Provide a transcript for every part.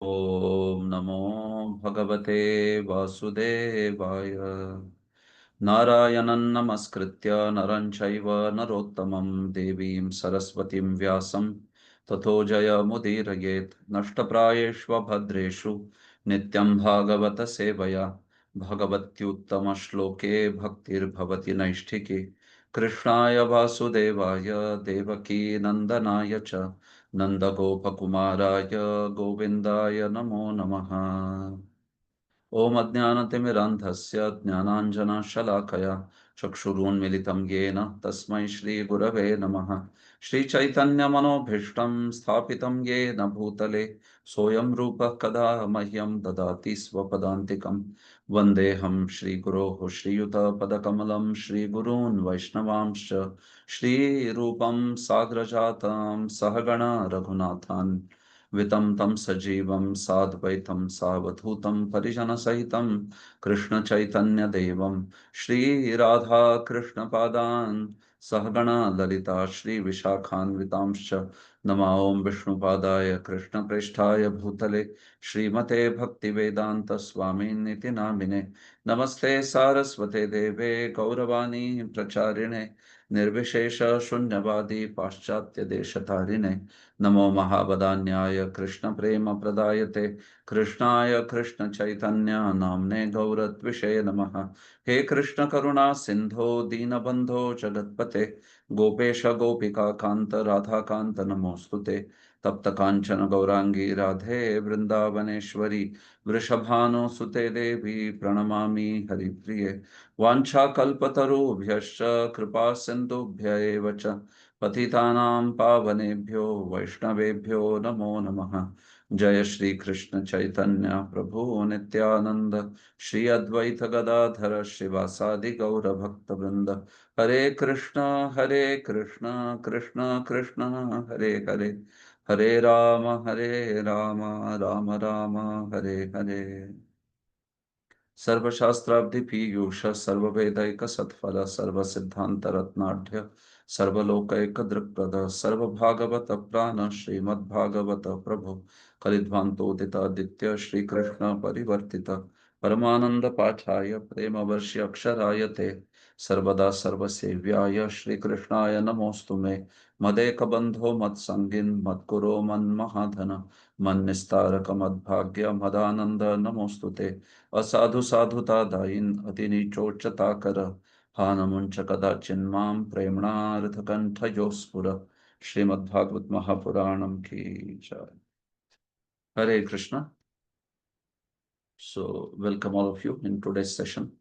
ओम नमो भगवते वासुदेवाय। नारायणं नमस्कृत्य नरं चैव नरोत्तमं देवीं सरस्वतीं व्यासं ततो जयमुदीरयेत्। नष्टप्रायेष्व भद्रेषु नित्यं भागवत सेवया भगवत्युत्तमश्लोके भक्तिर्भवति नैष्ठिकी। कृष्णाय वासुदेवाय देवकी नन्दनाय च नन्दगोपकुमाराय गोविन्दाय नमो नमः। ॐ अज्ञानतिमिरान्धस्य ज्ञानाञ्जनशलाकया चक्षुरुन्मिलितं येन तस्मै श्रीगुरवे नमः। श्रीचैतन्यमनोभीष्टं स्थापितं येन भूतले सोऽयं रूपः कदा मह्यं ददाति स्वपदान्तिकं। वन्देऽहं श्रीगुरोः श्रीयुतपदकमलं श्रीगुरून् वैष्णवांश्च श्रीरूपं साग्रजातं सहगण रघुनाथान् वितं तं सजीवं साद्वैतं सावधूतं परिजनसहितं कृष्णचैतन्यदेवं श्रीराधाकृष्णपादान् सहगणा ललिता श्रीविशाखान्वितांश्च नमो ॐ विष्णुपादाय कृष्णप्रेष्ठाय भूतले श्रीमते भक्तिवेदान्तस्वामिनिति नामिने। नमस्ते सारस्वते देवे गौरवाणी प्रचारिणे निर्विशेष शून्यवादी पाश्चात्य देशतारिणे। नमो महावदान्याय कृष्ण प्रेम प्रदायते कृष्णाय कृष्ण चैतन्य नामने गौरत्विषे नमः। हे कृष्ण करुणा सिंधो दीनबंधो जगत्पते गोपेश गोपिका कांत राधा कांत नमोस्तुते। तप्त कांचन गौरांगी राधे वृंदावनेश्वरी वृषभानुसुते देवी प्रणमामि हरिप्रिये। वाञ्छाकल्पतरुभ्यश्च कृपा सिन्धुभ्य एव च पतितानां पावनेभ्यो वैष्णवेभ्यो नमो नमः। जय श्री कृष्ण चैतन्य प्रभु नित्यानंद श्री अद्वैत गदाधर श्रीवासादि गौर भक्त वृंद। हरे कृष्ण कृष्ण कृष्ण हरे हरे हरे राम राम राम हरे हरे। सर्वशास्त्राब्धिपीयूष सर्ववेदैकसत्फल सर्वसिद्धान्तरत्नाढ्य सर्वलोकैकदृक्पद सर्वभागवत प्राण श्रीमद्भागवत प्रभु कलिध्वान्तोदितादित्य श्रीकृष्ण परिवर्तित परमानंद पाठाय प्रेमवर्ष्य अक्षराय ते सर्वदा सर्वसेव्याय श्रीकृष्णाय नमोऽस्तु मे। मदेकबन्धो मत्सङ्गिन् मत्कुरो मन्महाधन मन्निस्तारक मद्भाग्य मदानंद नमोऽस्तु ते। असाधु साधुता दायिन् अतिनीचोच्चता कर हानमुंच कदाचिन्मां प्रेम्णार्थकण्ठयोस्फुर। श्रीमद्भागवत महापुराणम की जय। हरे Krishna. So welcome all of you in today's session.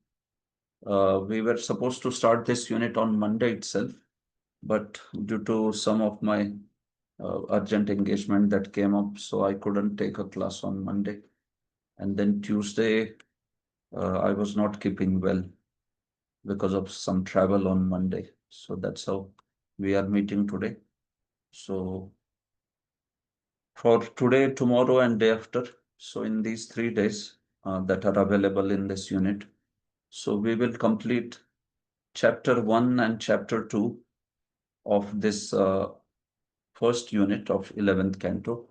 We were supposed to start this unit on Monday itself, but due to some of my urgent engagement that came up, so I couldn't take a class on Monday. And then Tuesday, I was not keeping well because of some travel on Monday. So that's how we are meeting today. So for today, tomorrow, and day after, so in these 3 days that are available in this unit, so we will complete chapter 1 and chapter 2 of this first unit of 11th canto.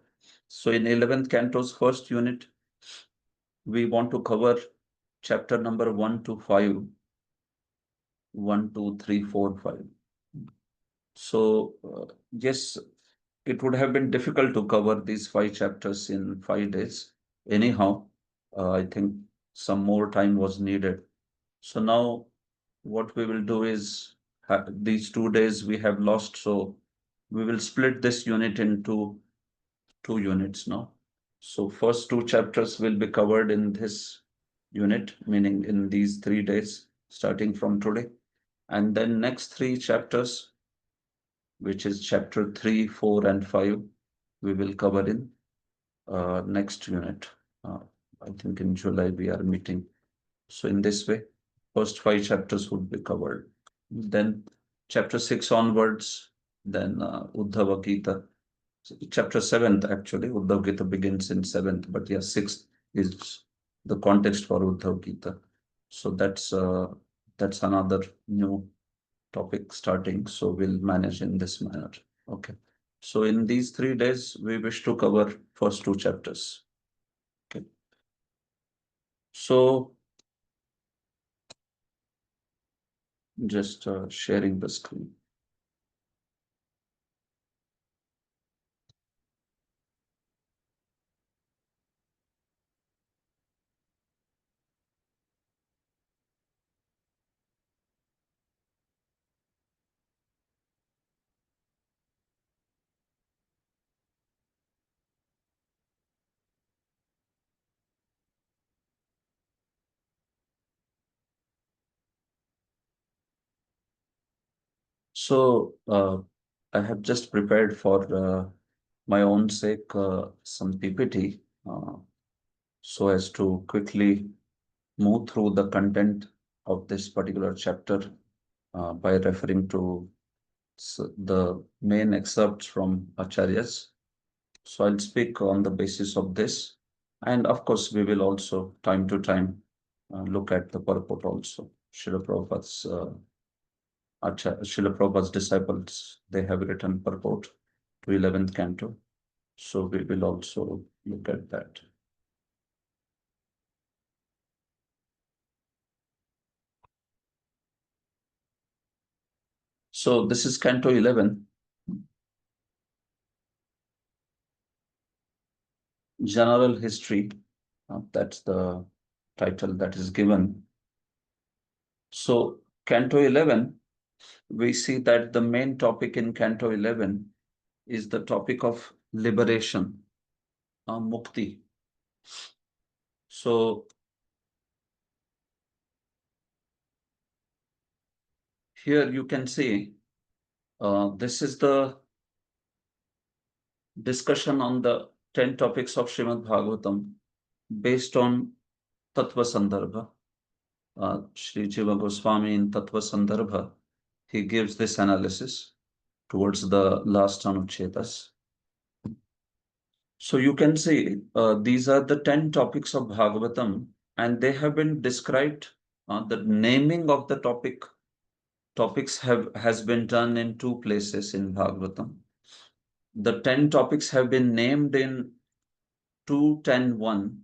So in 11th canto's first unit, we want to cover chapter number 1 to 5, 1, 2, 3, 4, 5. So yes, it would have been difficult to cover these 5 chapters in 5 days. Anyhow, I think some more time was needed. So now what we will do is these 2 days we have lost. So we will split this unit into two units now. So first two chapters will be covered in this unit, meaning in these 3 days, starting from today. And then next three chapters, which is chapter 3, 4, and 5, we will cover in next unit. I think in July we are meeting. So in this way, first 5 chapters would be covered. Then chapter 6 onwards, then Uddhava Gita. Chapter 7th, actually, Uddhava Gita begins in 7th, but yeah, 6th is the context for Uddhava Gita. So that's another new topic starting. So we'll manage in this manner. Okay. So in these 3 days, we wish to cover first two chapters. So just sharing the screen. So I have just prepared for my own sake some PPT so as to quickly move through the content of this particular chapter by referring to the main excerpts from Acharyas. So I'll speak on the basis of this. And of course, we will also, time to time, look at the purport also. Srila Prabhupada's disciples, they have written purport to 11th canto. So we will also look at that. So this is canto 11, general history. That's the title that is given. So canto 11, we see that the main topic in canto 11 is the topic of liberation, mukti. So here you can see this is the discussion on the 10 topics of Srimad Bhagavatam based on Tattva Sandarbha. Sri Jiva Goswami in Tattva Sandarbha, he gives this analysis towards the last Anuchetas. So you can see these are the 10 topics of Bhagavatam, and they have been described. The naming of the topics has been done in two places in Bhagavatam. The 10 topics have been named in 2.10.1,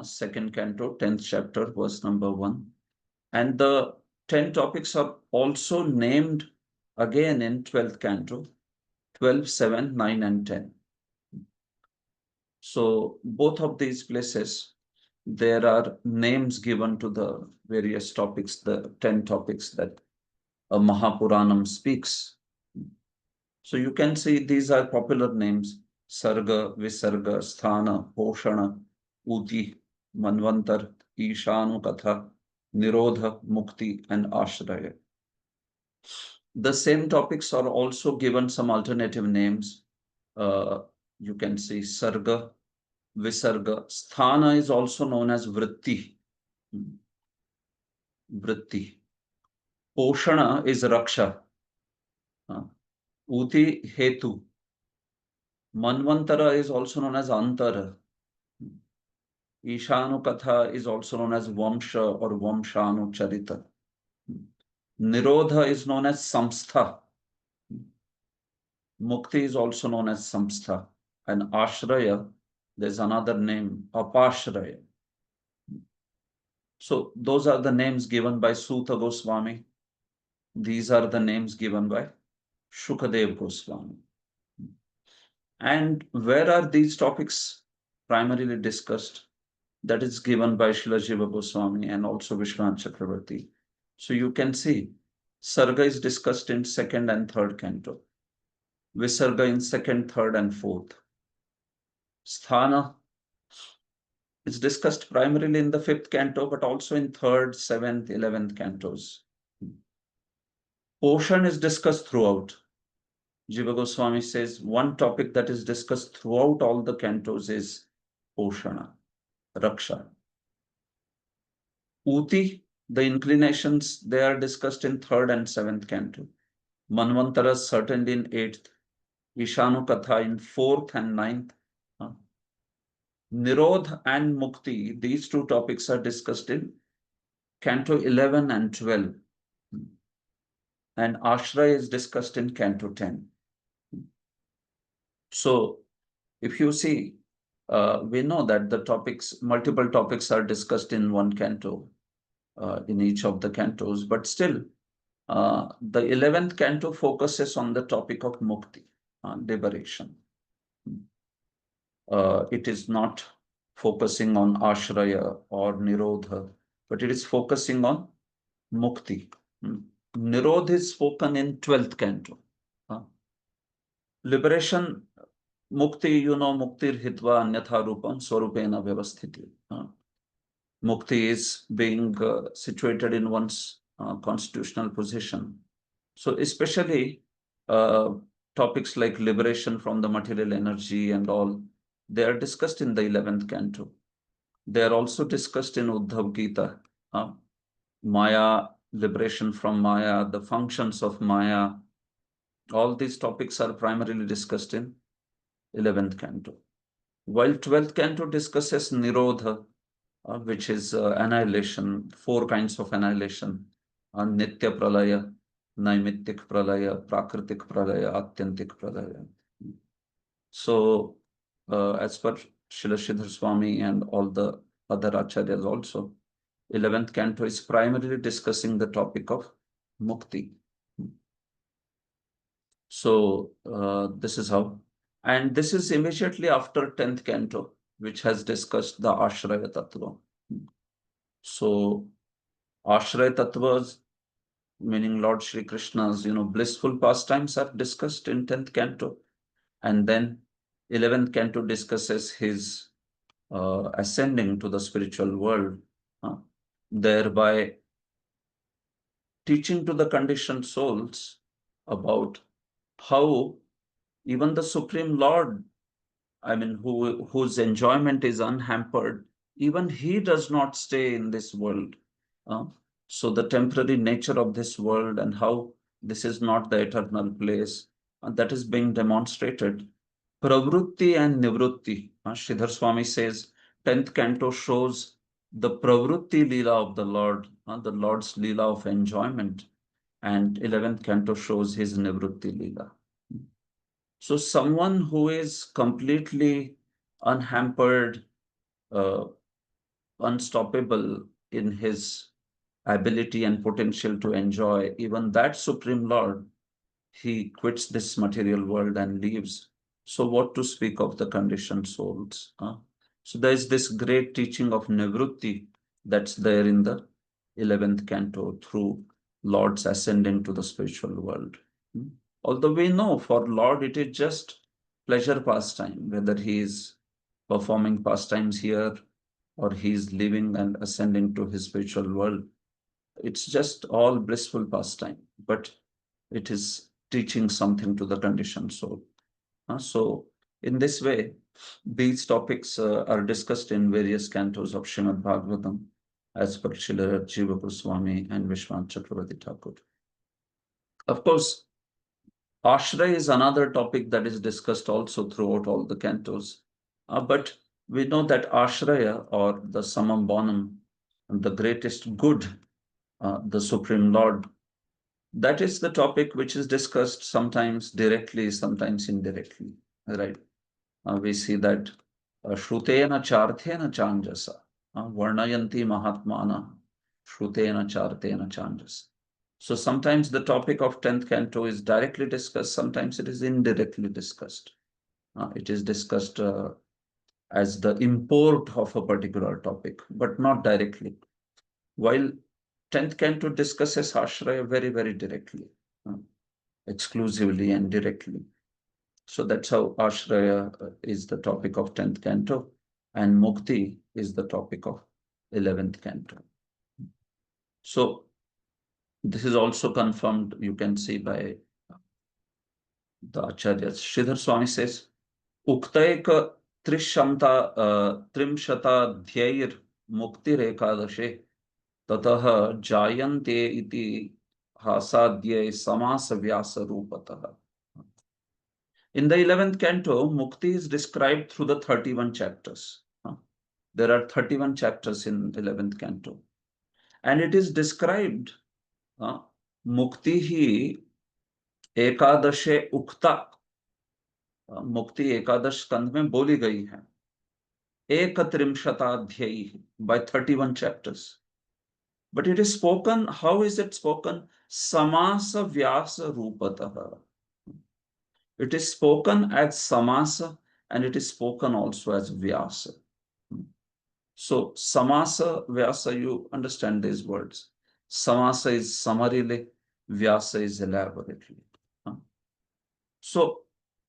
second canto, 10th chapter, verse number 1. And the 10 topics are also named again in 12th canto, 12, 7, 9, and 10. So both of these places, there are names given to the various topics, the 10 topics that a Mahapuranam speaks. So you can see these are popular names: Sarga, Visarga, Sthana, Poshana, Uti, Manvantar, Ishanu Katha, Nirodha, Mukti, and Ashraya. The same topics are also given some alternative names. You can see Sarga, Visarga. Sthana is also known as Vritti. Vritti. Poshana is Raksha. Uti Hetu. Manvantara is also known as Antara. Ishanu Katha is also known as Vamsha or Vamshanu Charita. Nirodha is known as Samstha. Mukti is also known as Samstha. And Ashraya, there's another name, Apashraya. So those are the names given by Suta Goswami. These are the names given by Shukadev Goswami. And where are these topics primarily discussed? That is given by Srila Jiva Goswami and also Vishwanath Chakravarti. So you can see Sarga is discussed in second and third canto. Visarga in second, third, and fourth. Sthana is discussed primarily in the fifth canto, but also in third, seventh, 11th cantos. Poshan is discussed throughout. Jiva Goswami says one topic that is discussed throughout all the cantos is Poshana, Raksha. Uti, the inclinations, they are discussed in third and seventh canto. Manvantara certainly in eighth. Ishanu Katha in fourth and ninth. Nirodh and Mukti, these two topics are discussed in canto 11 and 12. And Ashraya is discussed in canto 10. So if you see, we know that the topics, multiple topics are discussed in one canto, in each of the cantos, but still, the 11th canto focuses on the topic of mukti, liberation. It is not focusing on ashraya or nirodha, but it is focusing on mukti. Nirodha is spoken in 12th canto. Liberation, mukti, you know, muktir hitva anyatha rupam swarupena vyavasthiti. Mukti is being situated in one's constitutional position. So especially topics like liberation from the material energy and all, they are discussed in the 11th canto. They are also discussed in Uddhav Gita. Maya, liberation from Maya, the functions of Maya, all these topics are primarily discussed in 11th canto. While 12th canto discusses Nirodha, which is annihilation, four kinds of annihilation, Nitya Pralaya, Naimittik Pralaya, Prakritik Pralaya, Atyantik Pralaya. So, as per Srila Sridhar Swami and all the other acharyas also, 11th canto is primarily discussing the topic of mukti. So, this is how. And this is immediately after 10th canto, which has discussed the Ashraya Tattva. So, Ashraya Tattvas, meaning Lord Shri Krishna's, blissful pastimes are discussed in 10th canto. And then 11th canto discusses his ascending to the spiritual world, thereby teaching to the conditioned souls about how even the Supreme Lord, whose enjoyment is unhampered, even he does not stay in this world. So the temporary nature of this world and how this is not the eternal place, that is being demonstrated. Pravrutti and Nivrutti. Sridhar Swami says, 10th canto shows the Pravrutti Leela of the Lord's Leela of enjoyment, and 11th canto shows his Nivrutti Leela. So someone who is completely unhampered, uh, unstoppable in his ability and potential to enjoy, even that Supreme Lord, he quits this material world and leaves. So what to speak of the conditioned souls? So there is this great teaching of Nivrutti that's there in the 11th canto through Lord's ascending to the spiritual world. Although we know for Lord it is just pleasure pastime, whether he is performing pastimes here or he is living and ascending to his spiritual world. It's just all blissful pastime, but it is teaching something to the conditioned soul. So, in this way, these topics are discussed in various cantos of Srimad Bhagavatam, as per Srila Jiva Goswami and Vishwanath Chakravarti Thakur. Of course, Ashraya is another topic that is discussed also throughout all the cantos. But we know that Ashraya, or the Samam Bonam, the greatest good, the Supreme Lord, that is the topic which is discussed sometimes directly, sometimes indirectly, right? We see that Shrutena Charthena Chanjasa, Varnayanti Mahatmana, Shrutena Chartena Chanjasa. So sometimes the topic of 10th canto is directly discussed, sometimes it is indirectly discussed. It is discussed as the import of a particular topic, but not directly. While 10th canto discusses Ashraya very, very directly, exclusively and directly. So that's how Ashraya is the topic of 10th canto, and Mukti is the topic of 11th canto. So this is also confirmed, you can see, by the Acharyas. Sridhar Swami says, Uktaika Trimshata Dhyair Mukti Rekadashe Tataha Jayante iti Hasadhyay Samasa Vyasa Rupataha. In the 11th canto, Mukti is described through the 31 chapters. There are 31 chapters in 11th canto. And it is described, Mukti hi Ekadashe Ukta. मुक्ति एकादश स्कंध में बोली गई है. ekatrimshatadhyai, by 31 chapters. But it is spoken, how is it spoken? Samasa vyasa rupataha. It is spoken as samasa and it is spoken also as vyasa. So samasa, vyasa, you understand these words. Samasa is summarily, vyasa is elaborately. So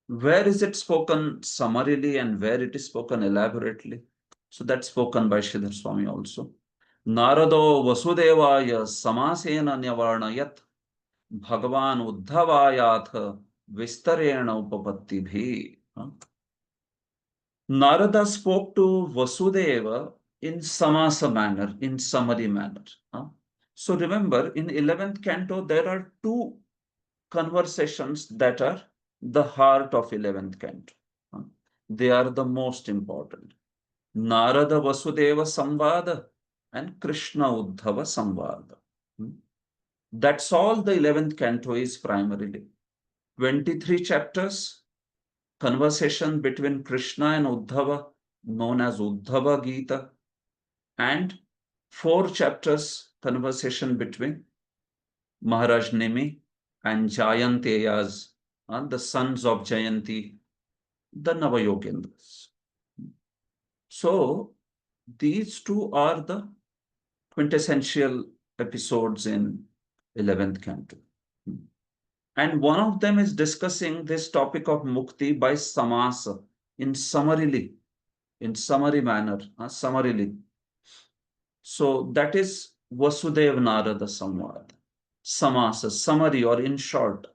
where is it spoken summarily and where it is spoken elaborately? So that's spoken by Sridhar Swami also. Narado vasudevaya samasena nyavarnayat Bhagavan Uddhavayath Vistarena Upapatti Bhi. Narada spoke to Vasudeva in samasa manner, in summary manner. So remember, in 11th canto, there are two conversations that are the heart of 11th canto. They are the most important. Narada Vasudeva Samvada and Krishna Uddhava Samvada. That's all the 11th canto is primarily. 23 chapters, conversation between Krishna and Uddhava, known as Uddhava Gita, and 4 chapters, conversation between Maharaj Nimi and Jayanteyas, the sons of Jayanti, the Navayogendras. So, these two are the quintessential episodes in 11th canto. And one of them is discussing this topic of mukti by samasa, in summarily, in summary manner, summarily. So that is Vasudev Narada Samvad, samasa, summary or in short.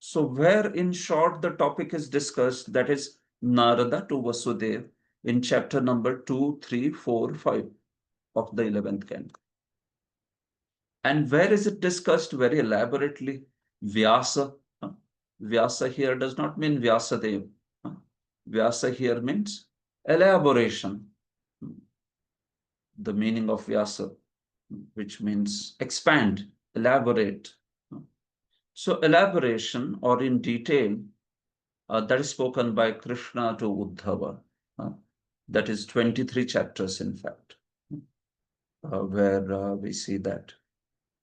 So where in short the topic is discussed, that is Narada to Vasudev in chapter number 2, 3, 4, 5 of the 11th canto. And where is it discussed very elaborately? Vyasa. Vyasa here does not mean Vyasadev. Vyasa here means elaboration. The meaning of Vyasa, which means expand, elaborate. So elaboration or in detail, that is spoken by Krishna to Uddhava. That is 23 chapters, in fact, where we see that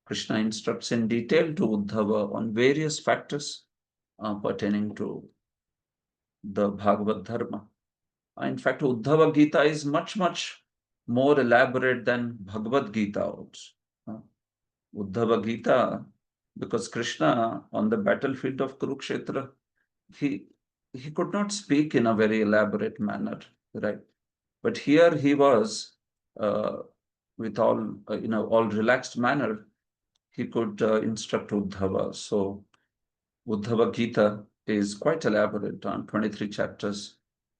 Krishna instructs in detail to Uddhava on various factors pertaining to the Bhagavad Dharma. In fact, Uddhava Gita is much, much more elaborate than Bhagavad Gita also. Uddhava Gita, because Krishna on the battlefield of Kurukshetra, he could not speak in a very elaborate manner, right? But here he was with all, all relaxed manner, he could instruct Uddhava. So Uddhava Gita is quite elaborate on 23 chapters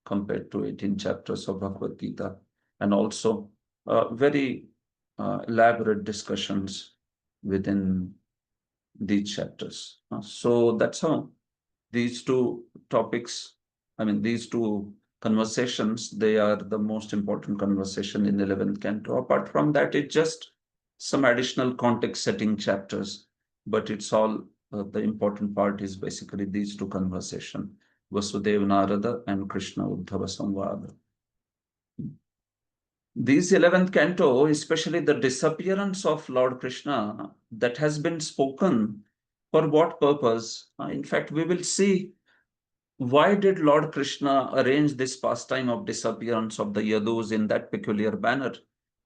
compared to 18 chapters of Bhagavad Gita, and also very elaborate discussions within these chapters. So that's how these two topics, these two conversations, they are the most important conversation in 11th canto. Apart from that, it's just some additional context setting chapters, but it's all the important part is basically these two conversations, Vasudeva Narada and Krishna Uddhava Samvada. These 11th canto, especially the disappearance of Lord Krishna, that has been spoken for what purpose? In fact, we will see why did Lord Krishna arrange this pastime of disappearance of the Yadus in that peculiar manner?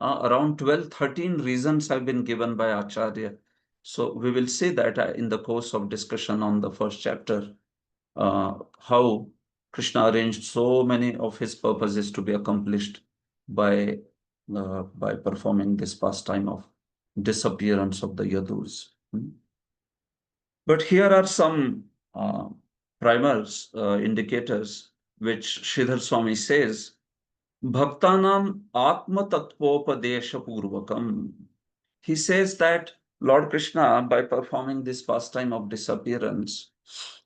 Around 12, 13 reasons have been given by Acharya. So we will see that in the course of discussion on the first chapter, how Krishna arranged so many of his purposes to be accomplished by performing this pastime of disappearance of the Yadus. But here are some primers, indicators, which Sridhar Swami says, Bhaktanam Atma Tattvopadesha Purvakam. He says that Lord Krishna, by performing this pastime of disappearance,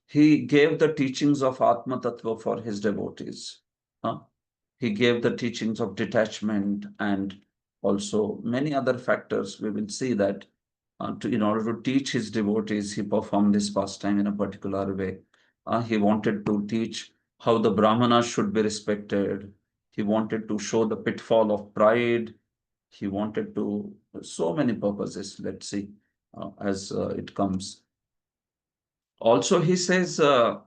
he gave the teachings of Atma Tattva for his devotees. He gave the teachings of detachment and also many other factors. We will see that in order to teach his devotees, he performed this pastime in a particular way. He wanted to teach how the Brahmanas should be respected. He wanted to show the pitfall of pride. He wanted to, so many purposes. Let's see as it comes. Also, he says the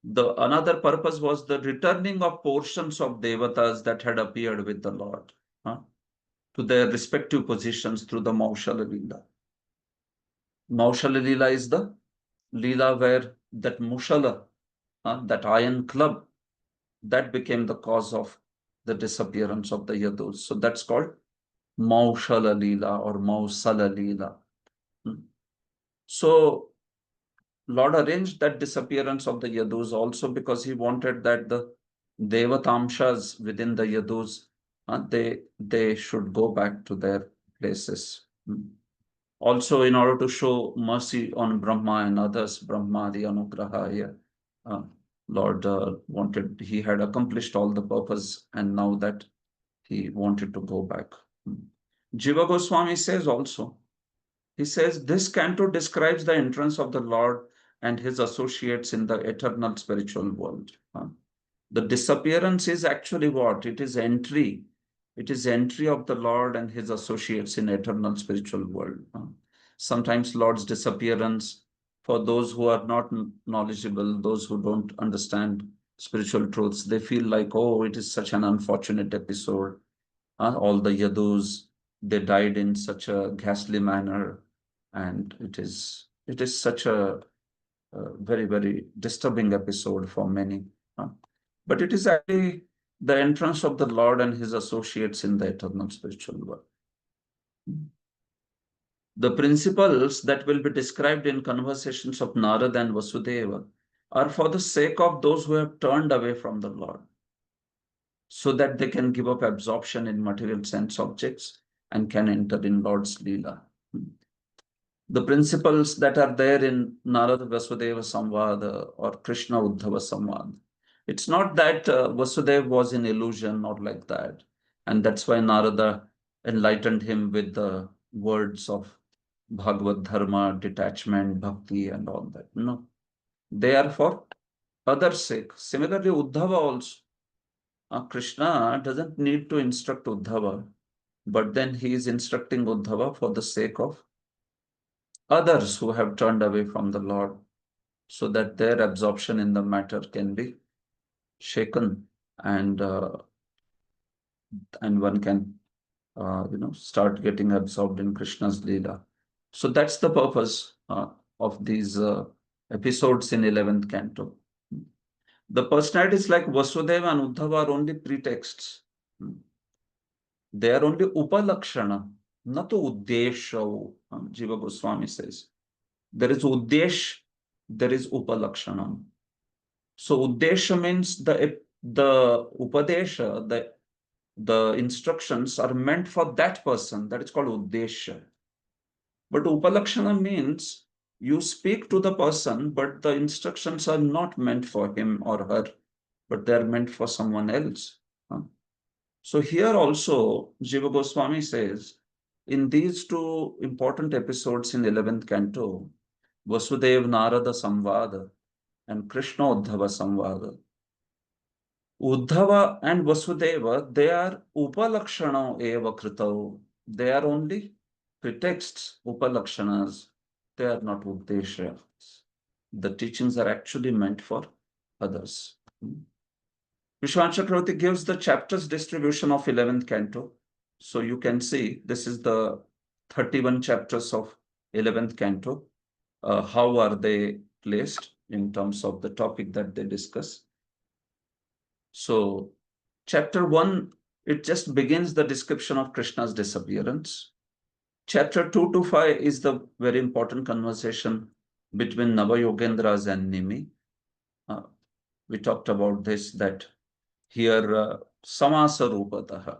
another purpose was the returning of portions of devatas that had appeared with the Lord to their respective positions through the Maushala Leela. Maushala Leela is the Leela where that Mushala, that iron club, that became the cause of the disappearance of the Yadus. So that's called Maushala Leela or Mausala Leela. So Lord arranged that disappearance of the Yadus also because he wanted that the Devatamshas within the Yadus, they should go back to their places. Also, in order to show mercy on Brahma and others, Brahma, the Anugraha here, Lord wanted, he had accomplished all the purpose, and now that he wanted to go back. Jiva Goswami says also, he says, this canto describes the entrance of the Lord and his associates in the eternal spiritual world. The disappearance is actually what? It is entry. It is entry of the Lord and his associates in eternal spiritual world. Sometimes Lord's disappearance, for those who are not knowledgeable, those who don't understand spiritual truths, they feel like, oh, it is such an unfortunate episode. All the Yadus, they died in such a ghastly manner, and it is such a very, very disturbing episode for many. But it is actually the entrance of the Lord and his associates in the eternal spiritual world. The principles that will be described in conversations of Narada and Vasudeva are for the sake of those who have turned away from the Lord, so that they can give up absorption in material sense objects and can enter in Lord's Leela. The principles that are there in Narada Vasudeva Samvada or Krishna Uddhava Samvada, it's not that Vasudeva was in illusion or like that. And that's why Narada enlightened him with the words of Bhagavad Dharma, detachment, bhakti, and all that. No, they are for others' sake. Similarly, Uddhava also. Krishna doesn't need to instruct Uddhava, but then he is instructing Uddhava for the sake of others who have turned away from the Lord, so that their absorption in the matter can be shaken, and one can start getting absorbed in Krishna's Leela. So that's the purpose of these episodes in 11th canto. The personalities like Vasudeva and Uddhava are only pretexts. They are only upalakshana, not uddesha. Jiva Goswami says. There is uddesh, there is upalakshana. So uddesha means the upadesha, the instructions are meant for that person. That is called uddesha. But upalakshana means you speak to the person, but the instructions are not meant for him or her, but they are meant for someone else. So here also, Jiva Goswami says, in these two important episodes in 11th canto, Vasudev Narada Samvada and Krishna Uddhava Samvada, Uddhava and Vasudeva, they are upalakshana eva kritau. They are only pretexts, upalakshanas. They are not uddeshas. The teachings are actually meant for others. Vishwan Chakravarti gives the chapters distribution of 11th canto. So you can see this is the 31 chapters of 11th canto. How are they placed in terms of the topic that they discuss? So chapter 1, it just begins the description of Krishna's disappearance. Chapter 2 to 5 is the very important conversation between Navayogendras and Nimi. We talked about this, that here samasa rupataha.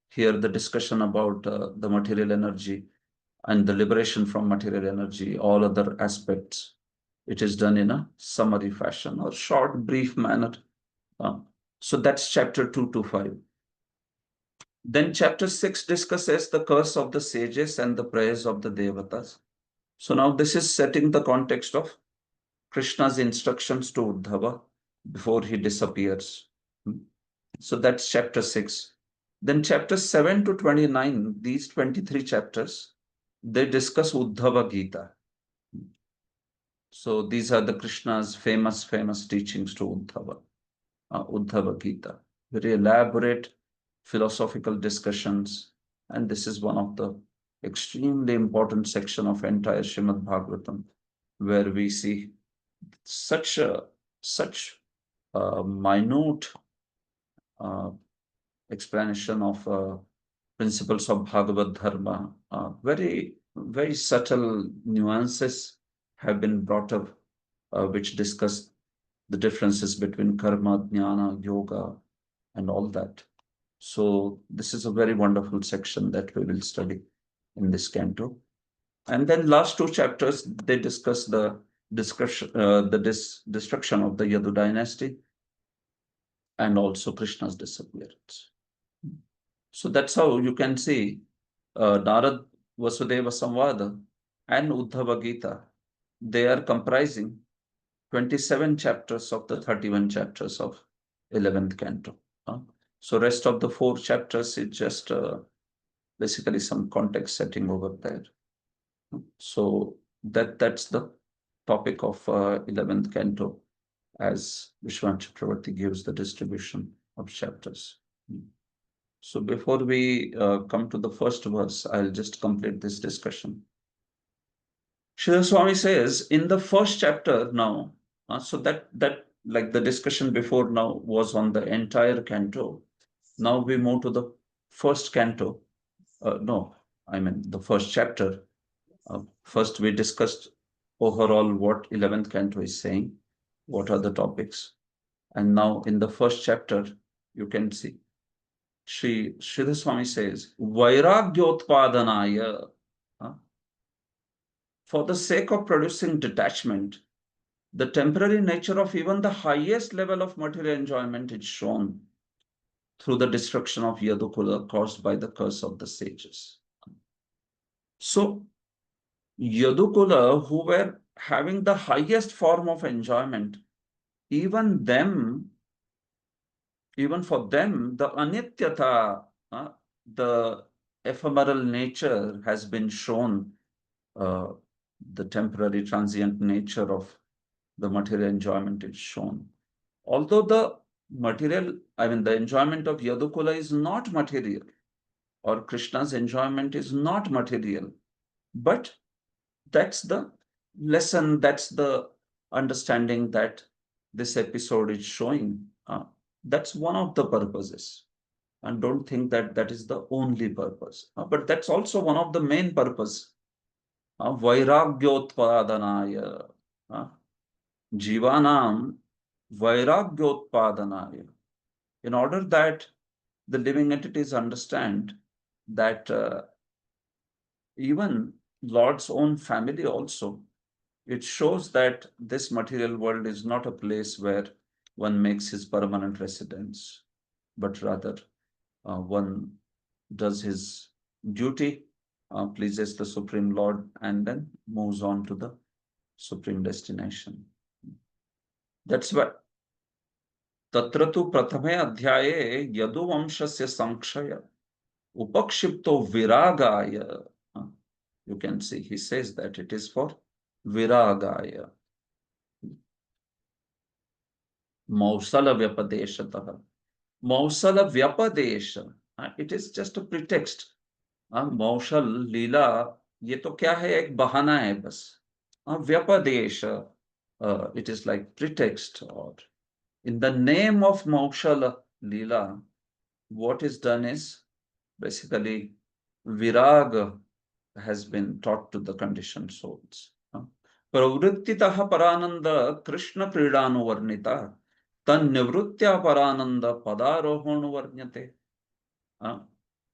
Here the discussion about the material energy and the liberation from material energy, all other aspects, it is done in a summary fashion or short, brief manner. So that's chapter 2 to 5. Then chapter 6 discusses the curse of the sages and the prayers of the devatas. So now this is setting the context of Krishna's instructions to Uddhava before he disappears. So that's chapter 6. Then chapter 7 to 29, these 23 chapters, they discuss Uddhava Gita. So these are the Krishna's famous teachings to Uddhava, Uddhava Gita. Very elaborate philosophical discussions. And this is one of the extremely important section of entire Srimad Bhagavatam, where we see such minute uh, explanation of principles of Bhagavad Dharma. Very subtle nuances have been brought up, which discuss the differences between karma, jnana, yoga, and all that. So this is a very wonderful section that we will study in this canto. And then last two chapters, they discuss the destruction of the Yadu dynasty and also Krishna's disappearance. So that's how you can see Narad Vasudeva Samvada and Uddhava Gita. They are comprising 27 chapters of the 31 chapters of 11th canto. So rest of the 4 chapters is just basically some context setting over there. So that's the topic of 11th canto, as Vishwanath Chakravarti gives the distribution of chapters. So before we come to the first verse, I'll just complete this discussion. Srila Swami says in the first chapter now, so that like the discussion before now was on the entire canto. Now we move to the first canto. No, I mean the first chapter. First we discussed overall what 11th canto is saying, what are the topics. And now in the first chapter, you can see Sridhar Swami says, Vairagyotpadanaya, for the sake of producing detachment, the temporary nature of even the highest level of material enjoyment is shown through the destruction of Yadukula caused by the curse of the sages. So, Yadukula, who were having the highest form of enjoyment, even for them, the anityata, the ephemeral nature has been shown, the temporary transient nature of the material enjoyment is shown. Although the enjoyment of Yadukula is not material, or Krishna's enjoyment is not material, but that's the lesson, that's the understanding that this episode is showing. That's one of the purposes. And don't think that that is the only purpose. But that's also one of the main purpose. Vairagyotpadanaya. Jivanam Vairagyotpadanaya. In order that the living entities understand that even Lord's own family also, it shows that this material world is not a place where one makes his permanent residence, but rather one does his duty, pleases the Supreme Lord, and then moves on to the supreme destination. That's why तत्र तु प्रथमे अध्याये यदुवंशस्य संक्षय उपक्षिप्तो viragaya. You can see he says that it is for viragaya. Mausala vyapadeshatah. Mausala vyapadesha. It is just a pretext. मौसल लीला ये तो क्या है, एक बहाना है बस. व्यपदेश, it is like pretext, or in the name of Maushala Leela, what is done is basically Viraga has been taught to the conditioned souls. Pravrittitaha parananda Krishna Pridanu Varnita Tan Nivruttya parananda Padarohonu Varnyate.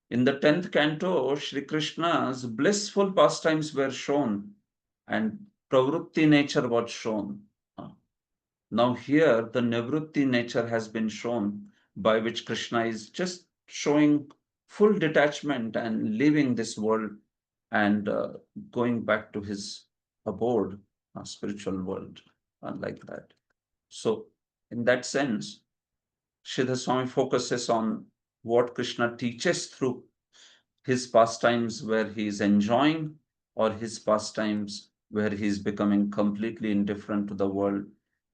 In the 10th canto, Shri Krishna's blissful pastimes were shown and pravrutti nature was shown. Now here, the nivrutti nature has been shown, by which Krishna is just showing full detachment and leaving this world and going back to his abode, spiritual world, like that. So in that sense, Sridhar Swami focuses on what Krishna teaches through his pastimes where he is enjoying, or his pastimes where he is becoming completely indifferent to the world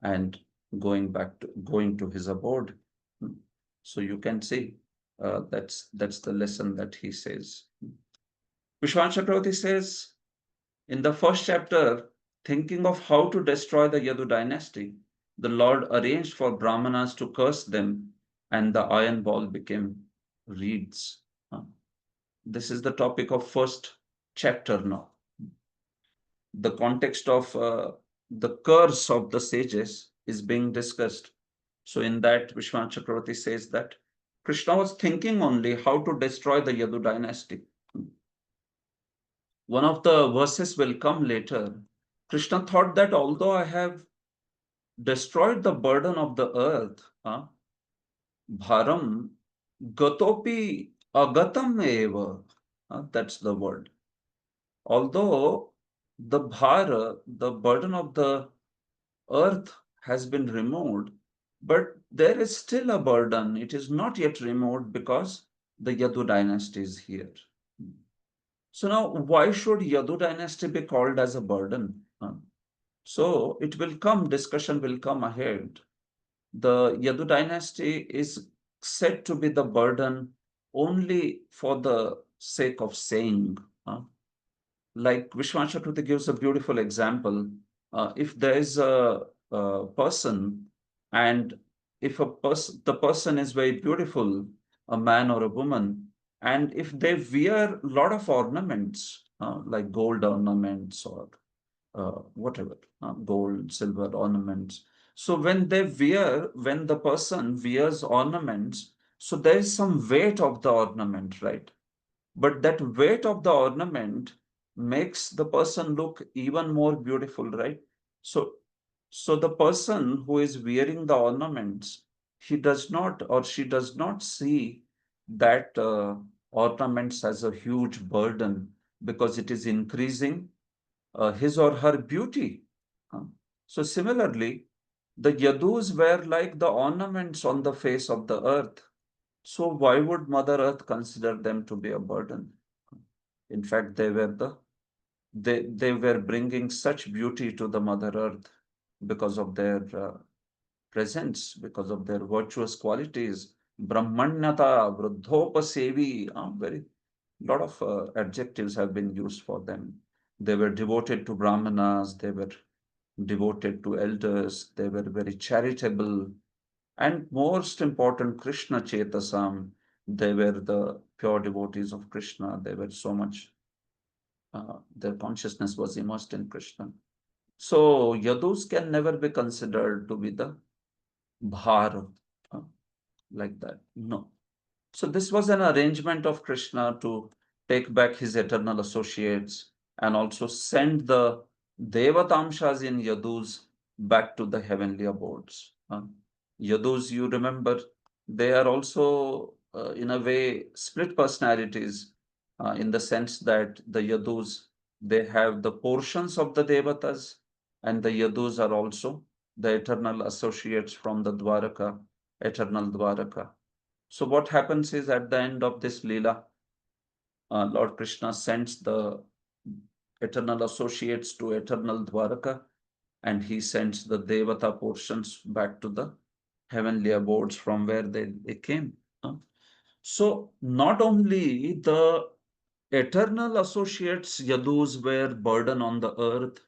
and going to his abode. So you can see that's the lesson that he says. Vishwan Chakravarti says in the first chapter, thinking of how to destroy the Yadu dynasty, the Lord arranged for Brahmanas to curse them, and the iron ball became reeds. This is the topic of first chapter now. The context of the curse of the sages is being discussed. So in that, Vishwan Chakravarti says that Krishna was thinking only how to destroy the Yadu dynasty. One of the verses will come later. Krishna thought that although I have destroyed the burden of the earth, bharam gatopi agatam eva, that's the word. Although the bhara, the burden of the earth has been removed, but there is still a burden. It is not yet removed because the Yadu dynasty is here. So now, why should Yadu dynasty be called as a burden? So it will come, discussion will come ahead. The Yadu dynasty is said to be the burden only for the sake of saying. Like Vishwan Chakravarti gives a beautiful example. If there is a person, and if the person is very beautiful, a man or a woman, and if they wear a lot of ornaments, like gold ornaments or whatever, gold, silver ornaments. So when the person wears ornaments, so there is some weight of the ornament, right? But that weight of the ornament makes the person look even more beautiful, right? So the person who is wearing the ornaments, he does not or she does not see that ornaments as a huge burden because it is increasing his or her beauty. So similarly, the Yadus were like the ornaments on the face of the earth. So why would Mother Earth consider them to be a burden? In fact, they were bringing such beauty to the Mother Earth because of their presence, because of their virtuous qualities. Brahmanyata, Vruddhopasevi, very lot of adjectives have been used for them. They were devoted to Brahmanas, they were devoted to elders, they were very charitable, and most important, Krishna Chetasam, they were the pure devotees of Krishna. They were so much, their consciousness was immersed in Krishna. So Yadus can never be considered to be the bhar, uh, like that. No. So this was an arrangement of Krishna to take back his eternal associates and also send the Devatamshas in Yadus back to the heavenly abodes. Yadus, you remember, they are also, in a way, split personalities, in the sense that the Yadus, they have the portions of the Devatas, and the Yadus are also the eternal associates from the Dwaraka, eternal Dwaraka. So what happens is at the end of this Leela, Lord Krishna sends the eternal associates to eternal Dwaraka, and he sends the Devata portions back to the heavenly abodes from where they came. So not only the eternal associates Yadus were burden on the earth,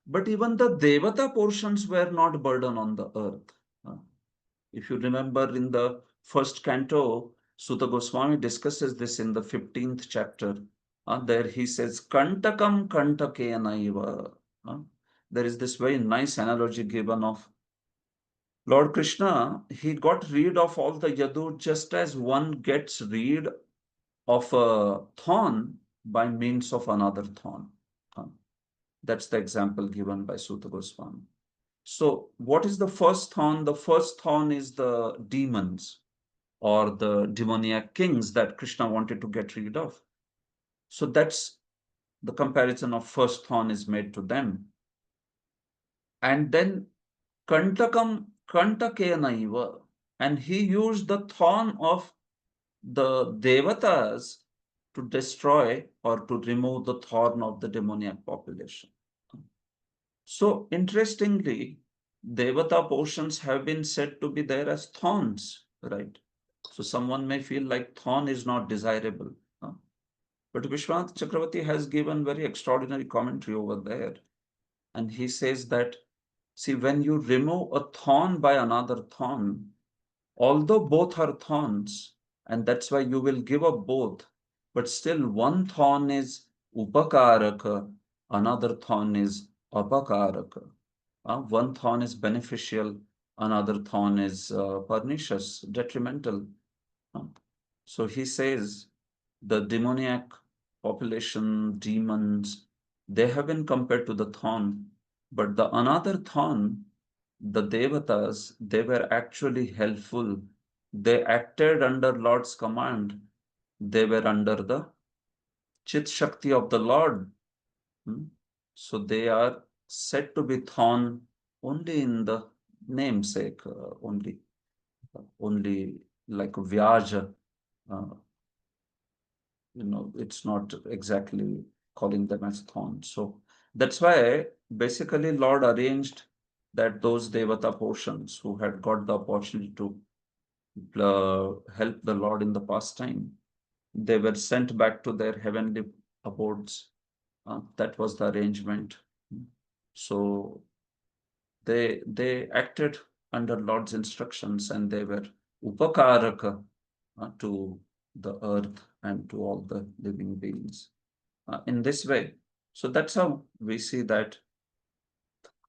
but even the Devata portions were not burden on the earth. If you remember in the first canto, Sutta Goswami discusses this in the 15th chapter. There he says, Kantakam Kantakenaiva. There is this very nice analogy given of Lord Krishna. He got rid of all the Yadu just as one gets rid of a thorn by means of another thorn. That's the example given by Sutta Goswami. So what is the first thorn? The first thorn is the demons or the demoniac kings that Krishna wanted to get rid of. So that's the comparison of first thorn is made to them. And then Kantakam Kantakenaiva. and he used the thorn of the devatas to destroy or to remove the thorn of the demoniac population. So interestingly, devata portions have been said to be there as thorns, right? So someone may feel like thorn is not desirable. But Vishwanath Chakravarti has given very extraordinary commentary over there. And he says that, see, when you remove a thorn by another thorn, although both are thorns, and that's why you will give up both, but still one thorn is upakaraka, another thorn is apakaraka. One thorn is beneficial, another thorn is pernicious, detrimental. So he says the demoniac population, demons, they have been compared to the thorn, but the another thorn, the devatas, they were actually helpful. They acted under Lord's command. They were under the Chit Shakti of the Lord. So they are said to be thorn only in the namesake, only like Vyaja. Uh, it's not exactly calling them as thorns. So that's why basically Lord arranged that those Devata portions who had got the opportunity to help the Lord in the past time, they were sent back to their heavenly abodes. That was the arrangement. So they acted under Lord's instructions, and they were upakaraka to the earth and to all the living beings in this way. So that's how we see that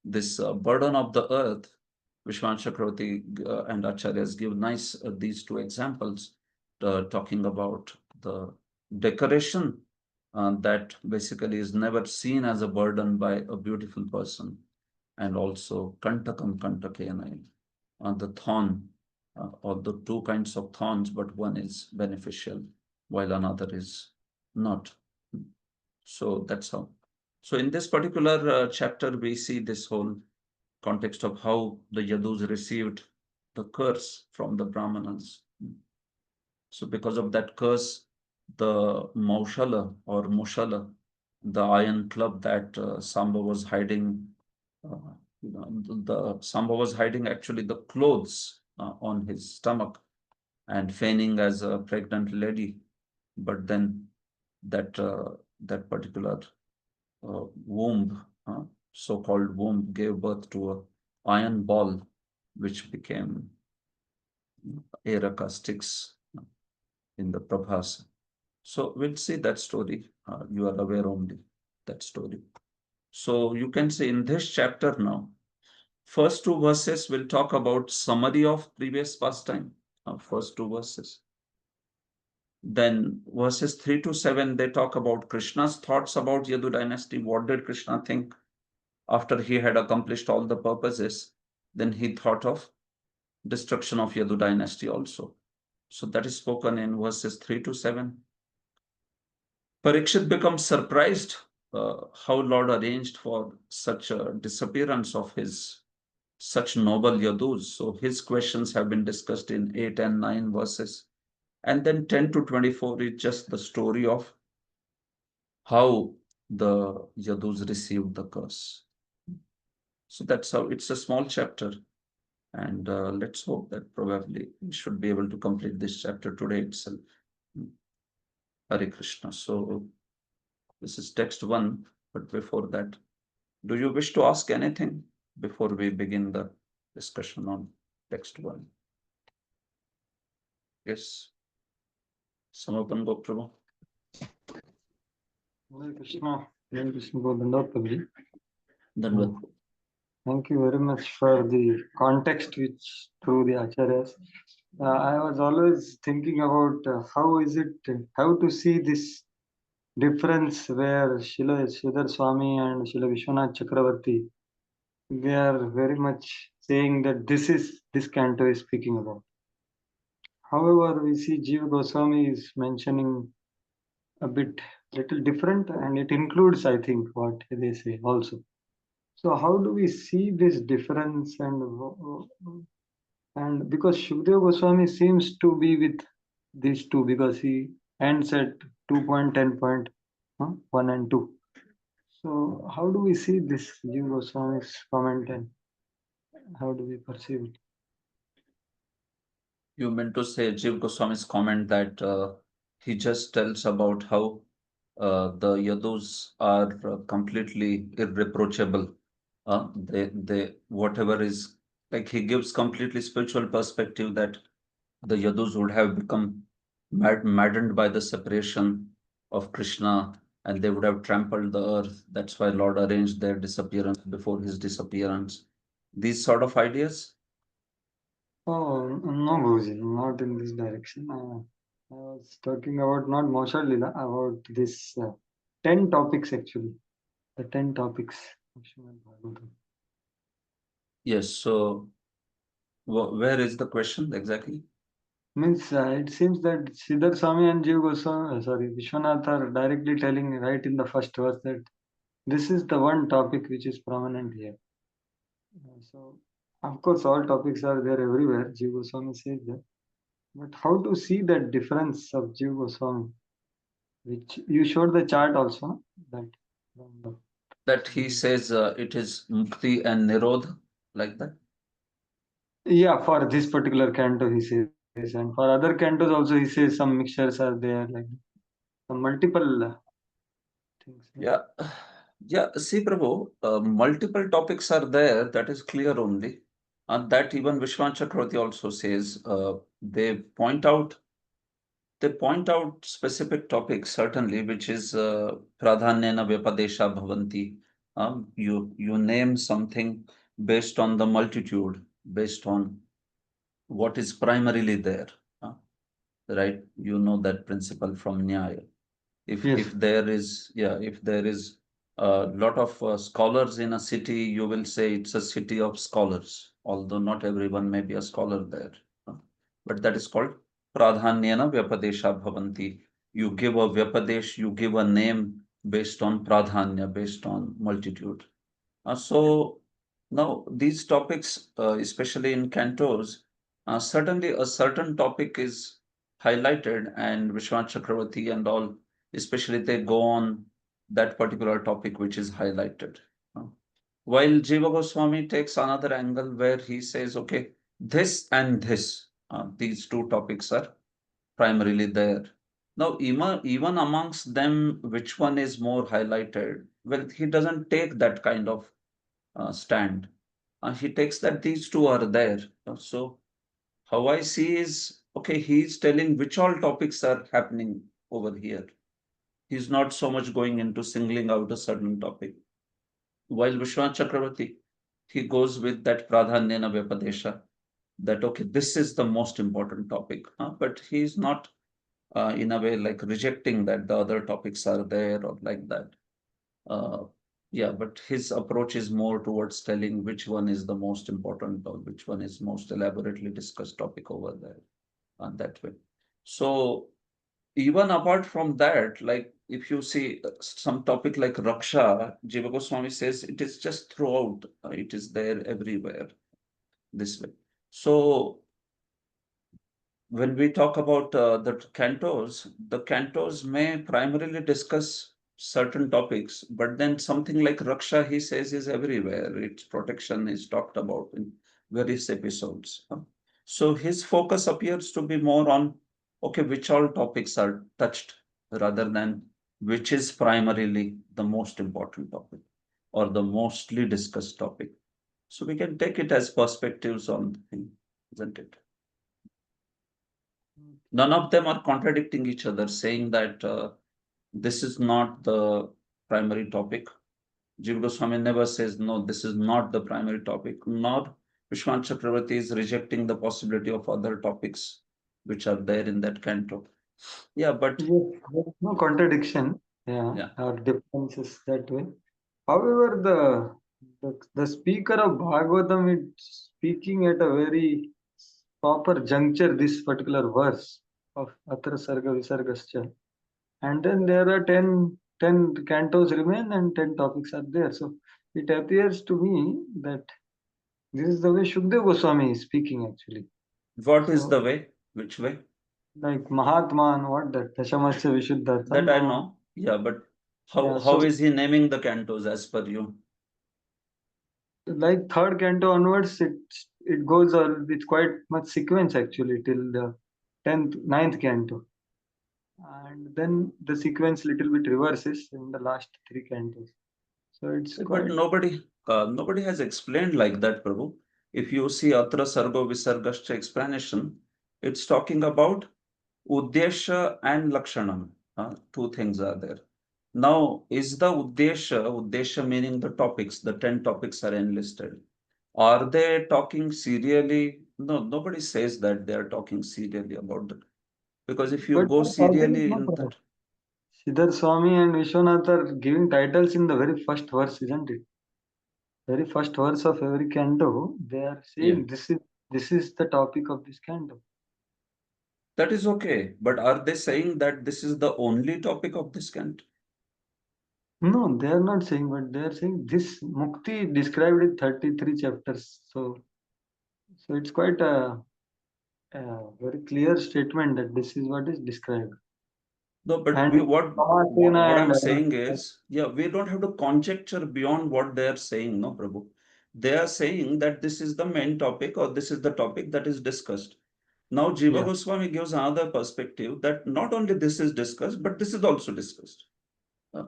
this burden of the earth, Vishwan Chakravarti and Acharyas give nice these two examples, talking about the decoration that basically is never seen as a burden by a beautiful person, and also kantakam kantakenai, the thorn, or the two kinds of thorns, but one is beneficial while another is not. So that's how. So in this particular chapter, we see this whole context of how the Yadus received the curse from the Brahmanas. So because of that curse, the Maushala or Mushala, the iron club that Samba was hiding, uh, the Samba was hiding actually the clothes on his stomach and feigning as a pregnant lady. But then that particular womb, so-called womb, gave birth to a iron ball, which became Eraka sticks in the Prabhas. So we'll see that story. You are aware only that story. So you can see in this chapter now, first two verses will talk about summary of previous pastime. First two verses. Then verses 3 to 7, they talk about Krishna's thoughts about Yadu dynasty. What did Krishna think after he had accomplished all the purposes? Then he thought of destruction of Yadu dynasty also. So that is spoken in verses 3 to 7. Parikshit becomes surprised how Lord arranged for such a disappearance of his such noble Yadus. So his questions have been discussed in 8 and 9 verses. And then 10 to 24 is just the story of how the Yadus received the curse. So that's how it's a small chapter. And let's hope that probably we should be able to complete this chapter today itself. Hare Krishna. So this is text 1, but before that, do you wish to ask anything before we begin the discussion on text 1? Yes. Samapan Gopprabhu. Hare Krishna. Hare Krishna Dandavad Prabhuji. Dandavat. Thank you very much for the context which through the acharyas. I was always thinking about how to see this difference where Srila Sridhar Swami and Srila Vishwanath Chakravarti, they are very much saying that this canto is speaking about. However, we see Jiva Goswami is mentioning a little different, and it includes, I think, what they say also. So how do we see this difference, and And because Shukdev Goswami seems to be with these two, because he ends at 2.10.1 and 2. So how do we see this Jiva Goswami's comment, and how do we perceive it? You meant to say Jiv Goswami's comment that he just tells about how the Yadus are completely irreproachable. They whatever is like he gives completely spiritual perspective that the Yadus would have become maddened by the separation of Krishna and they would have trampled the earth. That's why Lord arranged their disappearance before his disappearance. These sort of ideas. Oh, no, Guruji, not in this direction. I was talking about not Moshad Lila, about this 10 topics actually. The 10 topics of Srimad Bhagavatam. Yes, so where is the question exactly? Means it seems that Siddhar Swami and Jiva Goswami, sorry, Vishwanath are directly telling right in the first verse that this is the one topic which is prominent here. So, of course, all topics are there everywhere. Jiva Goswami says that. But how to see that difference of Jiva Goswami, which you showed the chart also, that from the That he says it is Mukti and Nirodha, like that. yeah, for this particular canto he says, and for other cantos also he says some mixtures are there, like some multiple things. Yeah, yeah. See, Prabhu, multiple topics are there. That is clear only, and that even Vishwan Chakravarti also says. They point out they point out specific topics certainly, which is pradhanyena vyapadesha bhavanti. You name something based on the multitude, based on what is primarily there. uh, right? You know that principle from Nyaya. Yes. If there is, yeah, if there is a lot of scholars in a city, you will say it's a city of scholars, although not everyone may be a scholar there. uh, But that is called pradhanyena vyapadesha bhavanti. You give a vyapadesh, you give a name based on pradhanya, based on multitude. So now these topics, especially in cantos, certainly a certain topic is highlighted, and Vishwanath Chakravarti and all, especially they go on that particular topic which is highlighted. Uh, While Jiva Goswami takes another angle where he says, okay, this and this, these two topics are primarily there. Now, even amongst them, which one is more highlighted? Well, he doesn't take that kind of stand. He takes that these two are there. So how I see is, okay, he's telling which all topics are happening over here. He's not so much going into singling out a certain topic. While Vishwanath Chakravarti, he goes with that pradhanyena vyapadesha, that okay, this is the most important topic. But he's not in a way like rejecting that the other topics are there or like that. Uh, yeah, but his approach is more towards telling which one is the most important or which one is most elaborately discussed topic over there, that way. So even apart from that, like if you see some topic like Raksha, Jiva Goswami says it is just throughout, it is there everywhere this way. So when we talk about the cantos may primarily discuss certain topics, but then something like Raksha, he says, is everywhere. Its protection is talked about in various episodes. So his focus appears to be more on, okay, which all topics are touched rather than which is primarily the most important topic or the mostly discussed topic. So we can take it as perspectives on the thing, isn't it? None of them are contradicting each other, saying that this is not the primary topic. Jiva Goswami never says, no, this is not the primary topic, nor Vishwan Chakravarti is rejecting the possibility of other topics which are there in that canto. Yeah, but Yes, there is no contradiction, yeah, yeah, or differences that way. However, the speaker of Bhagavatam is speaking at a very proper juncture, this particular verse of Atra Sarga Visargascha. And then there are 10 cantos remain and 10 topics are there. So it appears to me that This is the way Shukdev Goswami is speaking actually. What is So, the way? Which way? like Mahatman, what that Dashamasya That Vishuddhartham, I or know. Yeah, but yeah. how So, is he naming the cantos as per you? like third canto onwards, it goes on with quite much sequence actually till the 9th canto, and then the sequence little bit reverses in the last three cantos. So it's But quite nobody has explained like that, Prabhu. If you see Atra Sargo Visargascha explanation, it's talking about Uddesha and Lakshanam. Two things are there. Now, is the Uddesha meaning the topics, the 10 topics are enlisted. Are they talking serially? No, nobody says that they are talking serially about that. Because if you but go I think serially no in problem. that, Siddhar Swami and Vishwanath are giving titles in the very first verse, isn't it? Very first verse of every canto, they are yeah, saying this is the topic of this canto. that is okay. But are they saying that this is the only topic of this cant? No, they are not saying, but they are saying this Mukti described in 33 chapters. So it's quite a very clear statement that this is what is described. No, but And we what Samasena I'm and saying is, yeah, we don't have to conjecture beyond what they are saying, no, Prabhu. They are saying that this is the main topic or this is the topic that is discussed. Now, Jiva yeah, Goswami gives another perspective that not only this is discussed, but this is also discussed. Uh,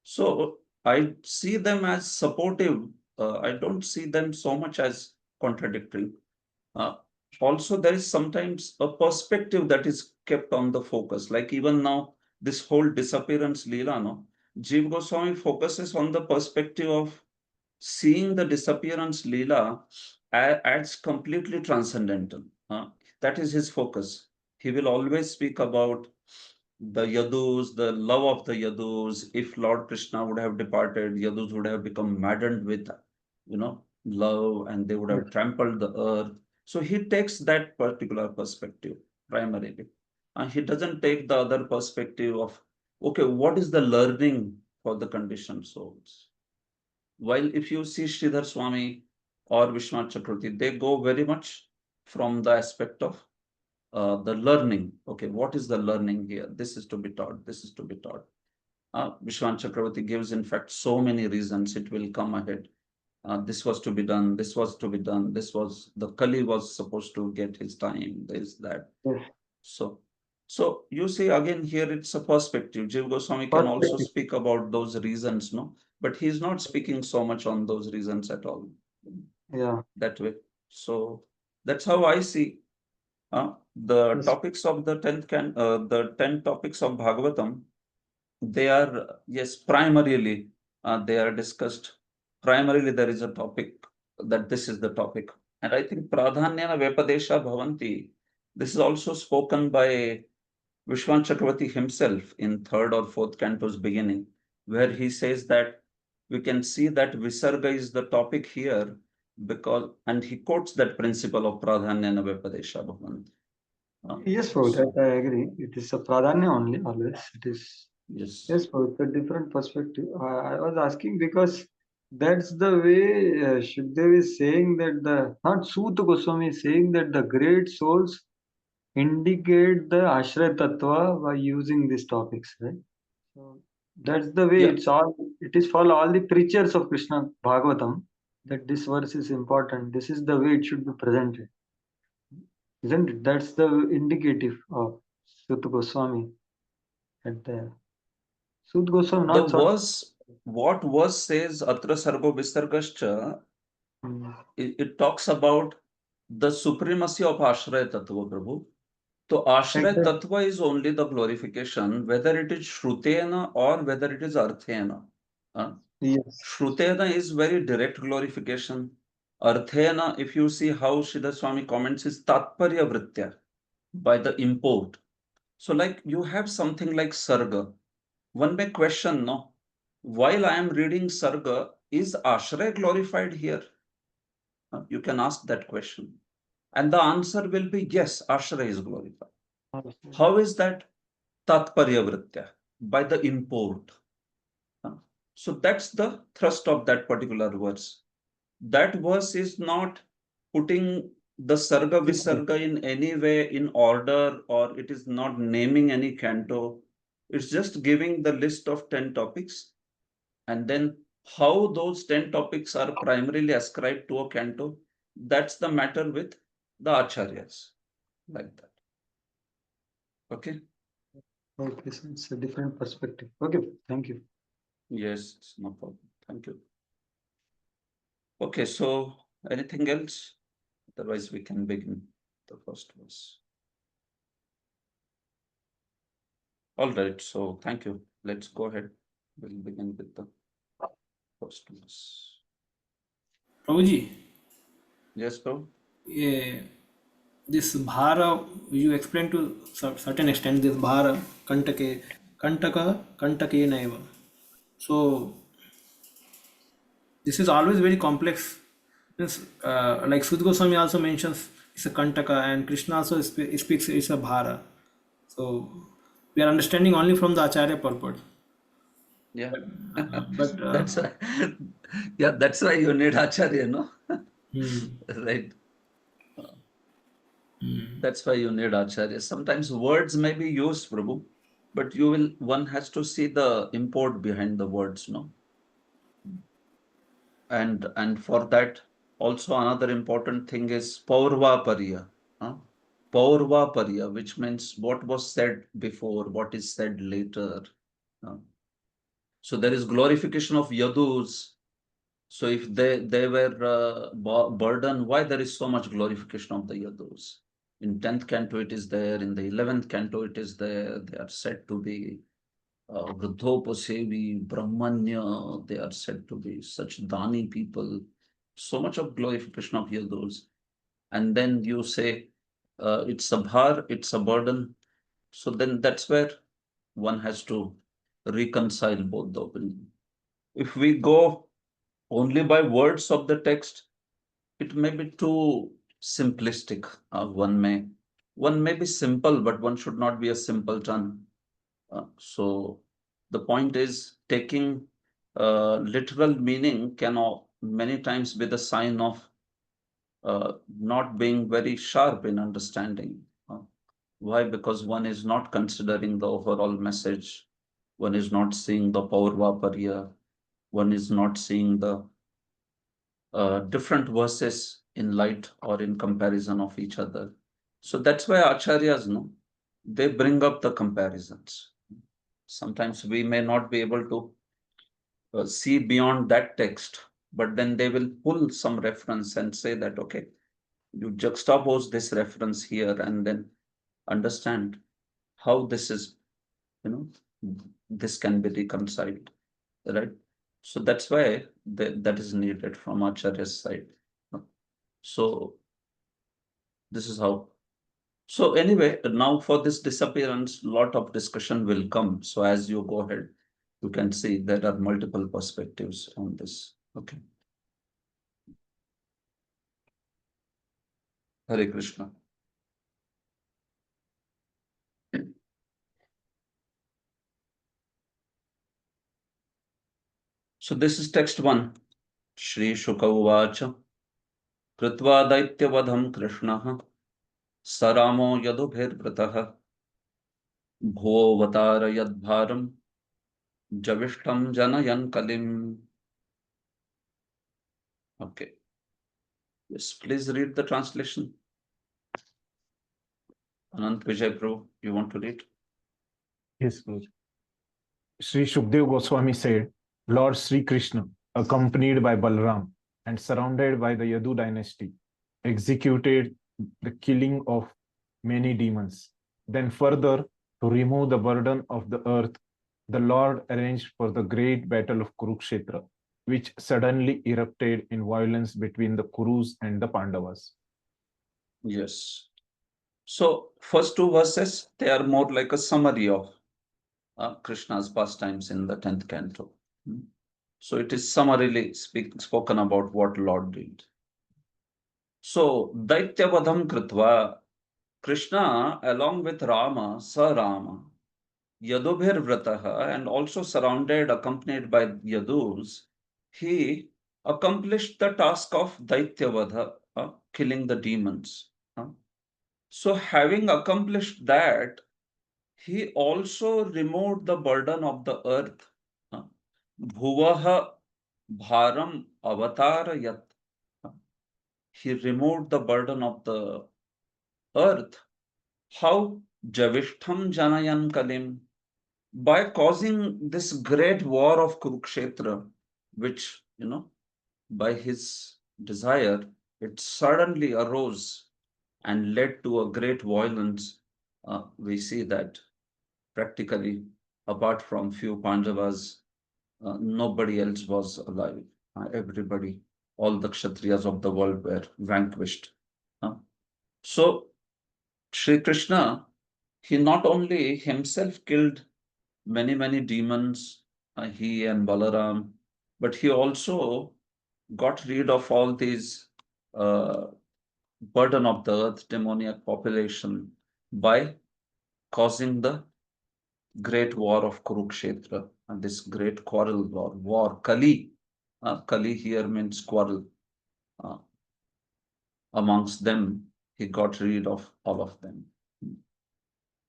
So I see them as supportive. I don't see them so much as contradictory. Uh, Also, there is sometimes a perspective that is kept on the focus. Like even now, this whole disappearance Leela, no, Jiva Goswami focuses on the perspective of seeing the disappearance Leela as completely transcendental. That is his focus. He will always speak about the Yadus, the love of the Yadus. If Lord Krishna would have departed, Yadus would have become maddened with, love, and they would yes. have trampled the earth. So he takes that particular perspective primarily. And he doesn't take the other perspective of, okay, what is the learning for the conditioned souls? While if you see Sridhar Swami or Vishwanath Chakravarti, they go very much from the aspect of the learning. Okay, what is the learning here? This is to be taught. This is to be taught. Vishwan Chakravarti gives, in fact, so many reasons it will come ahead. This was to be done. This was to be done. This was the Kali was supposed to get his time. This that. Yes. So, so you see again here it's a perspective. Jiv Goswami can also Perspective. speak about those reasons, no, but he's not speaking so much on those reasons at all Yeah. that way. So that's how I see the Yes. topics of the 10 topics of Bhagavatam, they are, yes, primarily they are discussed. Primarily, there is a topic that this is the topic. And I think Pradhanyana Vepadesha Bhavanti, this is also spoken by Vishwan Chakravarti himself in third or fourth canto's beginning, where he says that we can see that Visarga is the topic here because, and he quotes that principle of Pradhanyana Vepadesha Bhavanti. Yes, for that So, I agree. It is a pradanya only, always. It is, yes. yes, for it's a different perspective. I was asking because that's the way Shukdev is saying that not Suta Goswami is saying that the great souls indicate the Ashraya Tattva by using these topics, right? So that's the way Yeah, it is for all the preachers of Krishna Bhagavatam that this verse is important. This is the way it should be presented, isn't it? That's the indicative of Suta Goswami at there. Suta Goswami, the not sort verse, what verse says Atra Sargo Visargascha, of. it talks about the supremacy of Ashraya Tattva, Prabhu. So Ashraya Exactly. Tattva is only the glorification, whether it is Shrutena or whether it is Arthena. Uh, Yes. Shrutena is very direct glorification. Arthena, if you see how Sridhar Swami comments, is Tatparya Vritya, by the import. So like you have something like Sarga. One may question, no, while I am reading Sarga, is Ashraya glorified here? You can ask that question. And the answer will be yes, Ashraya is glorified. How is that? Tatparya Vritya, by the import. Uh, So that's the thrust of that particular verse. that verse is not putting the sarga visarga in any way in order, or it is not naming any canto. It's just giving the list of 10 topics, and then how those 10 topics are primarily ascribed to a canto. That's the matter with the acharyas, like that. Okay. Okay, so it's a different perspective. Okay, thank you. Yes, no problem. Thank you. Okay, so anything else? Otherwise, we can begin the first verse. All right, so thank you. Let's go ahead. We'll begin with the first verse. Prabhuji, Yes, bro. yeah, this bhara you explained to certain extent. This bhara kantake naiva. So this is always very complex. Means, like Sud Goswami also mentions it's a kantaka, and Krishna also speaks it's a bhara. So we are understanding only from the acharya purport. Yeah. But That's why, yeah, that's why you need acharya, no? hmm, Right. That's why you need acharya. Sometimes words may be used, Prabhu, but one has to see the import behind the words, no? And for that, also another important thing is Paurvapariya. Huh? Paurvapariya, which means what was said before, what is said later. huh? So there is glorification of Yadus. So if they were burdened, why there is so much glorification of the Yadus? In 10th canto it is there, in the 11th canto it is there. They are said to be Vruddhopasevi, Brahmanya, they are said to be such Dani people. So much of glorification of Yadus. And then you say it's a bhar, it's a burden. So then that's where one has to reconcile both the opinion. If we go only by words of the text, it may be too simplistic. One may be simple, but one should not be a simpleton. So the point is taking literal meaning can many times be the sign of not being very sharp in understanding. Why? Because one is not considering the overall message. One is not seeing the Paurvapariya. One is not seeing the different verses in light or in comparison of each other. So that's why acharyas, no, they bring up the comparisons. Sometimes we may not be able to see beyond that text, but then they will pull some reference and say that, okay, you juxtapose this reference here and then understand how this is, this can be reconciled, right? So that's why that is needed from Acharya's side. So this is how. So anyway, now for this disappearance, lot of discussion will come. So as you go ahead, you can see there are multiple perspectives on this. Okay. Hare Krishna. So this is text 1. Shri Shuka Uvacha Kritva Daityavadham Krishnaha Saramo Yadubhirvratah Bhovatara Yadbharam Javishtam Janayan Kalim. Okay. Yes, please read the translation. Anant Vijay Prabhu, you want to read? Yes, Guruji. Sri Shukdev Goswami said, Lord Sri Krishna, accompanied by Balram and surrounded by the Yadu dynasty, executed the killing of many demons. Then further, to remove the burden of the earth, the Lord arranged for the great battle of Kurukshetra, which suddenly erupted in violence between the Kurus and the Pandavas. Yes. So first two verses, they are more like a summary of Krishna's pastimes in the 10th canto. So it is summarily spoken about what Lord did. So Daityavadham Kritva, Krishna along with Rama, Sir Rama, Yadubhir Vrataha, and also surrounded, accompanied by Yadus, he accomplished the task of Daityavadha, killing the demons. So, having accomplished that, he also removed the burden of the earth. Bhuvaha bharam avatarayat. He removed the burden of the earth. How? Javishtham janayan kalim. By causing this great war of Kurukshetra, which, by his desire, it suddenly arose and led to a great violence. We see that practically, apart from few Pandavas, nobody else was alive. Everybody, all the Kshatriyas of the world were vanquished. So, Sri Krishna, he not only himself killed many demons, he and Balaram, but he also got rid of all these uh, burden of the earth, demoniac population, by causing the great war of Kurukshetra, and this great quarrel war, Kali. Kali here means quarrel. Amongst them, he got rid of all of them.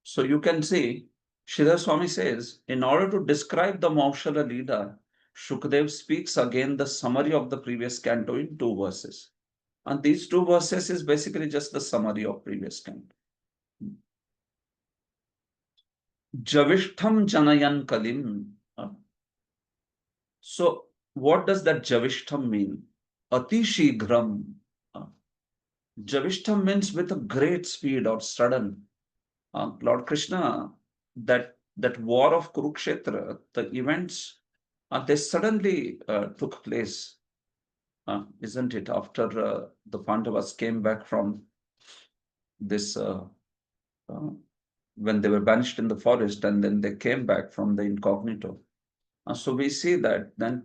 So you can see, Sridhar Swami says, in order to describe the Maushala Leela, Shukdev speaks again the summary of the previous canto in 2 verses. And these 2 verses is basically just the summary of previous canto. Javishtham janayan kalim. So what does that Javishtham mean? Atishighram. Javishtham means with a great speed or sudden. Lord Krishna, that war of Kurukshetra, the events, they suddenly took place, isn't it? After the Pandavas came back from this, when they were banished in the forest, and then they came back from the incognito. So we see that then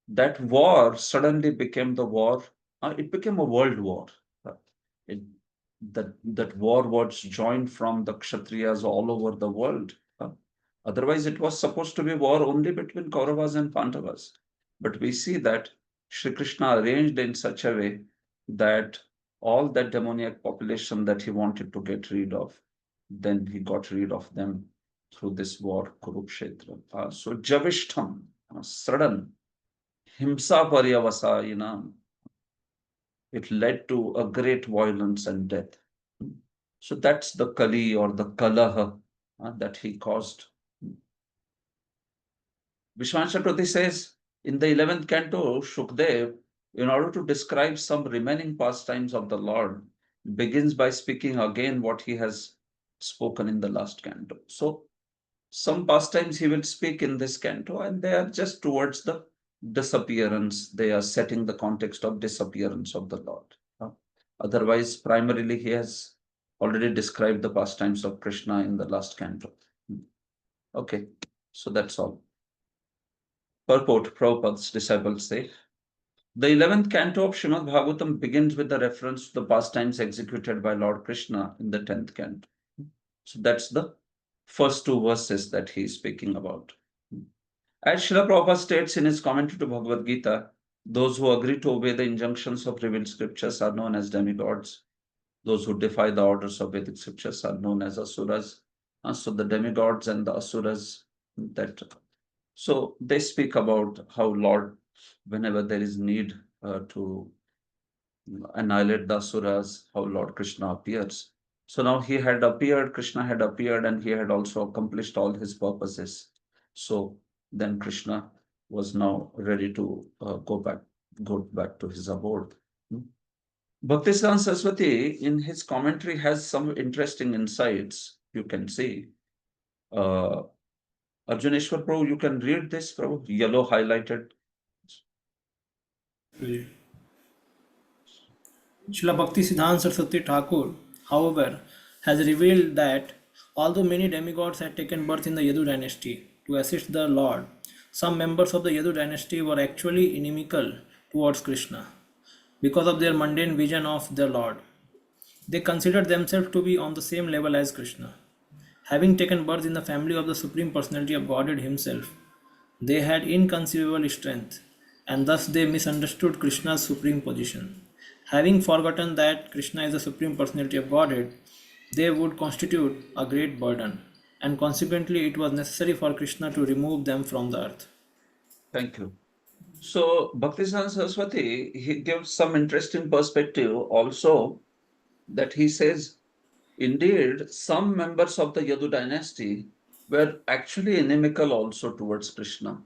that war suddenly became the war. It became a world war. It, that war was joined from the Kshatriyas all over the world. Otherwise, it was supposed to be war only between Kauravas and Pandavas. But we see that Sri Krishna arranged in such a way that all that demoniac population that he wanted to get rid of, then he got rid of them through this war, Kurukshetra. So Javishtham, sudden, Himsa Paryavasayana, it led to a great violence and death. So that's the Kali or the Kalaha that he caused. Vishwan Chakravarti says in the 11th canto, Shukdev, in order to describe some remaining pastimes of the Lord, begins by speaking again what he has spoken in the last canto. So some pastimes he will speak in this canto, and they are just towards the disappearance. They are setting the context of disappearance of the Lord. Otherwise, primarily, he has already described the pastimes of Krishna in the last canto. Okay, so that's all. Purport, Prabhupada's disciples say, the 11th canto of Srimad Bhagavatam begins with a reference to the pastimes executed by Lord Krishna in the 10th canto. So that's the first 2 verses that he is speaking about. As Srila Prabhupada states in his commentary to Bhagavad Gita, those who agree to obey the injunctions of revealed scriptures are known as demigods. Those who defy the orders of Vedic scriptures are known as asuras. So the demigods and the asuras, so they speak about how Lord, whenever there is need to annihilate the asuras, how Lord Krishna appears. So now he had appeared, Krishna had appeared, and he had also accomplished all his purposes. So then Krishna was now ready to go back to his abode. Bhaktisiddhanta Saraswati, in his commentary, has some interesting insights. You can see. Arjuneshwar Prabhu, you can read this, Prabhu, yellow highlighted. Srila Bhakti Siddhanta Saraswati Thakur, however, has revealed that although many demigods had taken birth in the Yadu dynasty to assist the Lord, some members of the Yadu dynasty were actually inimical towards Krishna because of their mundane vision of the Lord. They considered themselves to be on the same level as Krishna. Having taken birth in the family of the Supreme Personality of Godhead Himself, they had inconceivable strength and thus they misunderstood Krishna's supreme position. Having forgotten that Krishna is the supreme personality of Godhead, they would constitute a great burden, and consequently, it was necessary for Krishna to remove them from the earth. Thank you. So Bhaktisiddhanta Saraswati, he gives some interesting perspective also, that he says, indeed, some members of the Yadu dynasty were actually inimical also towards Krishna.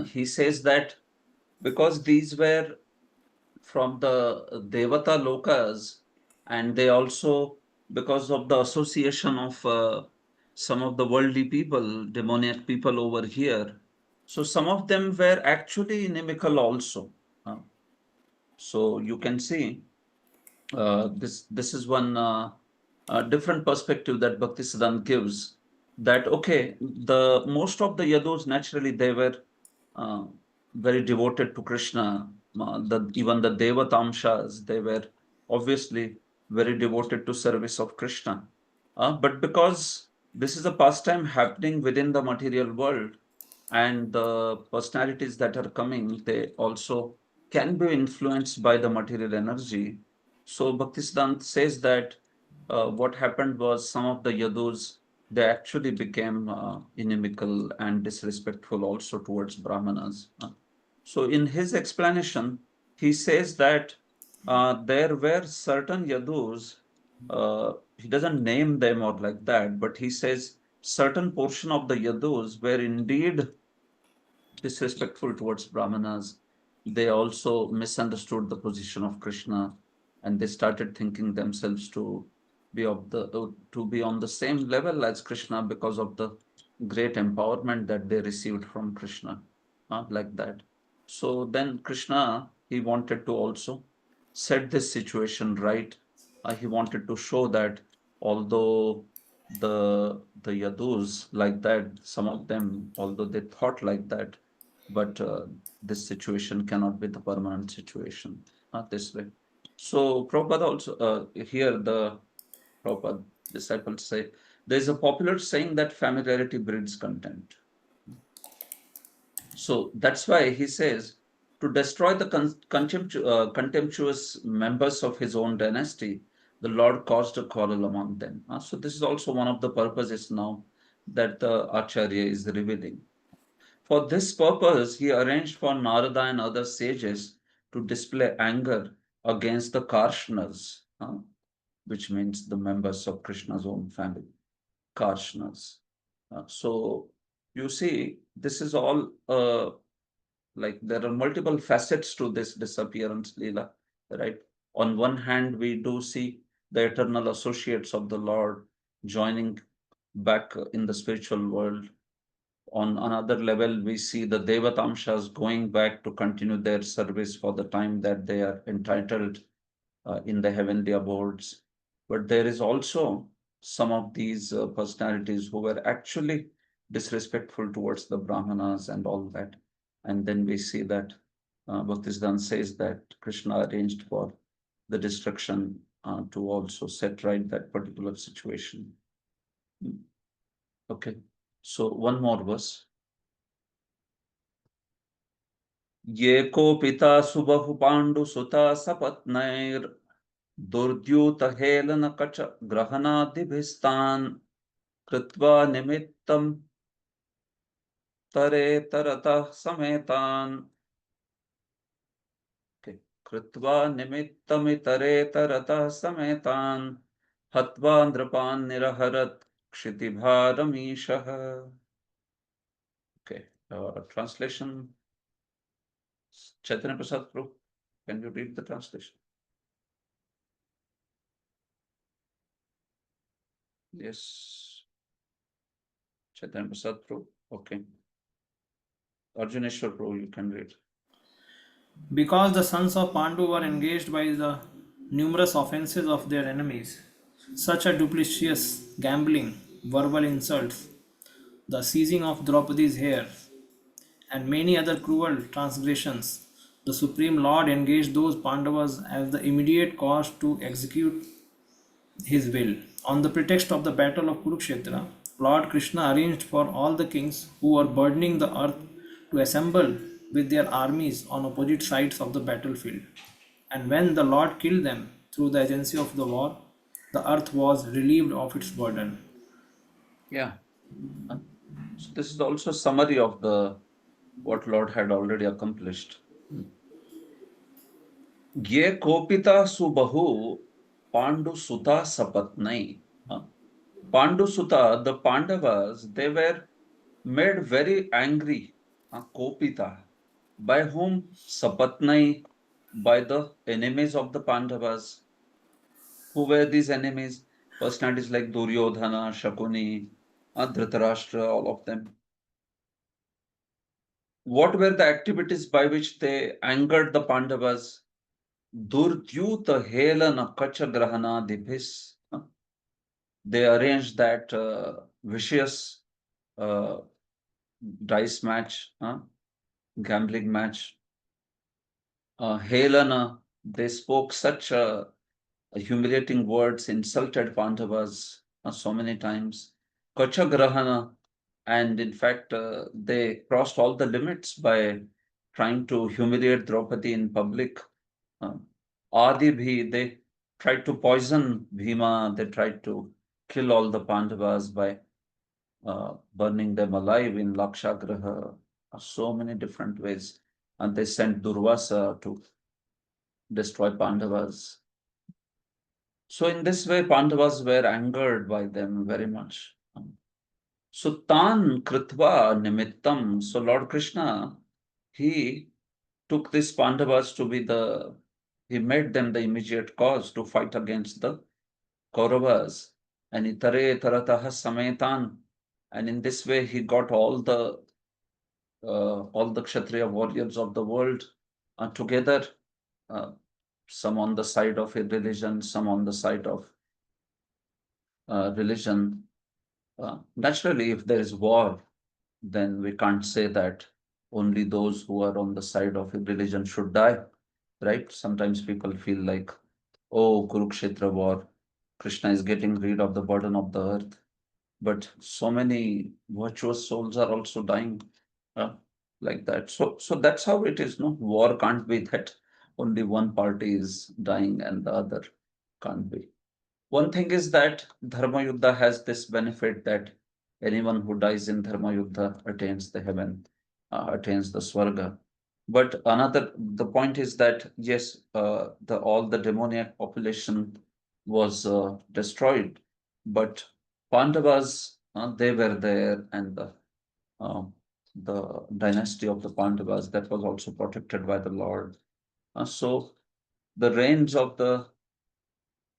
He says that because these were from the Devata lokas, and they also, because of the association of some of the worldly people, demoniac people over here, so some of them were actually inimical also. Uh, so you can see this is one different perspective that Bhaktisiddhanta gives, that okay, the most of the Yadus naturally they were uh, very devoted to Krishna. Even the Devatamshas, they were obviously very devoted to service of Krishna. But because this is a pastime happening within the material world, and the personalities that are coming, they also can be influenced by the material energy. So Bhaktisiddhanta says that what happened was some of the Yadus, they actually became inimical and disrespectful also towards Brahmanas. So in his explanation, he says that there were certain Yadus, he doesn't name them or like that, but he says certain portion of the Yadus were indeed disrespectful towards Brahmanas. They also misunderstood the position of Krishna, and they started thinking themselves to be to be on the same level as Krishna because of the great empowerment that they received from Krishna, like that. So then Krishna, he wanted to also set this situation right. He wanted to show that although the Yadus like that, some of them, although they thought like that, but this situation cannot be the permanent situation, not this way. So Prabhupada also, here the Prabhupada disciples say, there's a popular saying that familiarity breeds contempt. So that's why he says, to destroy the contemptuous members of his own dynasty, the Lord caused a quarrel among them. So this is also one of the purposes now that the Acharya is revealing. For this purpose, he arranged for Narada and other sages to display anger against the Karshnas, which means the members of Krishna's own family, Karshnas. So you see, this is all like there are multiple facets to this disappearance Leela, right? On one hand, we do see the eternal associates of the Lord joining back in the spiritual world. On another level, we see the Devatamshas going back to continue their service for the time that they are entitled in the heavenly abodes. But there is also some of these personalities who were actually disrespectful towards the Brahmanas and all that. And then we see that Bhaktisiddhanta says that Krishna arranged for the destruction to also set right that particular situation. Okay, so one more verse. ये को पिता सुबहु पांडु सुता सपत्नैर दुर्द्यूत Helen कच ग्रहणादिभिस्तान् कृत्वा निमित्तं तरेतरतः समेतान् कृत्वा निमित्तमितरेतरतः समेतान् हत्वा नृपान् निरहरत् क्षितिभारमीशः. Okay, translation. Chaitanya Prasad Prabhu, can you read the translation? Yes. Chaitanya Prasad Prabhu, okay. Arjuneshwar Prabhu, you can read. Because the sons of Pandu were engaged by the numerous offences of their enemies, such as duplicitous gambling, verbal insults, the seizing of Draupadi's hair, and many other cruel transgressions, the Supreme Lord engaged those Pandavas as the immediate cause to execute his will. On the pretext of the battle of Kurukshetra, Lord Krishna arranged for all the kings who were burdening the earth to assemble with their armies on opposite sides of the battlefield. And when the Lord killed them through the agency of the war, the earth was relieved of its burden. Yeah. So this is also a summary of the what Lord had already accomplished. ये कोपिता सुबहु Pandu Suta Sapatnai. Pandu Suta, the Pandavas, they were made very angry, Kopita. By whom? Sapatnai, by the enemies of the Pandavas. Who were these enemies? Personalities like Duryodhana, Shakuni, Dhritarashtra, all of them. What were the activities by which they angered the Pandavas? Durdyuta Helana Kachagrahana Dibhis. They arranged that vicious uh, dice match, gambling match. Helena, they spoke such humiliating words, insulted Pandavas so many times. Kachagrahana, and in fact, they crossed all the limits by trying to humiliate Draupadi in public. Adi, they tried to poison Bhima, they tried to kill all the Pandavas by burning them alive in Lakshagraha, so many different ways. And they sent Durvasa to destroy Pandavas. So in this way, Pandavas were angered by them very much. So Tan Kritva Nimittam, so Lord Krishna, he took these Pandavas to be he made them the immediate cause to fight against the Kauravas. And Itare Tarataha Sametan, and in this way he got all the Kshatriya warriors of the world together, some on the side of a religion, some on the side of religion. Naturally, if there is war, then we can't say that only those who are on the side of a religion should die, right? Sometimes people feel like, oh, Kurukshetra war, Krishna is getting rid of the burden of the earth. But so many virtuous souls are also dying like that. So that's how it is. No, war can't be that only one party is dying and the other can't be. One thing is that Dharma Yuddha has this benefit that anyone who dies in Dharma Yuddha attains the heaven, attains the Swarga. But the point is that yes, all the demoniac population was destroyed, but Pandavas, they were there, and the dynasty of the Pandavas that was also protected by the Lord. So the reigns of the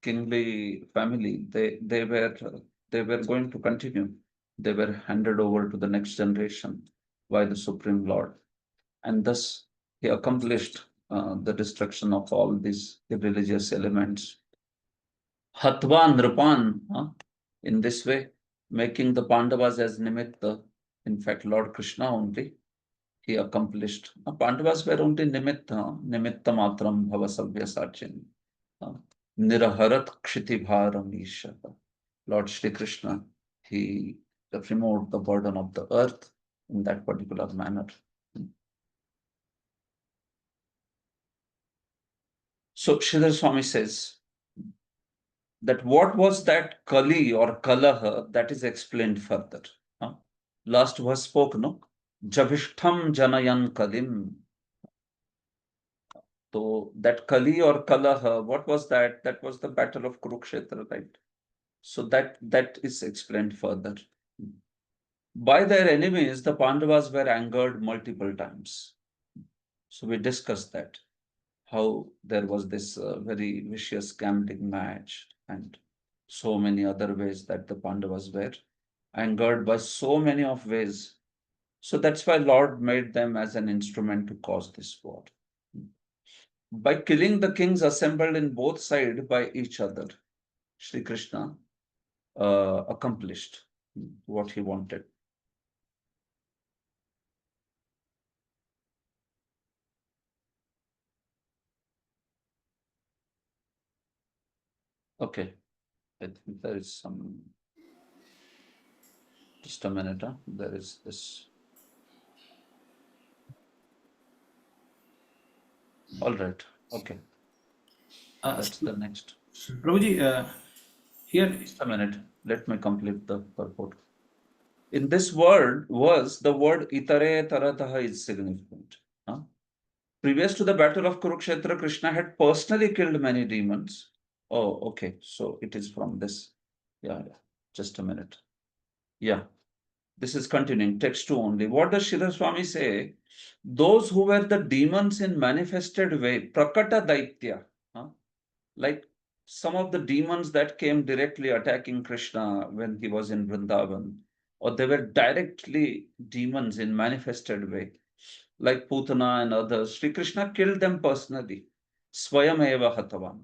kingly family, they were going to continue. They were handed over to the next generation by the Supreme Lord, and thus he accomplished the destruction of all these religious elements. Hatva Nripan, in this way, making the Pandavas as Nimitta. In fact, Lord Krishna only, he accomplished. Pandavas were only Nimitta Matram Bhavasavya Sachin. Niraharat Kshiti Bharam. Lord Shri Krishna, he removed the burden of the earth in that particular manner. So Sridhar Swami says that what was that Kali or Kalaha, that is explained further. Last verse spoke, no? Javishtham Janayan Kalim. So that Kali or Kalaha, what was that? That was the battle of Kurukshetra, right? So that is explained further. By their enemies, the Pandavas were angered multiple times. So we discussed that, how there was this very vicious gambling match and so many other ways that the Pandavas were angered by so many of ways. So that's why Lord made them as an instrument to cause this war. By killing the kings assembled in both sides by each other, Sri Krishna accomplished what he wanted. Okay, I think there is some. Just a minute, there is this. All right. Okay. Uh, That's the next. Prabhuji, here, Just a minute. Let me complete the purport. In this word, verse, the word itare tarataha is significant. Huh? Previous to the battle of Kurukshetra, Krishna had personally killed many demons. Oh, okay. So it is from this. Yeah. Just a minute. Yeah. This is continuing, text 2 only. What does Sridhar Swami say? Those who were the demons in manifested way, prakata daitya, huh? Like some of the demons that came directly attacking Krishna when he was in Vrindavan, or they were directly demons in manifested way, like Putana and others. Sri Krishna killed them personally. Swayam eva hatavan.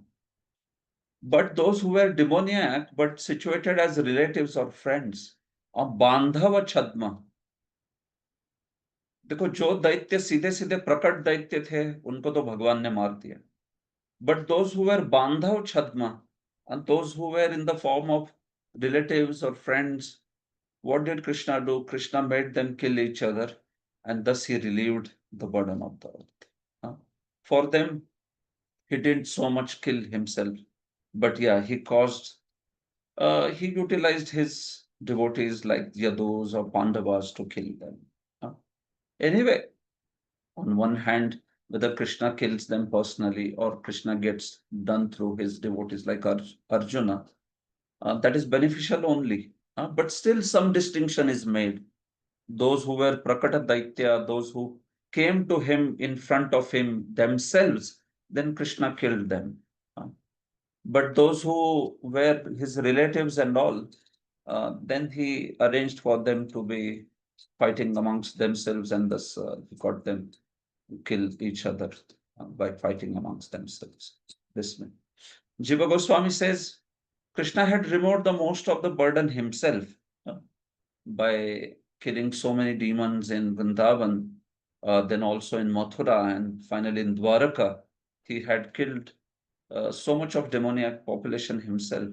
But those who were demoniac but situated as relatives or friends, or bandhava chadma, देखो जो दैत्य सीधे सीधे प्रकट दैत्य थे उनको तो भगवान ने मार दिया but those who were bandhav chadma and those who were in the form of relatives or friends, what did Krishna do? Krishna made them kill each other and thus he relieved the burden of the earth. For them, he didn't so much kill himself, but yeah, he utilized his devotees like Yadus or Pandavas to kill them. Anyway, on one hand, whether Krishna kills them personally or Krishna gets done through his devotees like Arjuna, that is beneficial only. But still, some distinction is made. Those who were Prakata Daitya, those who came to him in front of him themselves, then Krishna killed them. But those who were his relatives and all, then he arranged for them to be fighting amongst themselves, and thus he got them kill each other by fighting amongst themselves. This way. Jiva Goswami says Krishna had removed the most of the burden himself by killing so many demons in Vrindavan, then also in Mathura, and finally in Dwaraka. He had killed so much of demoniac population himself,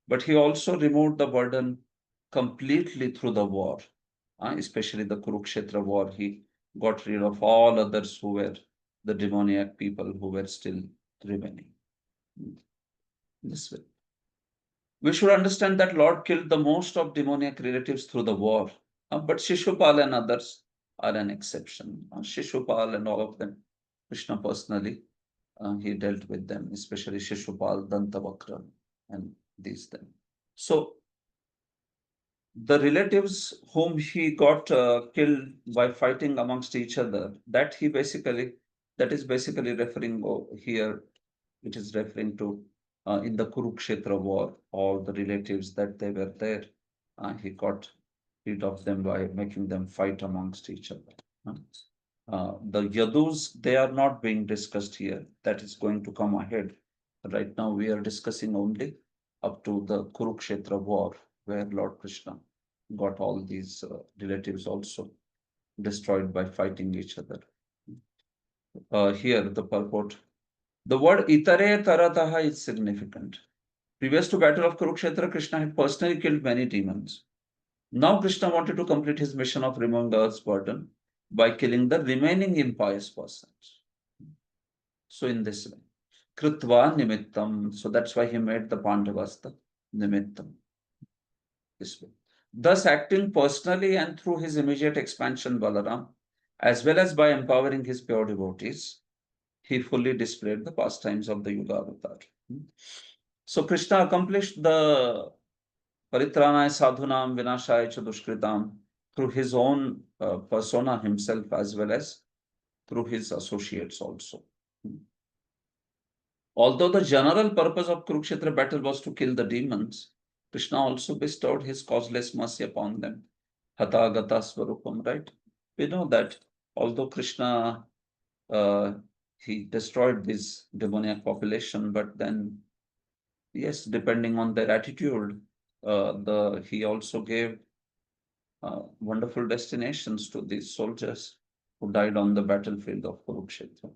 but he also removed the burden completely through the war, especially the Kurukshetra war. He got rid of all others who were the demoniac people who were still remaining. This way. We should understand that Lord killed the most of demoniac relatives through the war, but Shishupal and others are an exception. Shishupal and all of them, Krishna personally, he dealt with them, especially Shishupal, Dantavakra, and these them. So the relatives whom he got killed by fighting amongst each other, that is basically referring here, it is referring to in the Kurukshetra war, all the relatives that they were there, he got rid of them by making them fight amongst each other. The Yadus, they are not being discussed here. That is going to come ahead. Right now, we are discussing only up to the Kurukshetra war, where Lord Krishna got all these relatives also destroyed by fighting each other. Here, the purport. The word itare tarataha is significant. Previous to battle of Kurukshetra, Krishna had personally killed many demons. Now Krishna wanted to complete his mission of removing the earth's burden by killing the remaining impious persons. So in this way, Kritva Nimittam. So that's why he made the Pandavas the Nimittam. This way. Thus, acting personally and through his immediate expansion, Balaram, as well as by empowering his pure devotees, he fully displayed the pastimes of the Yuga Avatar. So Krishna accomplished the Paritranaya Sadhunam Vinashaya Cha Dushkritam through his own persona himself as well as through his associates also. Although the general purpose of Kurukshetra battle was to kill the demons, Krishna also bestowed his causeless mercy upon them. Hatha Gata Swarupam, right? We know that although Krishna he destroyed this demoniac population, but then yes, depending on their attitude, he also gave wonderful destinations to these soldiers who died on the battlefield of Kurukshetra.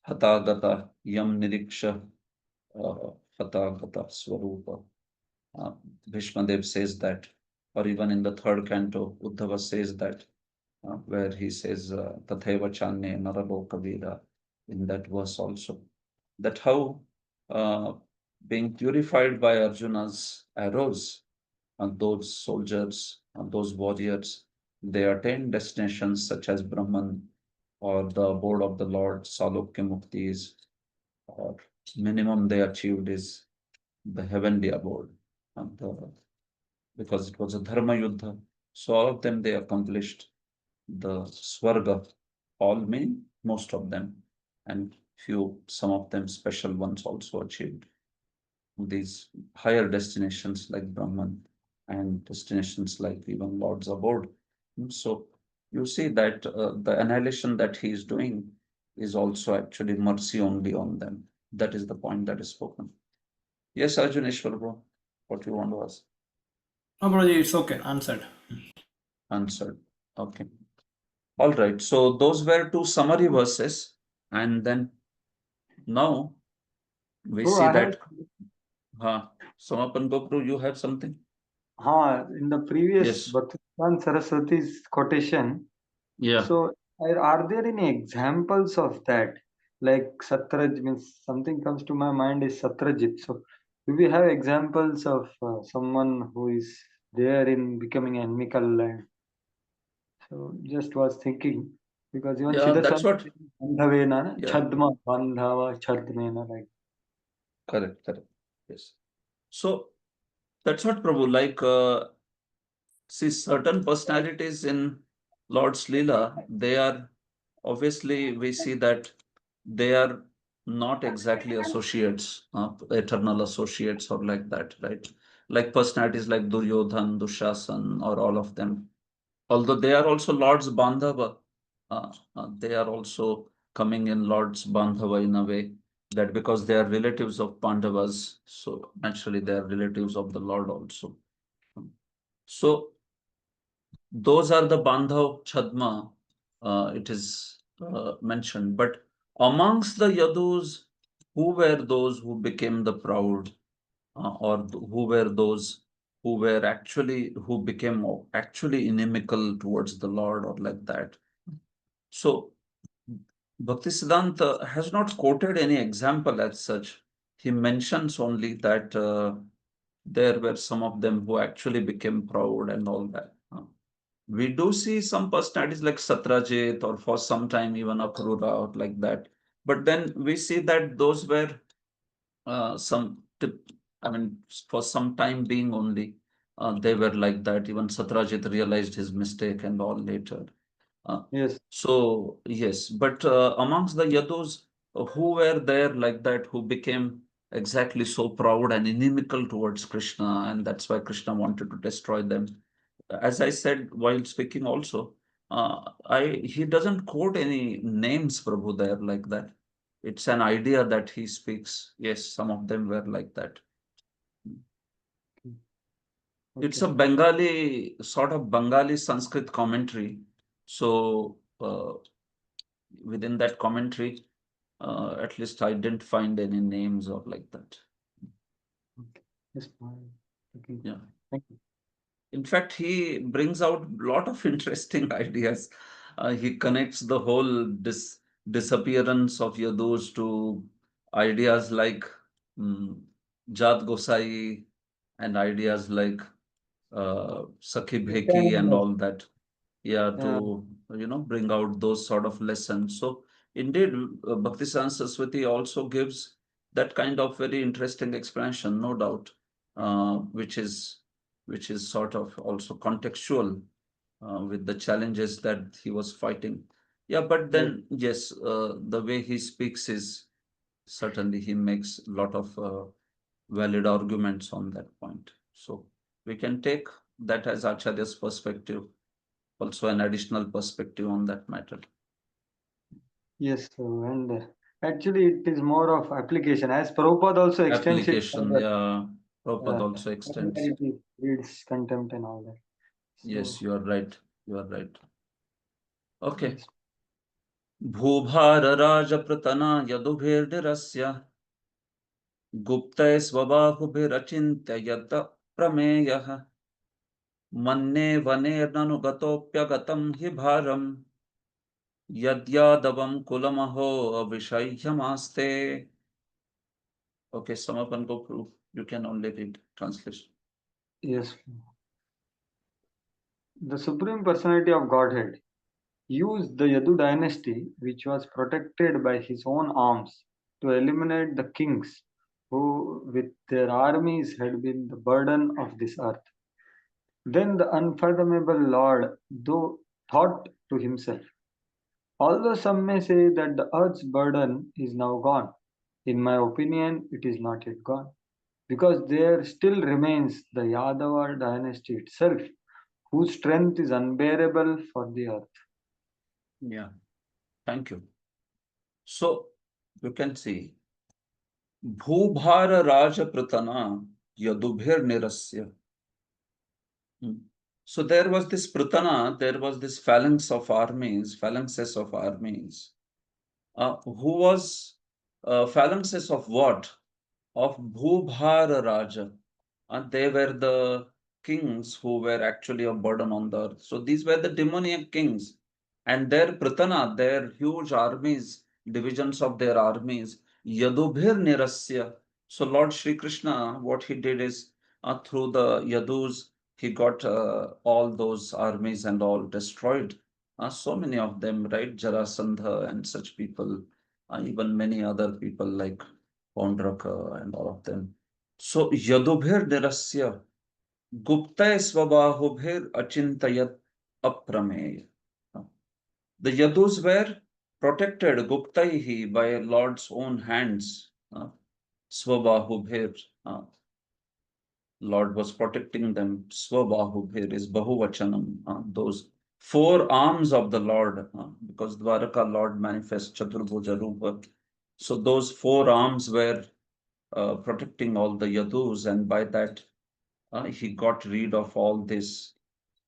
Hatagata Yam Niriksha Hatagata Swarupa. Bhishmadev says that, or even in the third canto, Uddhava says that, where he says, Tatheva Channe Naraloka Vida in that verse also. That how being purified by Arjuna's arrows, and those soldiers and those warriors, they attain destinations such as Brahman or the abode of the Lord, Salokya Muktis, or minimum they achieved is the heavenly abode. And because it was a Dharma Yuddha, so all of them they accomplished the Swarga, all mean most of them, and some of them special ones also achieved these higher destinations like Brahman and destinations like even Lord's abode. So you see that the annihilation that he is doing is also actually mercy only on them. That is the point that is spoken. Yes, Arjuneshwar bro, what you want to ask? No, Prabhuji, it's okay. Answered. Answered. Okay. All right. So those were two summary verses, and then now we Oh, see I have, that. Samapan Gopru, you have something? in the previous Yes. Bhaktivedanta Saraswati's quotation, Yeah. so are there any examples of that? Like Satraj means something comes to my mind is Satrajit. So do we have examples of someone who is there in becoming enmical? And so just was thinking because even Yeah, that's Siddhaswami what. Bandhavena, Yeah, Chadma Bandhava Chadmena, like correct, correct. Yes. So that's what Prabhu, like, see, certain personalities in Lord's Leela, they are obviously, we see that they are not exactly associates, eternal associates or like that, right? Like personalities like Duryodhan, Dushasan, or all of them. Although they are also Lord's Bandhava, they are also coming in Lord's Bandhava in a way that because they are relatives of Pandavas, so naturally they are relatives of the Lord also. So those are the Bandhav Chadma, it is mentioned. But amongst the Yadus, who were those who became the proud, or who were those who became actually inimical towards the Lord or like that? So Bhaktisiddhanta has not quoted any example as such. He mentions only that there were some of them who actually became proud and all that. We do see some personalities like Satrajit or for some time even Akrura or like that. But then we see that those were I mean, for some time being only, they were like that. Even Satrajit realized his mistake and all later. yes, So yes, but amongst the Yadus who were there like that, who became exactly so proud and inimical towards Krishna, and that's why Krishna wanted to destroy them. As I said while speaking also, I he doesn't quote any names, Prabhu, there like that. It's an idea that he speaks. Yes, some of them were like that. It's a okay. Bengali sort of Bengali Sanskrit commentary. So within that commentary, at least I didn't find any names or like that. Okay. Yes, fine. Okay. Yeah. Thank you. In fact, he brings out a lot of interesting ideas. He connects the whole disappearance of Yadus to ideas like Jat Gosai and ideas like Sakhi Bheki and Nityananda. all that. Yeah, Yeah. to bring out those sort of lessons. So indeed, Bhaktisiddhanta Saraswati also gives that kind of very interesting explanation, no doubt, which is sort of also contextual with the challenges that he was fighting. Yeah, but Yes. then yes, the way he speaks is certainly he makes a lot of valid arguments on that point. So we can take that as Acharya's perspective, also an additional perspective on that matter. Yes, so, and actually it is more of application. As Prabhupada also extends it Application, further. yeah. Prabhupada Uh, also extends. familiarity breeds contempt and all that. Yes, So, you are right. You are right. Okay. yes. भूभारराजप्रतना यदुभिर्निरस्य गुप्तैः स्वबाहुभिरचिन्त्य यत् प्रमेयः मन्ये वनेर्ननुगतोऽप्यगतं हि भारम् Yadyadavam kulamaho avishayyamaste. Okay, Samapan go proof. You can only read translation. Yes. The Supreme Personality of Godhead used the Yadu dynasty, which was protected by his own arms, to eliminate the kings who, with their armies, had been the burden of this earth. Then the unfathomable Lord, though, thought to himself, although some may say that the earth's burden is now gone, in my opinion, it is not yet gone, because there still remains the Yadava dynasty itself, whose strength is unbearable for the earth. Yeah, thank you. So you can see Bhubhara Raja Pratana Yadubhir Nirasya. So there was this Pratana, there was this phalanxes of armies, who was phalanxes of what? Of Bhubhara Raja. And they were the kings who were actually a burden on the earth. So these were the demoniac kings. And their Pratana, their huge armies, divisions of their armies, Yadubhir Nirasya. So Lord Sri Krishna, what he did is through the Yadus, he got all those armies and all destroyed. So many of them, right? Jarasandha and such people, even many other people like Paundraka and all of them. So Yadubhir Nirasya Gupta Svabahubhir Achintayat Aprameya. The Yadus were protected Guptaihi by Lord's own hands. Svabahubhir. Lord was protecting them. Svabahubhir is Bahuvachanam. Those four arms of the Lord, because Dwaraka Lord manifests Chaturbhuja Rupa. So those four arms were protecting all the Yadus, and by that he got rid of all these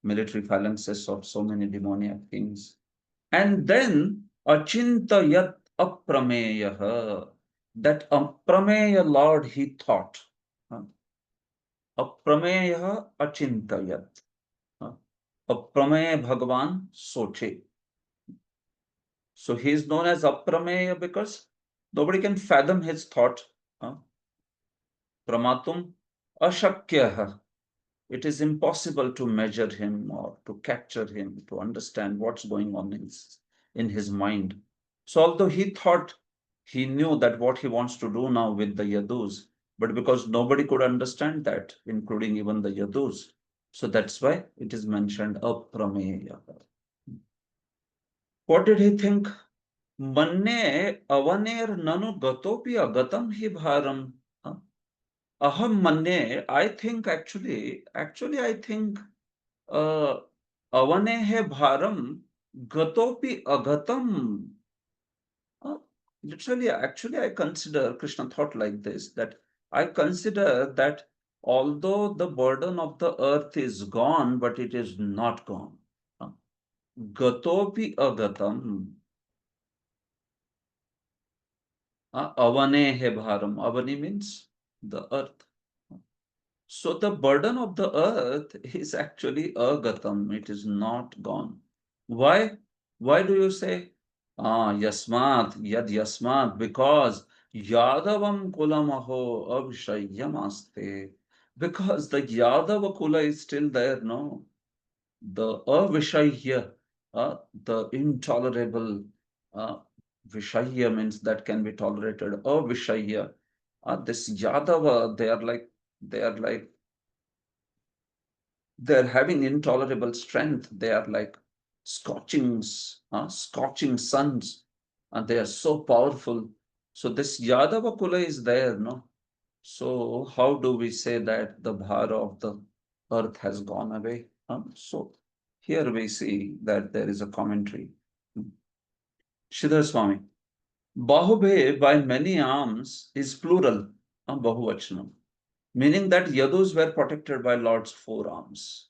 military phalanxes of so many demoniac kings. And then Achintayat Aprameya, that Aprameya Lord he thought. Aprameya Achintayat. Aprameya Bhagavan Soche. So he is known as Aprameya because nobody can fathom his thought. Pramatum Ashakyaha. It is impossible to measure him or to capture him, to understand what's going on in his mind. So although he thought he knew that what he wants to do now with the Yadus, but because nobody could understand that, including even the Yadus, so that's why it is mentioned Aprameya. What did he think? Manne avaner nanu gatopi agatam hi bharam. Aham manne, I think actually I think avanehe bharam gatopi agatam. Literally, actually, I consider, Krishna thought like this, that I consider that although the burden of the earth is gone, but it is not gone. Gatopi agatam. Avanehe bharam. Avani means the earth. So the burden of the earth is actually agatam. It is not gone. Why? Why do you say yasmat, yad yasmat? Because Yadavam kulamaho avishayyamaste. Because the Yadava kula is still there, no? The avishayya, the intolerable, vishayya means that can be tolerated. Avishayya, this Yadava, they are like they're having intolerable strength. They are like scorching suns, and they are so powerful. So this Yadava Kula is there, no? So how do we say that the bhara of the earth has gone away? So here we see that there is a commentary. Shridhar Swami, Bahubhe by many arms is plural, Bahuvachanam, meaning that Yadus were protected by Lord's four arms,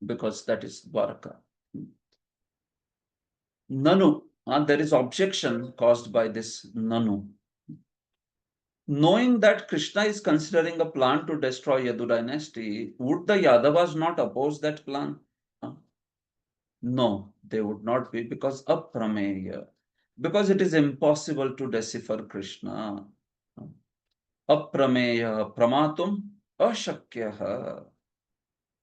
because that is Dwaraka. Nanu, there is objection caused by this Nanu. Knowing that Krishna is considering a plan to destroy Yadu dynasty, would the Yadavas not oppose that plan? No, they would not be, because aprameya, because it is impossible to decipher Krishna. Aprameya pramatum ashakyaha.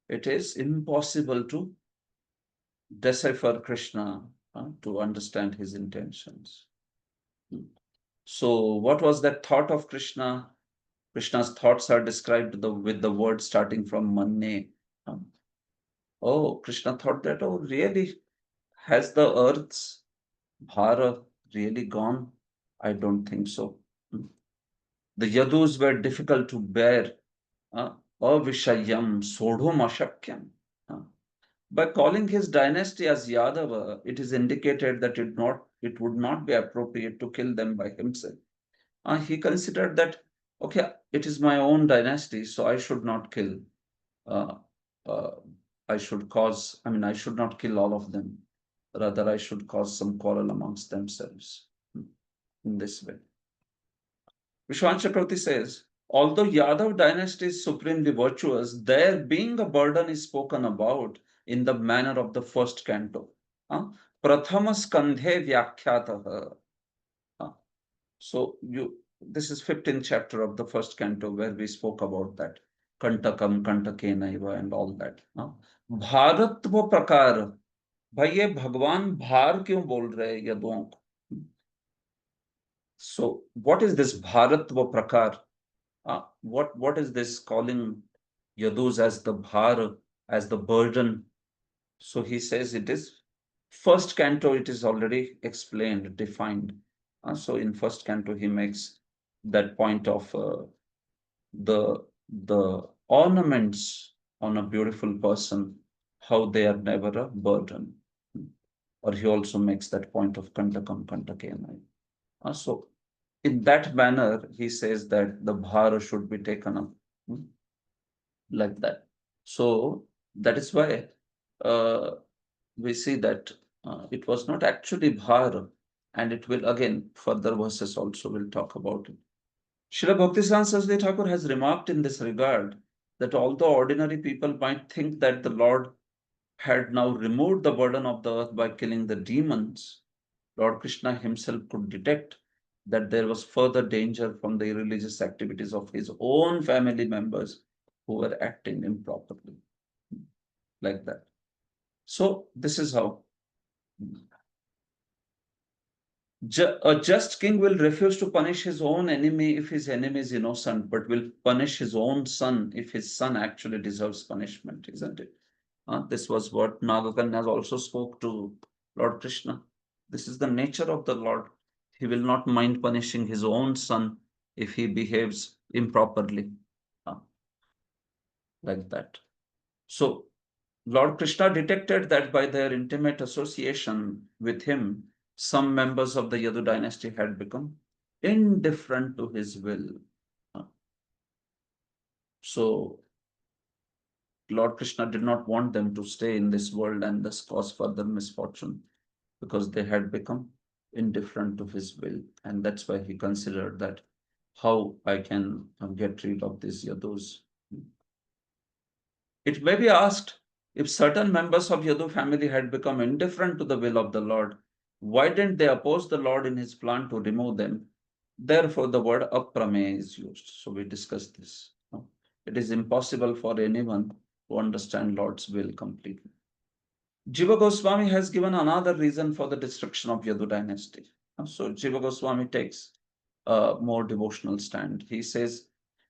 It is impossible to decipher Krishna, to understand his intentions. So what was that thought of Krishna? Krishna's thoughts are described with the word starting from manne. Oh, Krishna thought that, oh, really? Has the earth's bhara really gone? I don't think so. The yadus were difficult to bear. Avishayam sodhum ashakyam. By calling his dynasty as Yadava, it is indicated that it would not be appropriate to kill them by himself. He considered that, okay, it is my own dynasty, so I should not kill. I should not kill all of them. Rather, I should cause some quarrel amongst themselves in this way. Vishwan Chakravarti says, although Yadav dynasty is supremely virtuous, their being a burden is spoken about in the manner of the first canto. Prathama skandhe vyakhyatah. So this is 15th chapter of the first canto where we spoke about that. Kantakam, Kantakenaiva and all that. Bharatva prakar. भाई ये भगवान भार क्यों बोल रहे हैं यदुओं को? So what is this Bharatva prakar? What is this calling Yadus as the bhar, as the burden? So he says it is first canto, it is already explained, defined. So in first canto, he makes that point of the ornaments on a beautiful person, how they are never a burden. Or he also makes that point of kantakam kantakenai. So in that manner, he says that the bhara should be taken up like that. So that is why we see that it was not actually bhara, and it will again further verses also will talk about it. Srila Bhaktisiddhanta Saraswati Thakur has remarked in this regard that although ordinary people might think that the Lord had now removed the burden of the earth by killing the demons, Lord Krishna himself could detect that there was further danger from the religious activities of his own family members who were acting improperly. Like that. So this is how a just king will refuse to punish his own enemy if his enemy is innocent, but will punish his own son if his son actually deserves punishment, isn't it? This was what Nagakanya also spoke to Lord Krishna. This is the nature of the Lord. He will not mind punishing his own son if he behaves improperly. Like that. So Lord Krishna detected that by their intimate association with him, some members of the Yadu dynasty had become indifferent to his will. So Lord Krishna did not want them to stay in this world and thus cause further misfortune, because they had become indifferent to his will. And that's why he considered that how I can get rid of these Yadus. It may be asked, if certain members of Yadu family had become indifferent to the will of the Lord, why didn't they oppose the Lord in his plan to remove them? Therefore, the word aprameya is used. So we discussed this. It is impossible for anyone to understand Lord's will completely. Jiva Goswami has given another reason for the destruction of Yadu dynasty. So Jiva Goswami takes a more devotional stand. He says,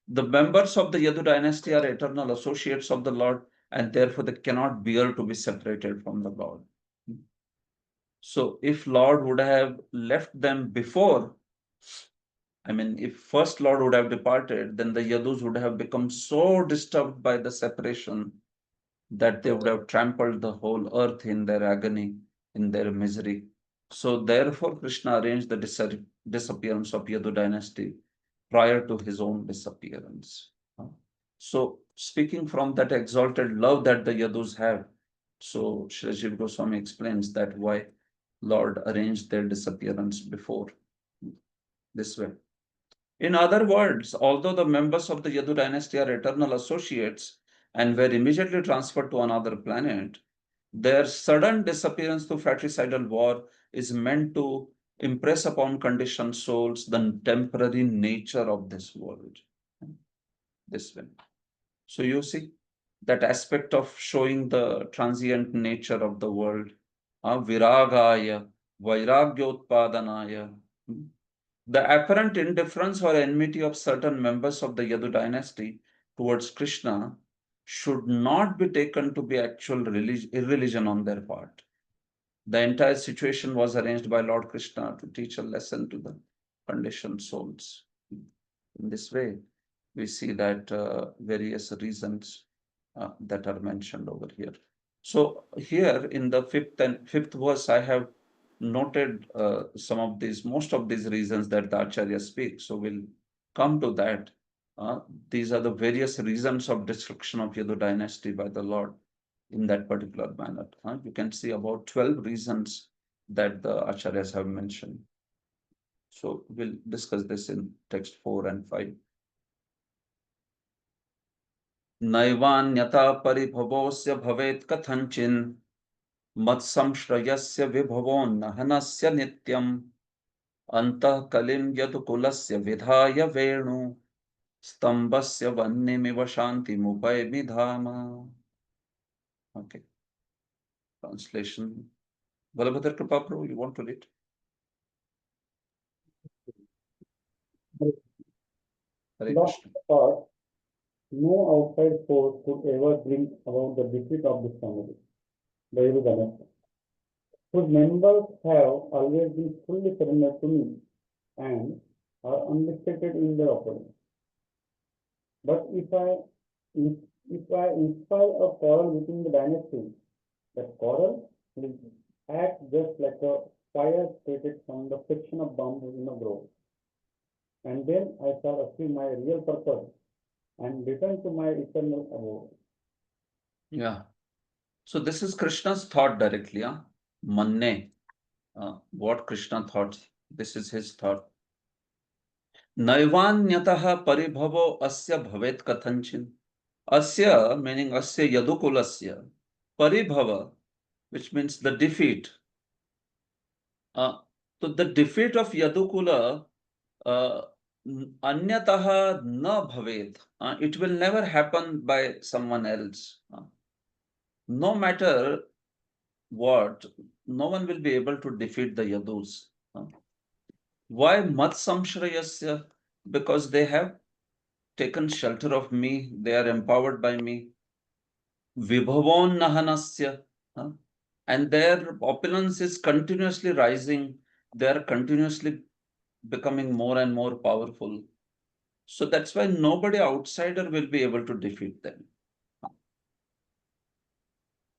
the members of the Yadu dynasty are eternal associates of the Lord, and therefore they cannot bear to be separated from the Lord. So if Lord would have left them before, if first Lord would have departed, then the Yadus would have become so disturbed by the separation that they would have trampled the whole earth in their agony, in their misery. So therefore Krishna arranged the disappearance of Yadu dynasty prior to his own disappearance. So speaking from that exalted love that the Yadus have, so Shri Jiva Goswami explains that why Lord arranged their disappearance before this way. In other words, although the members of the Yadu dynasty are eternal associates and were immediately transferred to another planet, Their sudden disappearance through fratricidal war is meant to impress upon conditioned souls the temporary nature of this world. This way. So you see that aspect of showing the transient nature of the world, viragaya, vairagyotpadanaya. The apparent indifference or enmity of certain members of the Yadu dynasty towards Krishna should not be taken to be actual irreligion on their part. The entire situation was arranged by Lord Krishna to teach a lesson to the conditioned souls. In this way, we see that various reasons that are mentioned over here. So here in the fifth verse, I have noted most of these reasons that the Acharya speaks. So we'll come to that. These are the various reasons of destruction of Yadu dynasty by the Lord in that particular manner. You can see about 12 reasons that the Acharyas have mentioned. So we'll discuss this in text 4 and 5. नैवान्यता परिभवोस्य भवेत् कथञ्चिन् मत्संश्रयस्य विभवोन्नहनस्य नित्यम् अन्तः कलिं यदुकुलस्य विधाय वेणु स्तम्भस्य वह्निमिव शान्तिमुपैमि धाम. Okay. Translation. Balabhadra Kripa Prabhu, you want to read? Hare Lord Krishna. God, no outside force could ever bring about the defeat of this family, the vedanata, whose members have always been fully surrendered to me and are unrestricted in their opponents. But if I inspire a quarrel within the dynasty, that quarrel will act just like a fire created from the friction of bamboo in a grove. And then I shall achieve my real purpose and return to my eternal abode. Yeah. So this is Krishna's thought directly. Manne. What Krishna thought. This is his thought. Naivanyatah paribhavo asya bhavet kathanchin. Asya meaning asya yadukulasya. Paribhava, which means the defeat. So the defeat of Yadukula, anyataha na bhavet. It will never happen by someone else. No matter what, no one will be able to defeat the Yadus. Why mat samshrayasya? Because they have taken shelter of me, they are empowered by me. Vibhavon nahanasya. And their opulence is continuously rising. They are continuously becoming more and more powerful. So that's why nobody outsider will be able to defeat them.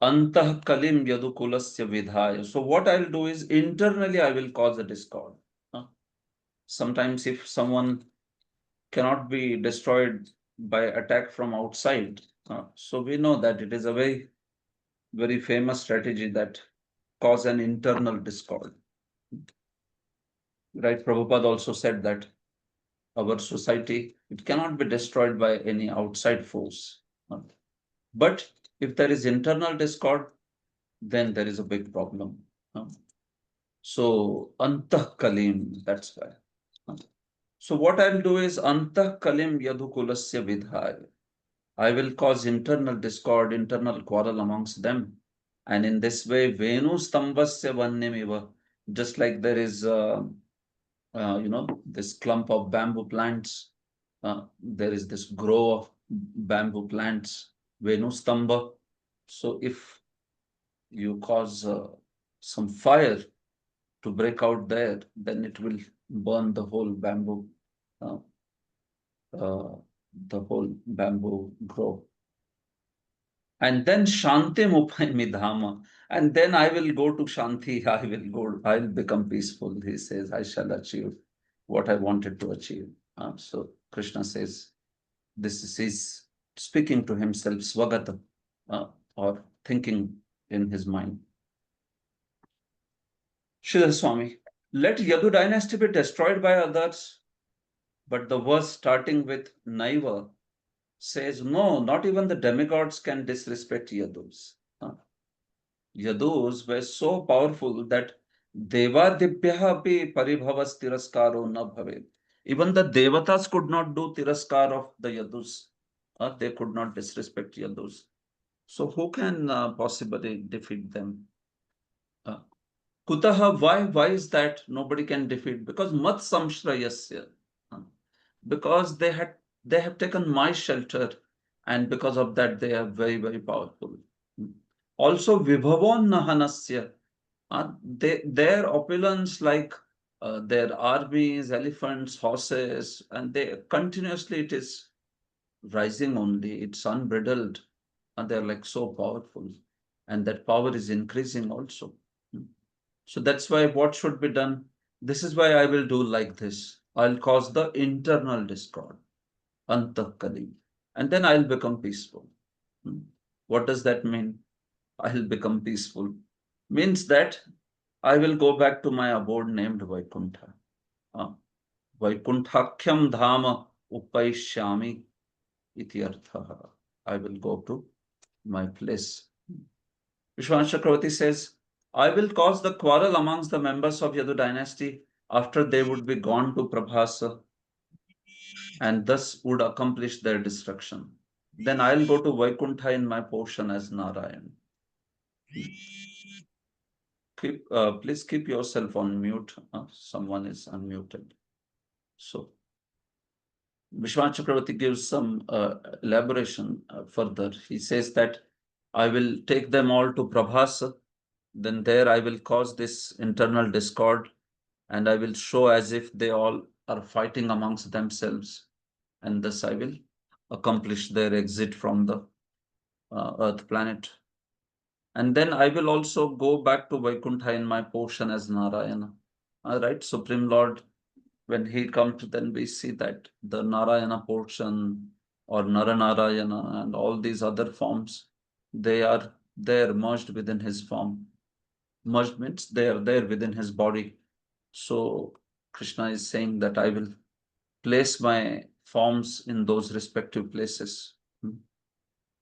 Antah kalim yadukulasya vidhaya. So what I'll do is internally I will cause a discord. Sometimes if someone cannot be destroyed by attack from outside, so we know that it is a very, very famous strategy that cause an internal discord. Right? Prabhupada also said that our society, it cannot be destroyed by any outside force. But if there is internal discord, then there is a big problem. So, antah kalim, that's why. So what I'll do is antah kalim yadukulasya vidhaya. I will cause internal discord, internal quarrel amongst them. And in this way, Venu stambasya vannimiva, just like there is, this clump of bamboo plants, there is this grove of bamboo plants, Venu stamba. So if you cause some fire to break out there, then it will burn the whole bamboo, grove. And then Shanti Mupaimi Dhama. And then I will go to Shanti. I will become peaceful. He says, I shall achieve what I wanted to achieve. So Krishna says, this is his speaking to himself, Swagata, or thinking in his mind. Sridhar Swami, let Yadu dynasty be destroyed by others, but the verse starting with Naiva says, no, not even the demigods can disrespect Yadus. Yadus were so powerful that Devadibhyaha api paribhavas tiraskaro na bhavet. Even the Devatas could not do tiraskar of the Yadus. They could not disrespect Yadus. So who can possibly defeat them? Kutaha, why is that nobody can defeat? Because mat samshrayasya. Because they have taken my shelter, and because of that they are very, very powerful. Also, vibhavon nahanasya. Their opulence, like their armies, elephants, horses, and they continuously it is rising only. It's unbridled, and they're like so powerful, and that power is increasing also. So that's why what should be done? This is why I will do like this. I'll cause the internal discord, antakali, and then I'll become peaceful. What does that mean? I'll become peaceful. Means that I will go back to my abode named Vaikuntha. Vaikunthakyam dhama upaishyami iti arthaha. I will go to my place. Vishwan Chakravarti says, I will cause the quarrel amongst the members of Yadu dynasty after they would be gone to Prabhasa and thus would accomplish their destruction. Then I'll go to Vaikuntha in my portion as Narayan. Please keep yourself on mute. Someone is unmuted. So, Vishwan Chakravarti gives some elaboration further. He says that I will take them all to Prabhasa. Then there I will cause this internal discord, and I will show as if they all are fighting amongst themselves, and thus I will accomplish their exit from the Earth planet. And then I will also go back to Vaikuntha in my portion as Narayana. All right, Supreme Lord, when he comes, then we see that the Narayana portion or Naranarayana and all these other forms, they are there merged within his form. Merged means they are there within his body. So Krishna is saying that I will place my forms in those respective places.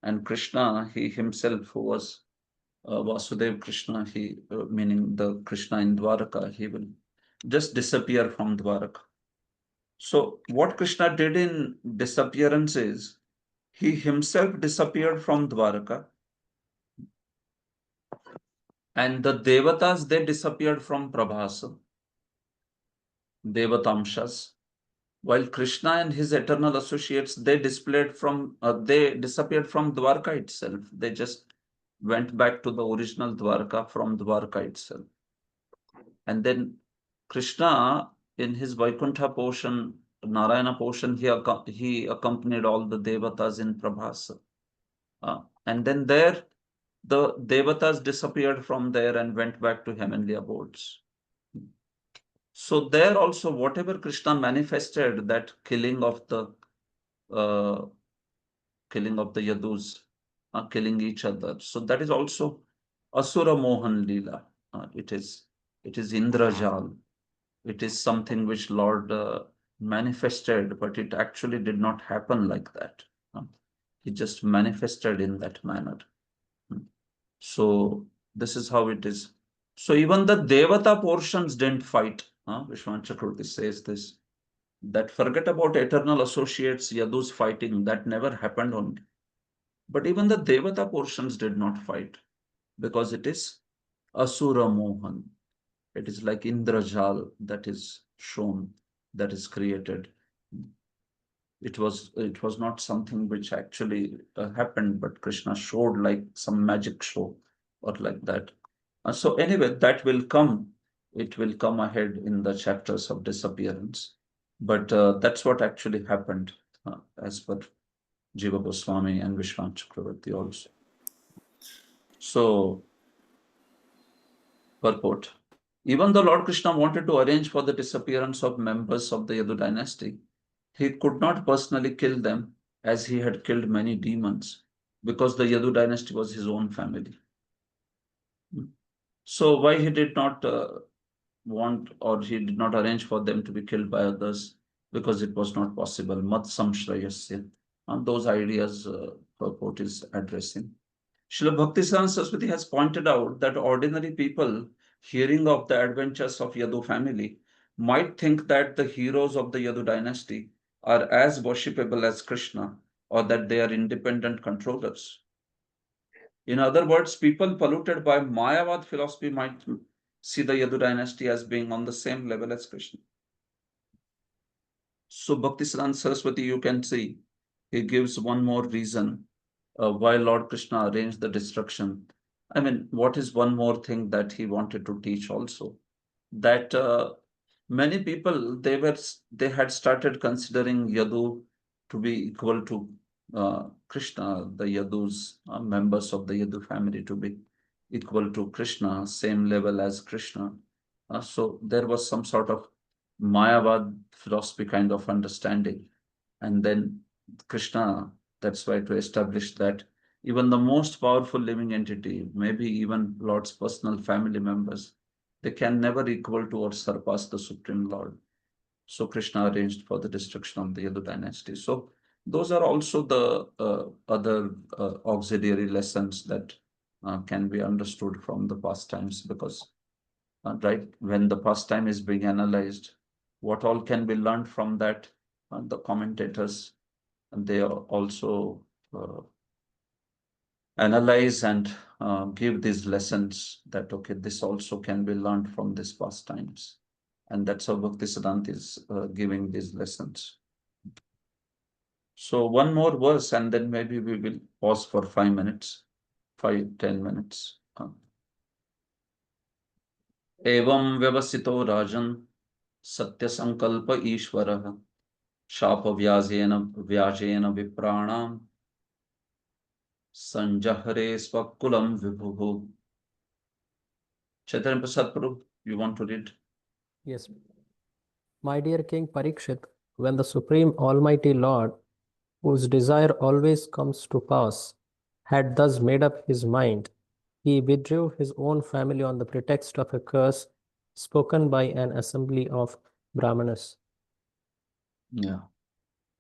And Krishna, he himself, who was Vasudev Krishna, he meaning the Krishna in Dwaraka, he will just disappear from Dwaraka. So what Krishna did in disappearance is he himself disappeared from Dwaraka, and the Devatas, they disappeared from Prabhasa, Devatamshas, while Krishna and his eternal associates, they disappeared from Dwarka itself. They just went back to the original Dwarka from Dwarka itself. And then Krishna, in his Vaikuntha portion, Narayana portion, he accompanied all the Devatas in Prabhasa. And then there, the Devatas disappeared from there and went back to heavenly abodes. So there also, whatever Krishna manifested, that killing of the Yadus, killing each other. So that is also Asura Mohan Leela. It is Indrajal. It is something which Lord manifested, but it actually did not happen like that. He just manifested in that manner. So this is how it is. So even the Devata portions didn't fight. Vishwan Chakravarti says this. That forget about eternal associates, Yadus fighting, that never happened only. But even the Devata portions did not fight, because it is Asura Mohan. It is like Indrajal that is shown, that is created. It was not something which actually happened, but Krishna showed like some magic show or like that. So anyway, that will come. It will come ahead in the chapters of disappearance. But that's what actually happened as per Jiva Goswami and Vishwan Chakravarti also. So, purport. Even though Lord Krishna wanted to arrange for the disappearance of members of the Yadu dynasty, he could not personally kill them as he had killed many demons, because the Yadu dynasty was his own family. So why he did not want, or he did not arrange for them to be killed by others? Because it was not possible. Mat samshrayasya. Those ideas purport is addressing. Srila Bhaktisiddhanta Saraswati has pointed out that ordinary people hearing of the adventures of Yadu family might think that the heroes of the Yadu dynasty are as worshipable as Krishna, or that they are independent controllers. In other words, people polluted by Mayavad philosophy might see the Yadu dynasty as being on the same level as Krishna. So Bhaktisiddhanta Saraswati, you can see, he gives one more reason why Lord Krishna arranged the destruction. I mean, what is one more thing that he wanted to teach also? That many people, they had started considering Yadu to be equal to Krishna, the Yadus, members of the Yadu family to be equal to Krishna, same level as Krishna. So there was some sort of Mayavad philosophy kind of understanding. And then Krishna, that's why to establish that even the most powerful living entity, maybe even Lord's personal family members, they can never equal to or surpass the Supreme Lord. So Krishna arranged for the destruction of the Yadu dynasty. So those are also the other auxiliary lessons that can be understood from the past times, because right, when the pastime is being analyzed, what all can be learned from that, the commentators, and they also analyze and give these lessons that, okay, this also can be learned from these pastimes. And that's how Bhaktisiddhanta is giving these lessons. So one more verse, and then maybe we will pause for 5 minutes, 5-10 minutes. Evam vyavasito rajan satya sankalpa ishvara shapa vyajena vipranam sanjahare svakulam vibhuhu. Chaitanya Prasad Prabhu, you want to read? Yes. My dear King Parikshit, when the Supreme Almighty Lord, whose desire always comes to pass, had thus made up his mind, he withdrew his own family on the pretext of a curse spoken by an assembly of Brahmanas. Yeah.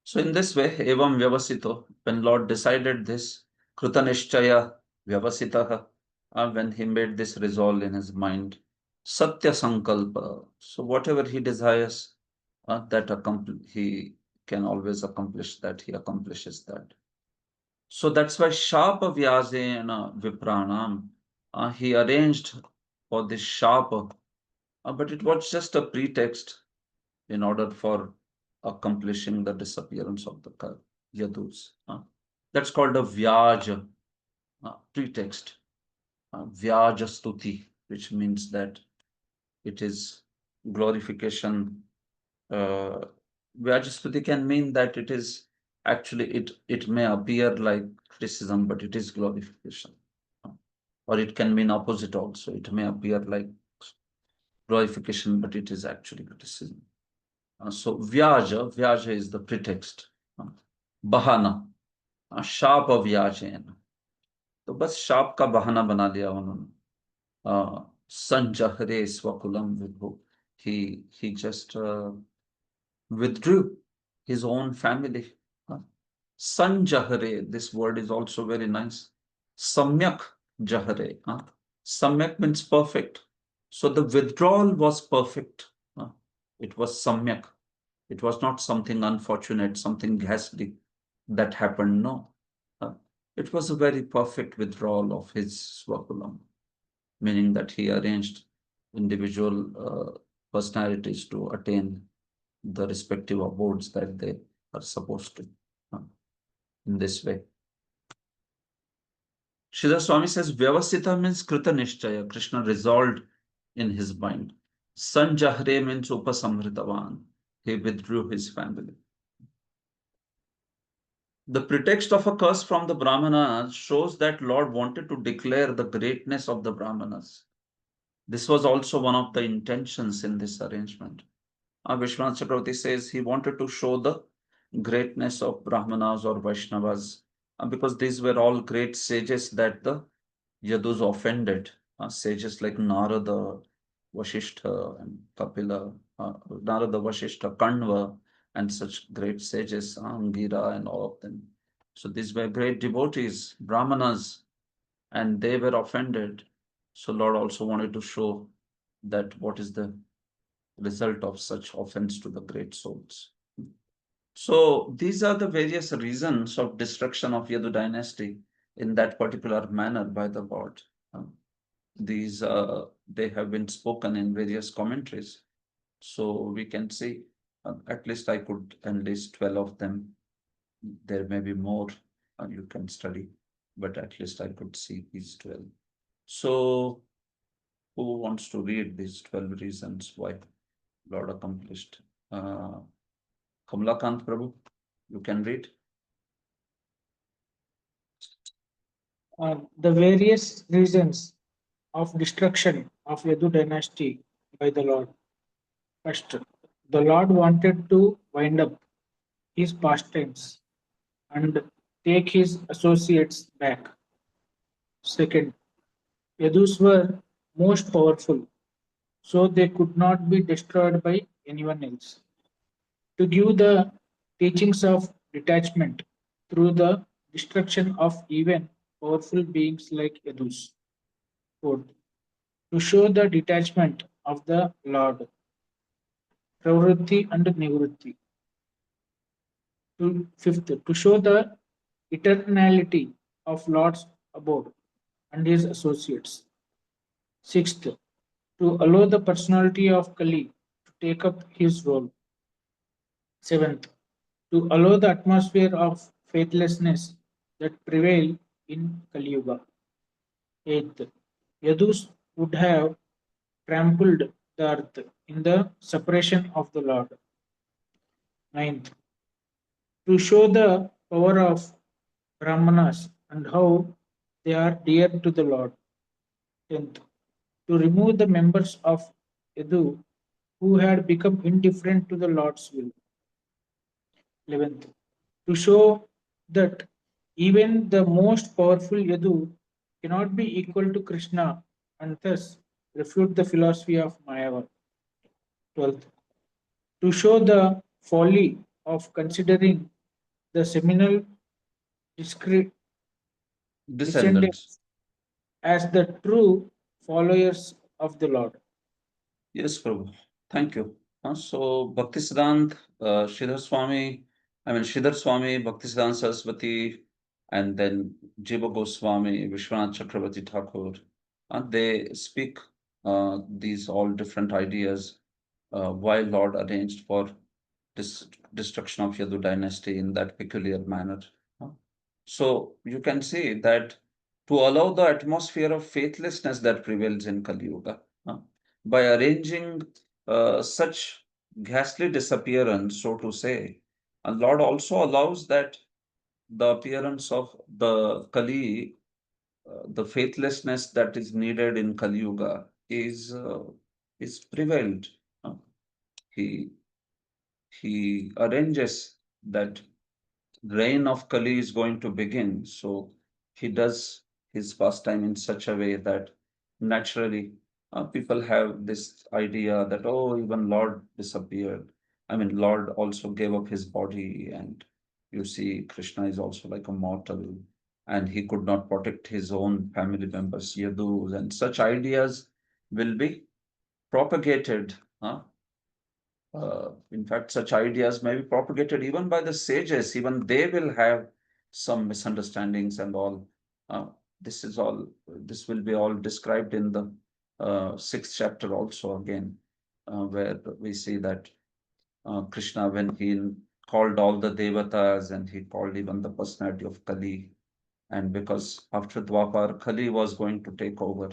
So in this way, evam vyavasito, when Lord decided this, krutanishchaya vyavasitaha, when he made this resolve in his mind, satya sankalpa. So whatever he desires, he can always accomplish that. He accomplishes that. So that's why Shapa Vyasena Vipranam, he arranged for this Shapa, but it was just a pretext in order for accomplishing the disappearance of the Yadus. That's called a Vyaja, pretext, Vyaja Stuti, which means that it is glorification. Vyaja Stuti can mean that it is actually, it may appear like criticism, but it is glorification. Or it can mean opposite also. It may appear like glorification, but it is actually criticism. So Vyaja is the pretext. Bahana, शाप व्याजेन, तो बस शाप का बहाना बना लिया उन्होंने. संजहरे स्वकुलम विभु, he just withdrew his own family. Sanjahare, this word is also very nice. Samyak jahare. Samyak means perfect. So the withdrawal was perfect. It was samyak. It was not something unfortunate, something ghastly that happened. No. It was a very perfect withdrawal of his swakulam, meaning that he arranged individual personalities to attain the respective abodes that they are supposed to, in this way. Sridhar Swami says, Vyavasita means Krita Nishchaya. Krishna resolved in his mind. Sanjahre means Upasamhritavan. He withdrew his family. The pretext of a curse from the Brahmanas shows that Lord wanted to declare the greatness of the Brahmanas. This was also one of the intentions in this arrangement. Vishwanath Chakravarti says he wanted to show the greatness of Brahmanas or Vaishnavas, because these were all great sages that the Yadus offended. Sages like Narada, Vasishtha, and Kapila, Narada, Vasishtha, Kanva, and such great sages, Angira, and all of them. So these were great devotees, Brahmanas, and they were offended. So Lord also wanted to show that what is the result of such offense to the great souls. So these are the various reasons of destruction of Yadu dynasty in that particular manner by the Lord. These they have been spoken in various commentaries. So we can see at least I could enlist 12 of them. There may be more you can study, but at least I could see these 12. So who wants to read these 12 reasons why Lord accomplished? Kamalakant Prabhu, you can read. The various reasons of destruction of Yadu dynasty by the Lord. First, the Lord wanted to wind up his pastimes and take his associates back. Second, Yadus were most powerful, so they could not be destroyed by anyone else. To give the teachings of detachment through the destruction of even powerful beings like Yadus. Fourth, to show the detachment of the Lord, pravritti and nivritti. Fifth, to show the eternality of Lord's abode and his associates. Sixth, to allow the personality of Kali to take up his role. Seventh, to allow the atmosphere of faithlessness that prevail in Kali Yuga. Eighth, Yadus would have trampled the earth in the separation of the Lord. Ninth, to show the power of Brahmanas and how they are dear to the Lord. 10th, to remove the members of Yadu who had become indifferent to the Lord's will. 11th, to show that even the most powerful Yadu cannot be equal to Krishna and thus refute the philosophy of Mayavad. 12th, to show the folly of considering the seminal Descendants. descendants as the true followers of the Lord. Yes, Prabhu. Thank you. So Bhaktisiddhant, Sridhar Swami, Sridhar Swami, Bhaktisiddhant Saraswati, and then Jiva Goswami, Vishwanath Chakravarti Thakur, they speak these all different ideas why Lord arranged for this destruction of Yadu dynasty in that peculiar manner. So you can see that to allow the atmosphere of faithlessness that prevails in Kali Yuga, by arranging such ghastly disappearance, so to say, and Lord also allows that the appearance of the Kali, the faithlessness that is needed in Kali Yuga is prevailed. He he arranges that reign of Kali is going to begin. So he does his pastime in such a way that naturally people have this idea that, oh, even Lord disappeared. Lord also gave up his body, and you see, Krishna is also like a mortal, and he could not protect his own family members, Yadus, and such ideas will be propagated. In fact, such ideas may be propagated even by the sages. Even they will have some misunderstandings and all. This will be all described in the sixth chapter also again, where we see that Krishna, when he called all the devatas and he called even the personality of Kali, and because after Dwapar, Kali was going to take over.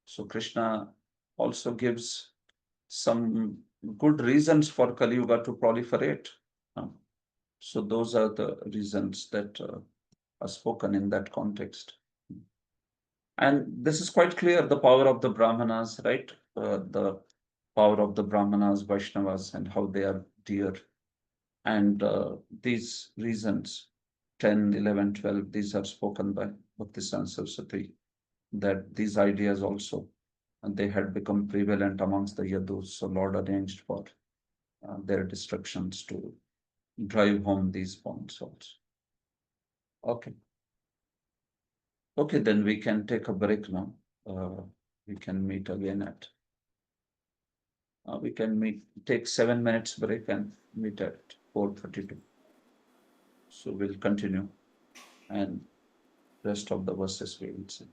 So Krishna also gives some good reasons for Kali Yuga to proliferate. So those are the reasons that are spoken in that context. And this is quite clear, the power of the Brahmanas, right? The power of the Brahmanas, Vaishnavas, and how they are dear. And these reasons, 10, 11, 12, these are spoken by Bhaktisiddhanta Saraswati, that these ideas also, and they had become prevalent amongst the Yadus. So Lord arranged for their destructions to drive home these points also. Okay. Okay, then we can take a break now. We can meet again at. We can take 7 minutes break and meet at 4:32. So we'll continue, and rest of the verses we will see.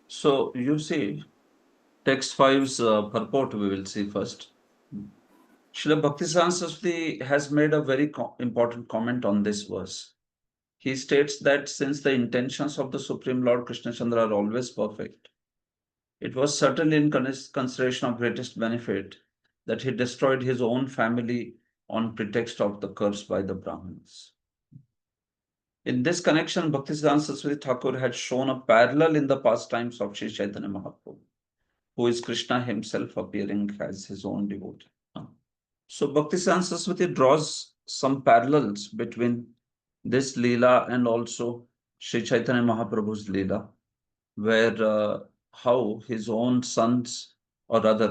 So you see, text 5's purport we will see first. Srila Bhaktisiddhanta Saraswati has made a very important comment on this verse. He states that since the intentions of the Supreme Lord Krishna Chandra are always perfect, it was certainly in consideration of greatest benefit that he destroyed his own family on pretext of the curse by the Brahmins. In this connection, Bhaktisiddhanta Saraswati Thakur had shown a parallel in the pastimes of Sri Chaitanya Mahaprabhu, who is Krishna himself appearing as his own devotee. So Bhaktisiddhanta Saraswati draws some parallels between this Leela and also Sri Chaitanya Mahaprabhu's Leela, where how his own sons, or rather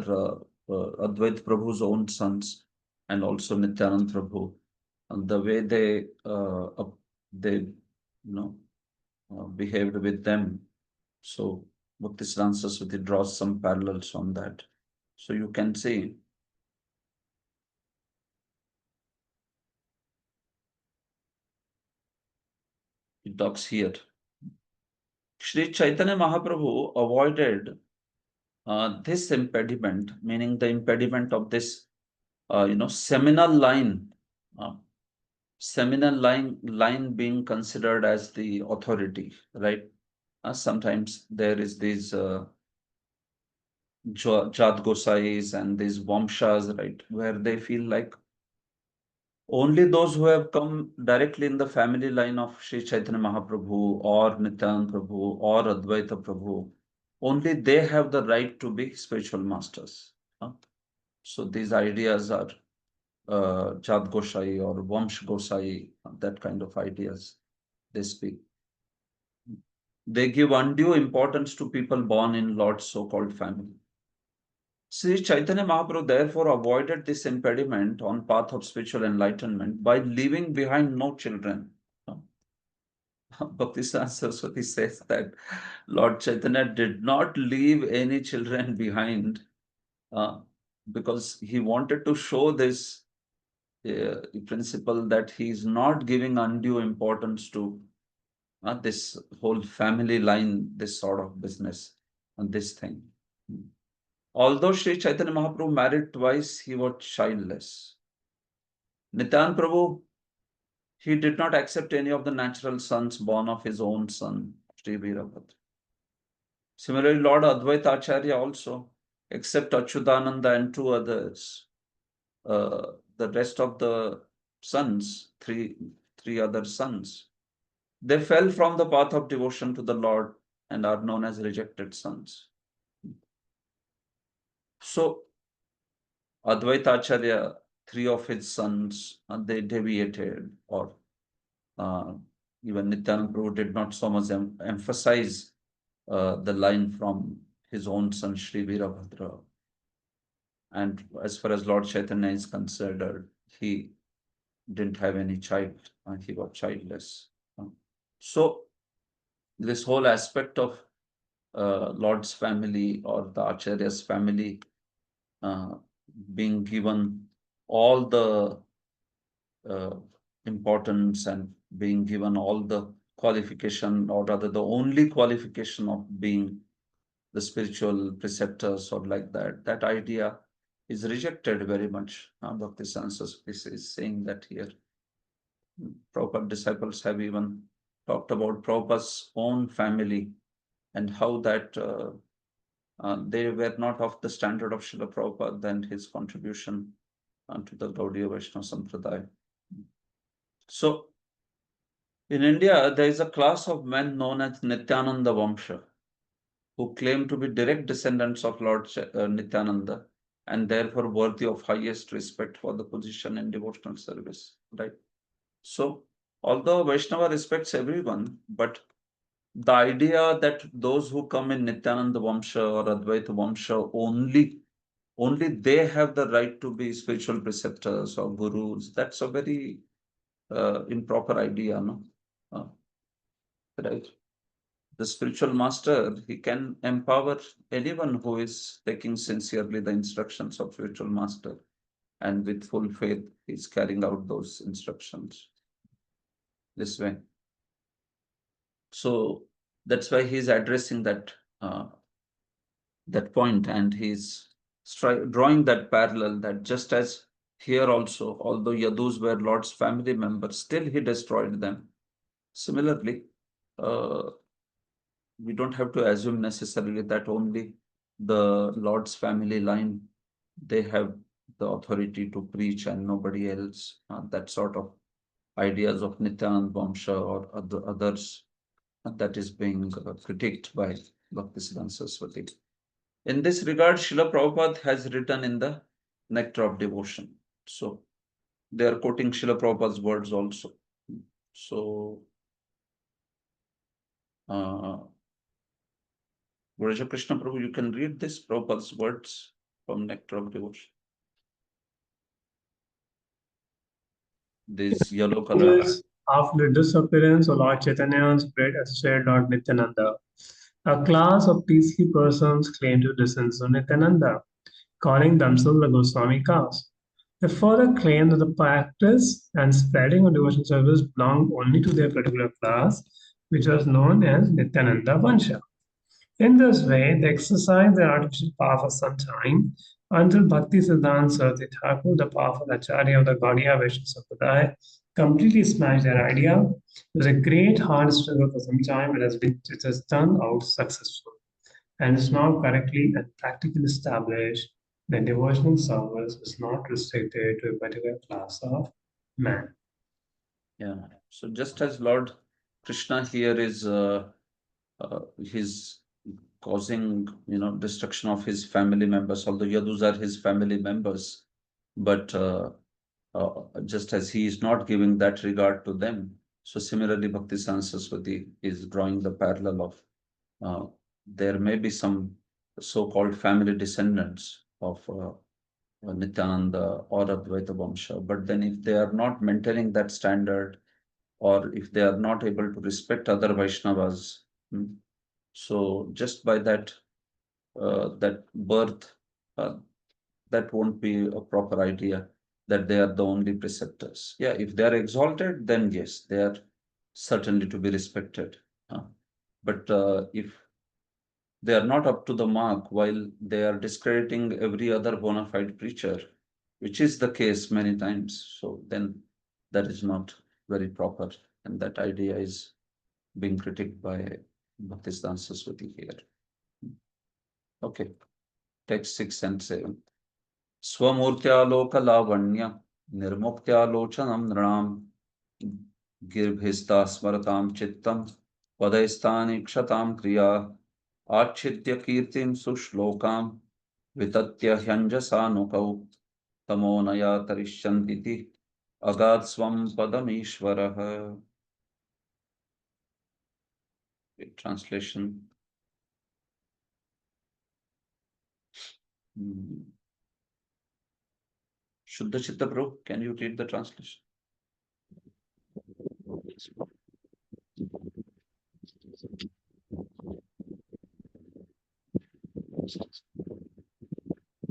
Advait Prabhu's own sons, and also Nityanand Prabhu, and the way they behaved with them. So Bhaktisiddhanta Saraswati draws some parallels on that. So you can see it talks here. Sri Chaitanya Mahaprabhu avoided this impediment, meaning the impediment of this, seminal line, line being considered as the authority, right? Sometimes there is these Jat Gosais and these Vamshas, right, where they feel like only those who have come directly in the family line of Sri Chaitanya Mahaprabhu or Nityanand Prabhu or Advaita Prabhu, only they have the right to be spiritual masters. So these ideas are Jat Gosai or Vamsh Gosai, that kind of ideas they speak. They give undue importance to people born in Lord's so-called family. Sri Chaitanya Mahaprabhu therefore avoided this impediment on path of spiritual enlightenment by leaving behind no children. Bhaktisiddhanta Saraswati says that Lord Chaitanya did not leave any children behind because he wanted to show this principle that he is not giving undue importance to this whole family line, this sort of business, and this thing. Although Sri Chaitanya Mahaprabhu married twice, he was childless. Nityanand Prabhu, he did not accept any of the natural sons born of his own son, Sri Virabhadra. Similarly, Lord Advaita Acharya also, except Achyutananda and two others, the rest of the sons, three other sons, they fell from the path of devotion to the Lord and are known as rejected sons. So, Advaita Acharya, three of his sons, they deviated, or even Nityananda Prabhu did not so much emphasize the line from his own son Sri Virabhadra. And as far as Lord Chaitanya is considered, he didn't have any child, and he was childless. So this whole aspect of Lord's family or the Acharya's family being given all the importance and being given all the qualification, or rather the only qualification of being the spiritual preceptors or like that, that idea is rejected very much. Bhaktisiddhanta Saraswati is saying that here. Prabhupada disciples have even talked about Prabhupada's own family and how that they were not of the standard of Srila Prabhupada and his contribution to the Gaudiya Vaishnava Sampradaya. So, in India, there is a class of men known as Nityananda Vamsha, who claim to be direct descendants of Lord Nityananda and therefore worthy of highest respect for the position in devotional service, right? So, although Vaishnava respects everyone, but the idea that those who come in Nityananda Vamsha or Advaita Vamsha only they have the right to be spiritual preceptors or gurus, that's a very improper idea, no? Right? The spiritual master, he can empower anyone who is taking sincerely the instructions of spiritual master, and with full faith, he's carrying out those instructions this way. So that's why he's addressing that point, and he's drawing that parallel that just as here also, although Yadus were Lord's family members, still he destroyed them. Similarly, we don't have to assume necessarily that only the Lord's family line, they have the authority to preach and nobody else. That sort of ideas of Nityananda Vamsha or others that is being critiqued by Bhaktisiddhanta Saraswati. In this regard, Srila Prabhupada has written in the Nectar of Devotion. So they are quoting Srila Prabhupada's words also. So Vraja Krishna Prabhu, you can read this Prabhupada's words from Nectar of Devotion. This yellow color. After the disappearance of Lord Chaitanya's great associate Lord Nityananda, a class of priestly persons claimed to descend to Nityananda, calling themselves the Goswami caste. They further claimed that the practice and spreading of devotional service belonged only to their particular class, which was known as Nityananda Vansha. In this way, they exercised their artificial power for some time until Bhakti Siddhanta Saraswati Thakur, the powerful Acharya of the Gaudiya Vaishnava Sampradaya, completely smashed their idea. There was a great hard struggle for some time, but it has turned out successful and is now correctly and practically established that devotional service is not restricted to a particular class of man. Yeah. So just as Lord Krishna here is he's causing destruction of his family members, although Yadus are his family members, but just as he is not giving that regard to them, so similarly Bhaktisiddhanta Saraswati is drawing the parallel of there may be some so-called family descendants of Nityananda or Advaita Vamsha, but then if they are not maintaining that standard, or if they are not able to respect other Vaishnavas, so just by that birth, that won't be a proper idea that they are the only preceptors. Yeah, if they are exalted, then yes, they are certainly to be respected. But if they are not up to the mark, while they are discrediting every other bona fide preacher, which is the case many times, so then that is not very proper, and that idea is being critiqued by Bhaktisiddhanta Saraswati here. Okay, text 6 and 7. Swamurtyalokalaavanya nirmuktyalochanam nranam girbhista smaratam chittam padaistani kshatam kriya achitya kirtim sushlokam vitatya hyanjasanukau tamonaya tarishantiti agad swam padamishvarah. Translation. Shuddha Chitta Prabhu, can you read the translation?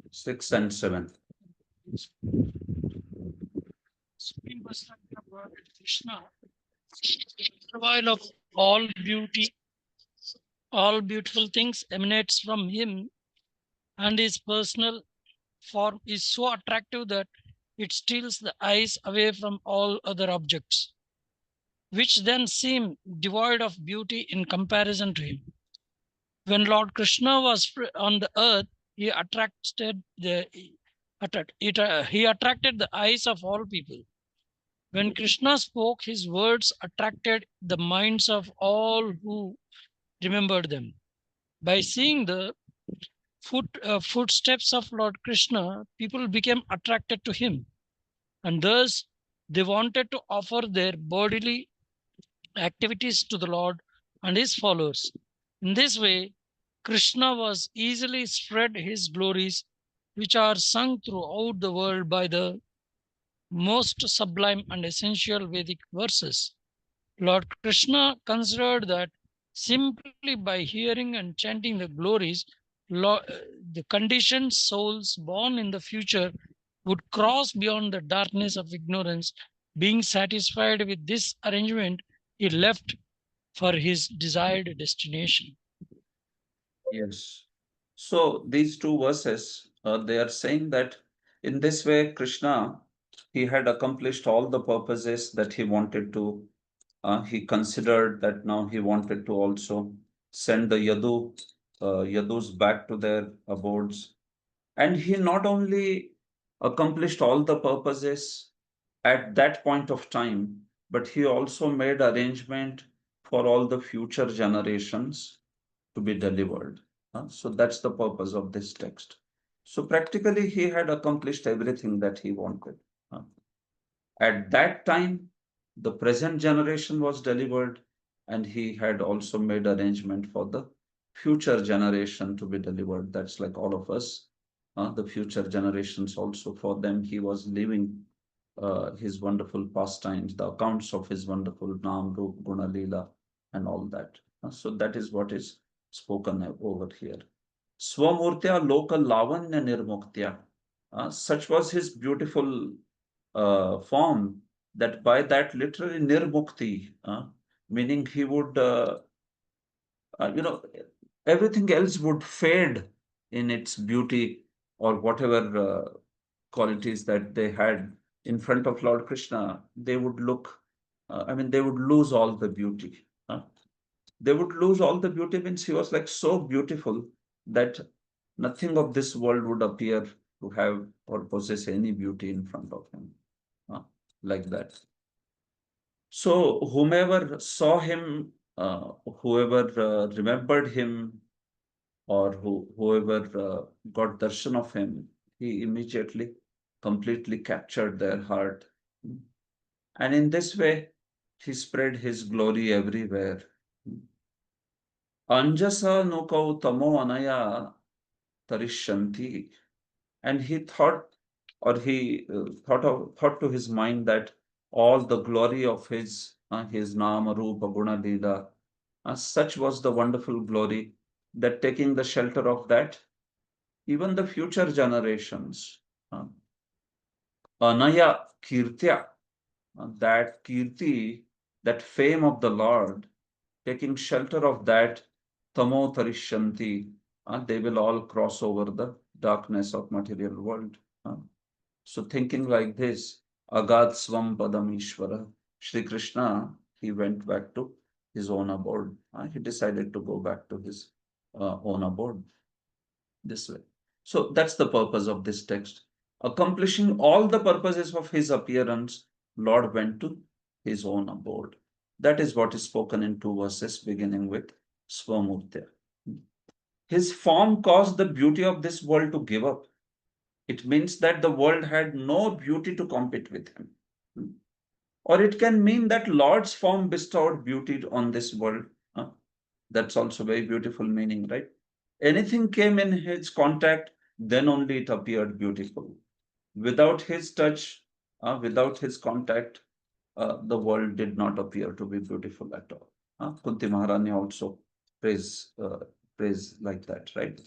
Six and 7. Supreme Personality of Godhead Krishna, while of all beauty, all beautiful things emanates from him, and his personal form is so attractive that it steals the eyes away from all other objects, which then seem devoid of beauty in comparison to him. When Lord Krishna was on the earth, he attracted the eyes of all people. When Krishna spoke, his words attracted the minds of all who remembered them. By seeing the footsteps of Lord Krishna, people became attracted to him, and thus they wanted to offer their bodily activities to the Lord and his followers. In this way, Krishna was easily spread his glories, which are sung throughout the world by the most sublime and essential Vedic verses. Lord Krishna considered that simply by hearing and chanting the glories, the conditioned souls born in the future would cross beyond the darkness of ignorance. Being satisfied with this arrangement, he left for his desired destination. Yes. So these two verses, they are saying that in this way, Krishna, he had accomplished all the purposes that he wanted to. He considered that now he wanted to also send the Yadus back to their abodes. And he not only accomplished all the purposes at that point of time, but he also made arrangement for all the future generations to be delivered. So that's the purpose of this text. So practically, he had accomplished everything that he wanted. At that time, the present generation was delivered, and he had also made arrangement for the future generation to be delivered. That's like all of us, the future generations also. For them, he was living his wonderful pastimes, the accounts of his wonderful Nam, Rup, Guna, Leela, and all that. So that is what is spoken over here. Swamurtya Loka Lavanya Nirmuktya. Such was his beautiful form that by that literally nirmukti, meaning he would, everything else would fade in its beauty or whatever qualities that they had in front of Lord Krishna. They would look, they would lose all the beauty. They would lose all the beauty means he was like so beautiful that nothing of this world would appear to have or possess any beauty in front of him. Like that. So whomever saw him, whoever remembered him, or whoever got darshan of him, he immediately completely captured their heart. And in this way, he spread his glory everywhere. Anjasa nukau tamo anaya tarishanti. And he thought, or he thought to his mind that all the glory of his nama, rupa, guna, lila, such was the wonderful glory that taking the shelter of that, even the future generations, anaya kirtya, that kirti, that fame of the Lord, taking shelter of that, tamo tarishanti, they will all cross over the darkness of material world. So thinking like this, Agad Swam Padam Ishvara, Shri Krishna, he went back to his own abode. He decided to go back to his own abode this way. So that's the purpose of this text. Accomplishing all the purposes of his appearance, Lord went to his own abode. That is what is spoken in two verses beginning with Swamurtya. His form caused the beauty of this world to give up. It means that the world had no beauty to compete with him. Or it can mean that Lord's form bestowed beauty on this world. That's also very beautiful meaning, right? Anything came in his contact, then only it appeared beautiful. Without his touch, without his contact, the world did not appear to be beautiful at all. Kunti Maharani also prays like that, right?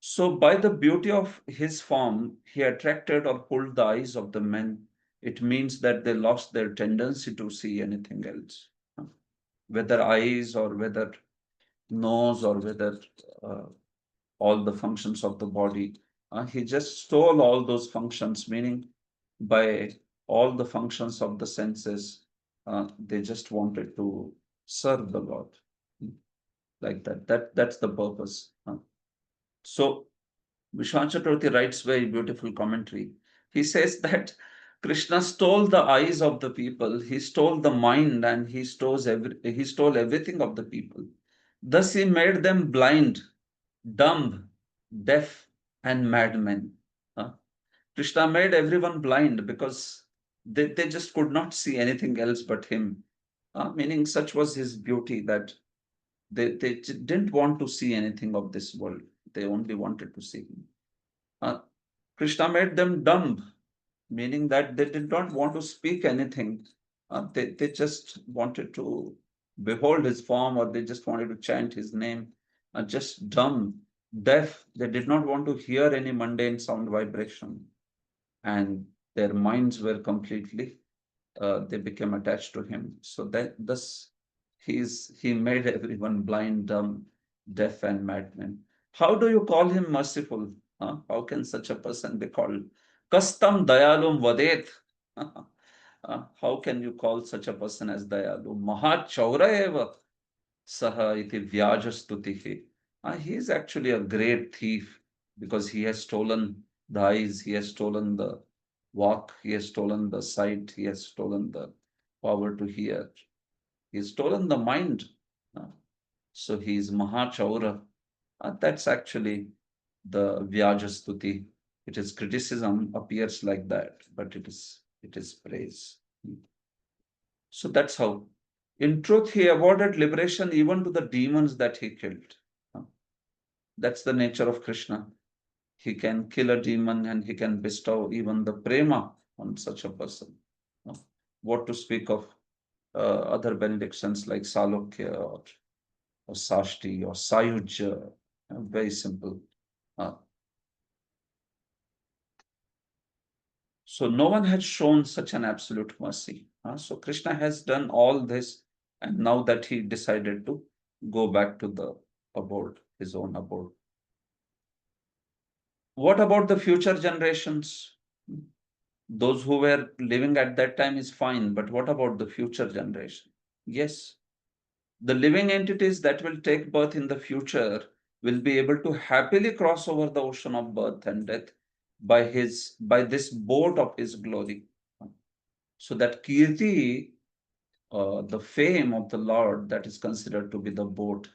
So by the beauty of his form, he attracted or pulled the eyes of the men. It means that they lost their tendency to see anything else, whether eyes or whether nose or whether all the functions of the body. He just stole all those functions, meaning by all the functions of the senses, they just wanted to serve the Lord like that. That's the purpose. So Vishwan Chaturvedi writes very beautiful commentary. He says that Krishna stole the eyes of the people, he stole the mind, and he stole everything of the people. Thus he made them blind, dumb, deaf, and madmen. Krishna made everyone blind because they just could not see anything else but him. meaning such was his beauty that they didn't want to see anything of this world. They only wanted to see him. Krishna made them dumb, meaning that they did not want to speak anything. They just wanted to behold his form, or they just wanted to chant his name. Just dumb, deaf. They did not want to hear any mundane sound vibration. And their minds were completely, they became attached to him. So that thus he made everyone blind, dumb, deaf, and madmen. How do you call him merciful? How can such a person be called? Kastam dayalum vadet. How can you call such a person as dayalu? Mahachaura eva saha iti vyajastutihi. He is actually a great thief because he has stolen the eyes, he has stolen the walk, he has stolen the sight, he has stolen the power to hear, he has stolen the mind. So he is Mahachaura. That's actually the Vyajastuti. It is criticism appears like that, but it is praise. So that's how. In truth, he awarded liberation even to the demons that he killed. That's the nature of Krishna. He can kill a demon and he can bestow even the prema on such a person. What to speak of other benedictions like Salokya or Sashti or Sayuja? Very simple. So no one had shown such an absolute mercy. So Krishna has done all this, and now that he decided to go back to the abode, his own abode. What about the future generations? Those who were living at that time is fine, but what about the future generation? Yes, the living entities that will take birth in the future will be able to happily cross over the ocean of birth and death by this boat of his glory. So that Kirti, the fame of the Lord, that is considered to be the boat.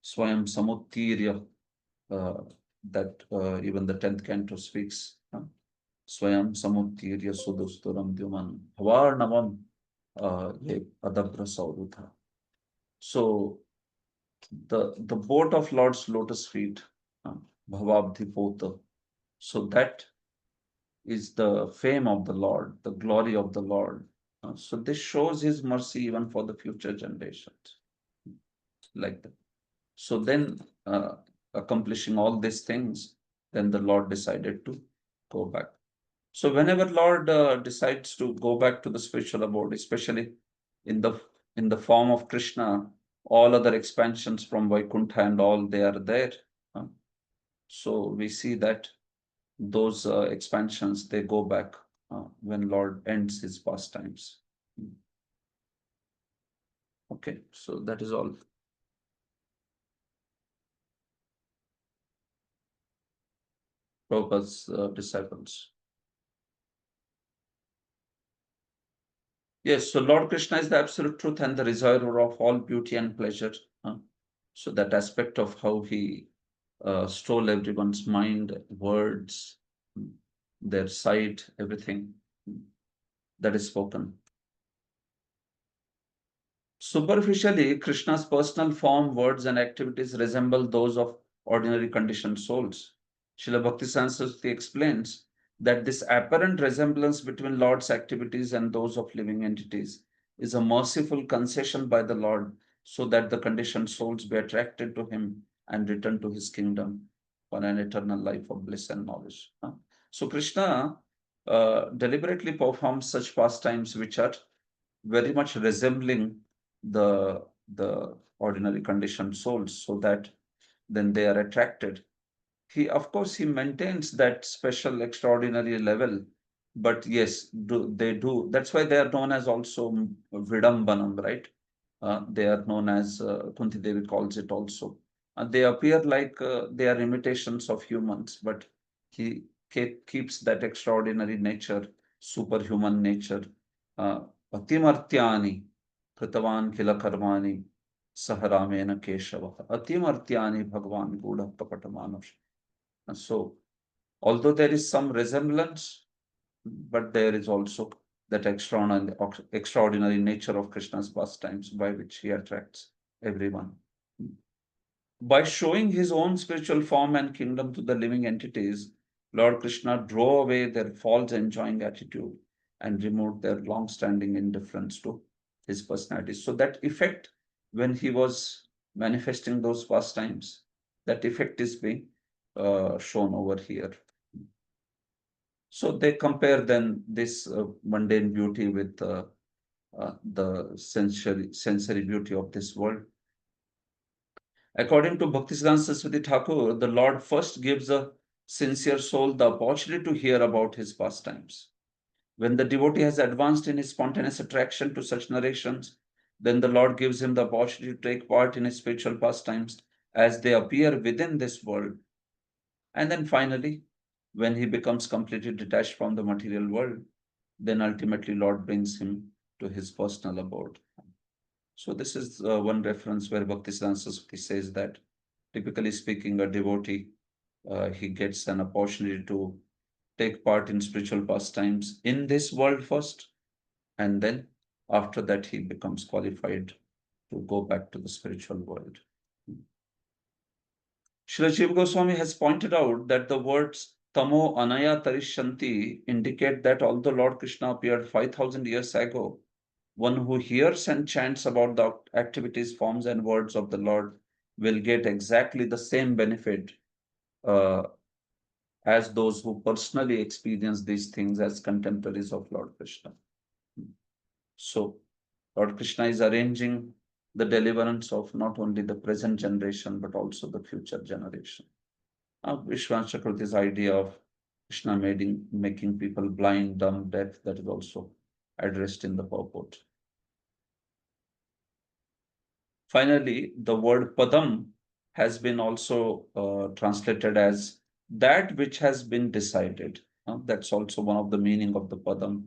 Swayam Samuttirya, that even the 10th canto speaks. Swayam Samuttirya Sudusturam Dyuman Havarnavam Adabra Saurudha. So the boat of Lord's lotus feet, Bhavabdhi Pota. So that is the fame of the Lord, the glory of the Lord. So this shows his mercy even for the future generations. Like that. So then, accomplishing all these things, then the Lord decided to go back. So whenever Lord decides to go back to the spiritual abode, especially in the form of Krishna, all other expansions from Vaikuntha and all, they are there. So we see that those expansions, they go back when Lord ends his pastimes. Okay, so that is all. Prabhupada's disciples. Yes, so Lord Krishna is the absolute truth and the reservoir of all beauty and pleasure. So that aspect of how he stole everyone's mind, words, their sight, everything that is spoken. Superficially, Krishna's personal form, words, and activities resemble those of ordinary conditioned souls. Srila Bhakti Saraswati explains that this apparent resemblance between Lord's activities and those of living entities is a merciful concession by the Lord so that the conditioned souls be attracted to him and return to his kingdom for an eternal life of bliss and knowledge. So Krishna deliberately performs such pastimes which are very much resembling the ordinary conditioned souls, so that then they are attracted. He, of course, he maintains that special extraordinary level, but yes, they do. That's why they are known as also Vidambanam, right? They are known as, Kunti Devi calls it also. They appear like they are imitations of humans, but he keeps that extraordinary nature, superhuman nature. Atimartyani Kritavan Kila Karmani Saharamena Keshava. Atimartyani Bhagavan Gudha Kapatamanush. So, although there is some resemblance, but there is also that extraordinary nature of Krishna's pastimes by which he attracts everyone. By showing his own spiritual form and kingdom to the living entities, Lord Krishna drove away their false enjoying attitude and removed their long-standing indifference to his personality. So that effect, when he was manifesting those pastimes, that effect is being shown over here. So they compare then this mundane beauty with the sensory beauty of this world. According to Bhaktisiddhanta Saraswati Thakur, the Lord first gives a sincere soul the opportunity to hear about his pastimes. When the devotee has advanced in his spontaneous attraction to such narrations, then the Lord gives him the opportunity to take part in his spiritual pastimes as they appear within this world. And then finally, when he becomes completely detached from the material world, then ultimately Lord brings him to his personal abode. So this is one reference where Bhaktisiddhanta Saraswati says that, typically speaking, a devotee, he gets an opportunity to take part in spiritual pastimes in this world first, and then after that he becomes qualified to go back to the spiritual world. Srila Jiva Goswami has pointed out that the words Tamo Anaya Tarishanti indicate that although Lord Krishna appeared 5,000 years ago, one who hears and chants about the activities, forms, and words of the Lord will get exactly the same benefit as those who personally experience these things as contemporaries of Lord Krishna. So, Lord Krishna is arranging the deliverance of not only the present generation but also the future generation. Vishwanath Chakravarti's idea of Krishna making people blind, dumb, deaf, that is also addressed in the purport. Finally, the word Padam has been also translated as that which has been decided. That's also one of the meaning of the Padam.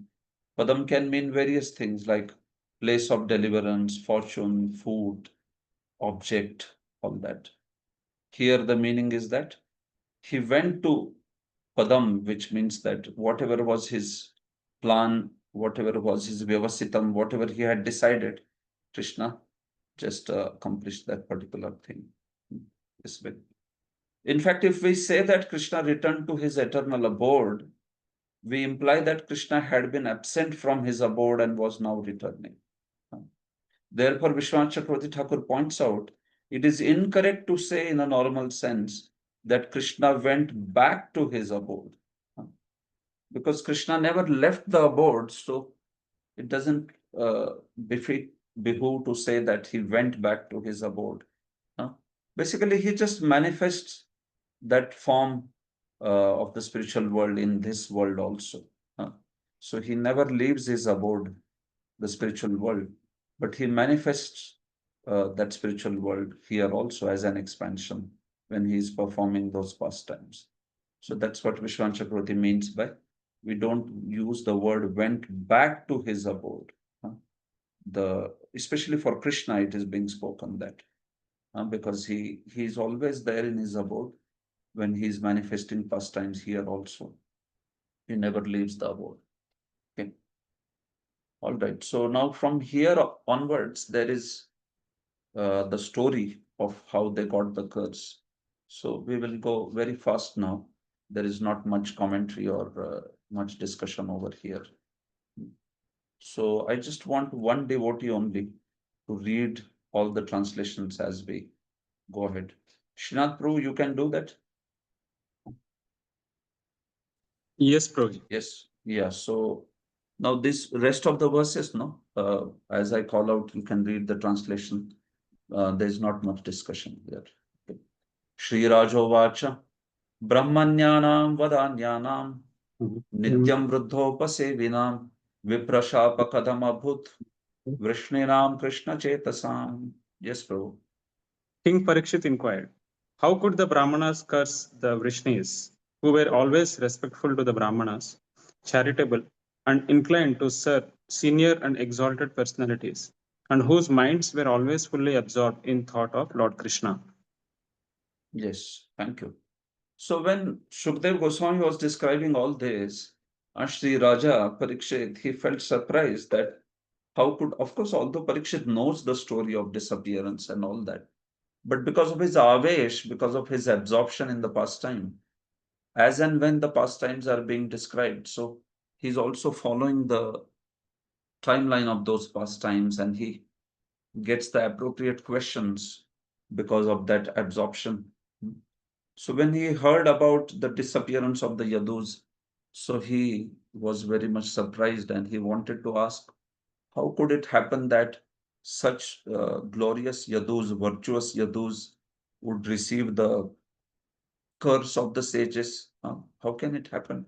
Padam can mean various things like place of deliverance, fortune, food, object, all that. Here the meaning is that he went to Padam, which means that whatever was his plan, whatever was his Vyavasitam, whatever he had decided, Krishna just accomplished that particular thing this way. In fact, if we say that Krishna returned to his eternal abode, we imply that Krishna had been absent from his abode and was now returning. Therefore, Vishwanath Chakravarti Thakur points out, it is incorrect to say in a normal sense that Krishna went back to his abode. Because Krishna never left the abode, so it doesn't behoove to say that he went back to his abode. Basically, he just manifests that form of the spiritual world in this world also. So he never leaves his abode, the spiritual world, but he manifests that spiritual world here also as an expansion when he is performing those pastimes. So that's what Vishwanath Chakravarti means by we don't use the word went back to his abode. Especially for Krishna, it is being spoken that because he is always there in his abode when he is manifesting pastimes here also. He never leaves the abode. Okay. All right. So now from here onwards, there is the story of how they got the curse. So we will go very fast now. There is not much commentary or much discussion over here. So I just want one devotee only to read all the translations as we go ahead. Srinath Prabhu, you can do that? Yes, Prabhuji. Yes. Yeah. So now this rest of the verses, no, as I call out, you can read the translation. There's not much discussion here. Okay. Shri Rajovacha Brahmanyanam Vadanyanam Nityam Vruddhopasevinam Viprashapakadamabhut Vrishninam Krishna Chetasam. Yes, Prabhu. King Parikshit inquired, how could the Brahmanas curse the Vrishnis, who were always respectful to the Brahmanas, charitable, and inclined to serve senior and exalted personalities, and whose minds were always fully absorbed in thought of Lord Krishna? Yes, thank you. So when Shukdev Goswami was describing all this, Shri Raja Parikshit, he felt surprised that how could, of course, although Parikshit knows the story of disappearance and all that, but because of his avesh, because of his absorption in the pastime, as and when the pastimes are being described, so he's also following the timeline of those pastimes and he gets the appropriate questions because of that absorption. So when he heard about the disappearance of the Yadus, so he was very much surprised and he wanted to ask, how could it happen that such glorious Yadus, virtuous Yadus would receive the curse of the sages? How can it happen?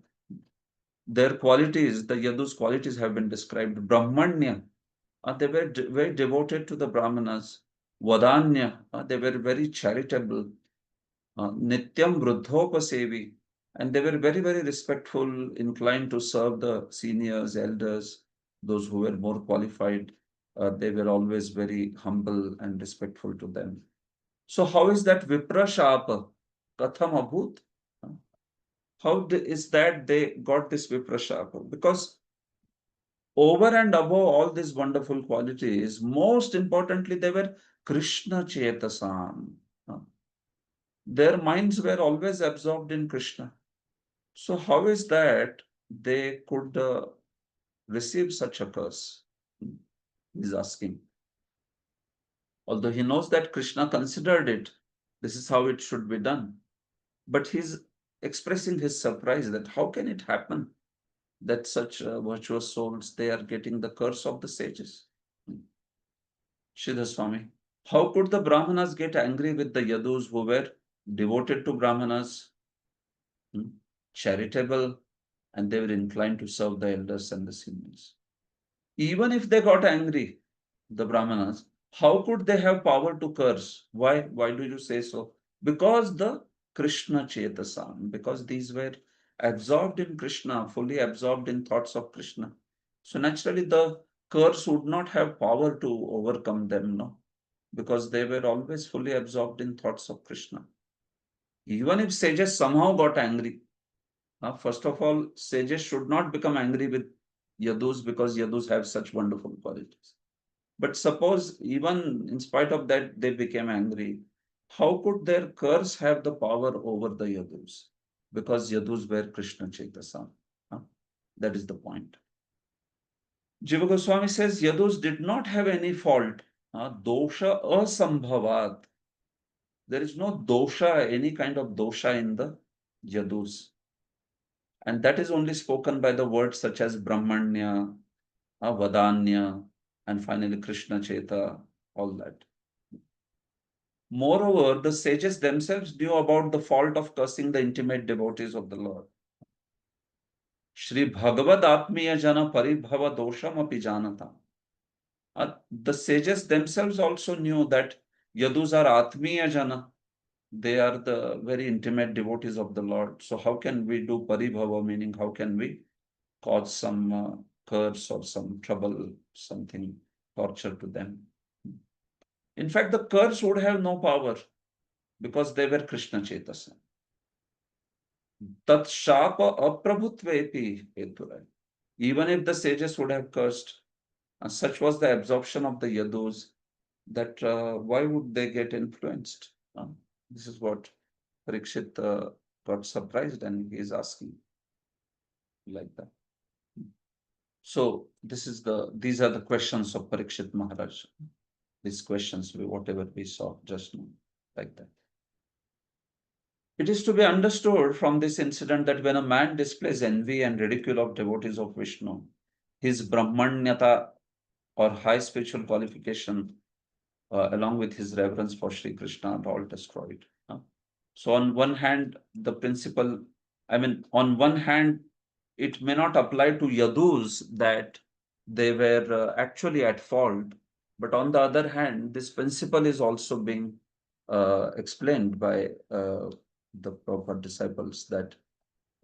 Their qualities, the Yadus' qualities have been described. Brahmanya, they were very devoted to the Brahmanas. Vadanya, they were very charitable. Nityam Vruddhopasevi, and they were very, very respectful, inclined to serve the seniors, elders, those who were more qualified. They were always very humble and respectful to them. So how is that Vipra Shapa? Katham Abhut? How is that they got this Vipra Shapa? Because over and above all these wonderful qualities, most importantly, they were Krishna Chetasam. Their minds were always absorbed in Krishna. So how is that they could receive such a curse? He's asking. Although he knows that Krishna considered it, this is how it should be done. But he's expressing his surprise that how can it happen that such virtuous souls, they are getting the curse of the sages? Sridhar Swami, how could the Brahmanas get angry with the Yadus who were devoted to Brahmanas, charitable, and they were inclined to serve the elders and the seniors? Even if they got angry, the Brahmanas, how could they have power to curse? Why? Why do you say so? Because the Krishna Chetasam, because these were absorbed in Krishna, fully absorbed in thoughts of Krishna. So naturally, the curse would not have power to overcome them, no? Because they were always fully absorbed in thoughts of Krishna. Even if sages somehow got angry, first of all, sages should not become angry with Yadus because Yadus have such wonderful qualities. But suppose even in spite of that they became angry, how could their curse have the power over the Yadus? Because Yadus were Krishna Chaitasam. That is the point. Jiva Goswami says Yadus did not have any fault. Dosha asambhavat. There is no dosha, any kind of dosha in the Yadus. And that is only spoken by the words such as Brahmanya, Vadanya, and finally Krishna Cheta, all that. Moreover, the sages themselves knew about the fault of cursing the intimate devotees of the Lord. Shri Bhagavad Atmiya Jana Paribhava Dosham Api Janata. The sages themselves also knew that Yadus are Atmiya Jana. They are the very intimate devotees of the Lord. So how can we do Paribhava, meaning how can we cause some curse or some trouble, something, torture to them? In fact, the curse would have no power because they were Krishna Chaitanya. Tat shapa aprabhutvepi heturai. Even if the sages would have cursed, such was the absorption of the Yadus that why would they get influenced? This is what Parikshit got surprised and he is asking like that. So these are the questions of Parikshit Maharaj. These questions, whatever we saw just now, like that. It is to be understood from this incident that when a man displays envy and ridicule of devotees of Vishnu, his Brahmanyata or high spiritual qualification, along with his reverence for Sri Krishna, are all destroyed. So on one hand, the principle, on one hand, it may not apply to Yadus that they were actually at fault, but on the other hand, this principle is also being explained by the proper disciples that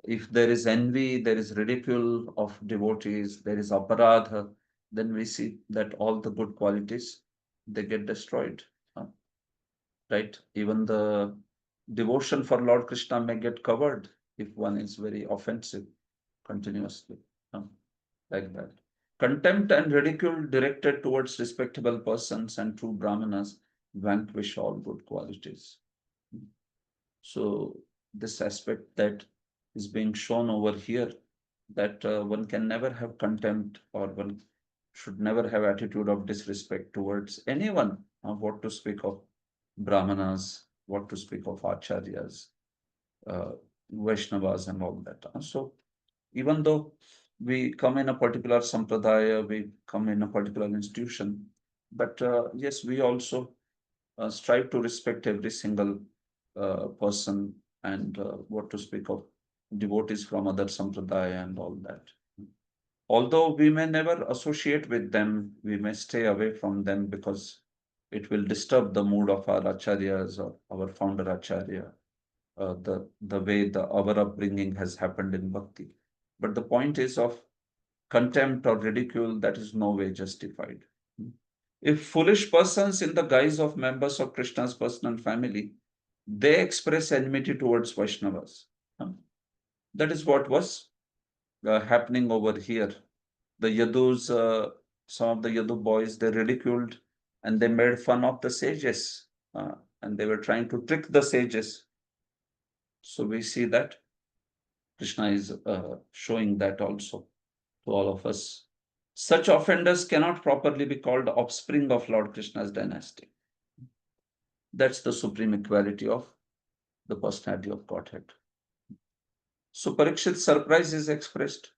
if there is envy, there is ridicule of devotees, there is aparadha, then we see that all the good qualities, they get destroyed. Right? Even the devotion for Lord Krishna may get covered if one is very offensive. continuously, like that. Contempt and ridicule directed towards respectable persons and true brahmanas vanquish all good qualities. So this aspect that is being shown over here, that one can never have contempt, or one should never have attitude of disrespect towards anyone, what to speak of brahmanas, what to speak of acharyas, Vaishnavas and all that. So even though we come in a particular sampradaya, we come in a particular institution, but yes, we also strive to respect every single person, and what to speak of devotees from other sampradaya and all that. Although we may never associate with them, we may stay away from them because it will disturb the mood of our acharyas or our founder acharya, the way our upbringing has happened in bhakti. But the point is of contempt or ridicule, that is no way justified. If foolish persons in the guise of members of Krishna's personal family, they express enmity towards Vaishnavas. That is what was happening over here. The Yadus, some of the Yadu boys, they ridiculed and they made fun of the sages, and they were trying to trick the sages. So we see that Krishna is showing that also to all of us. Such offenders cannot properly be called offspring of Lord Krishna's dynasty. That's the supreme equality of the personality of Godhead. So Parikshit's surprise is expressed.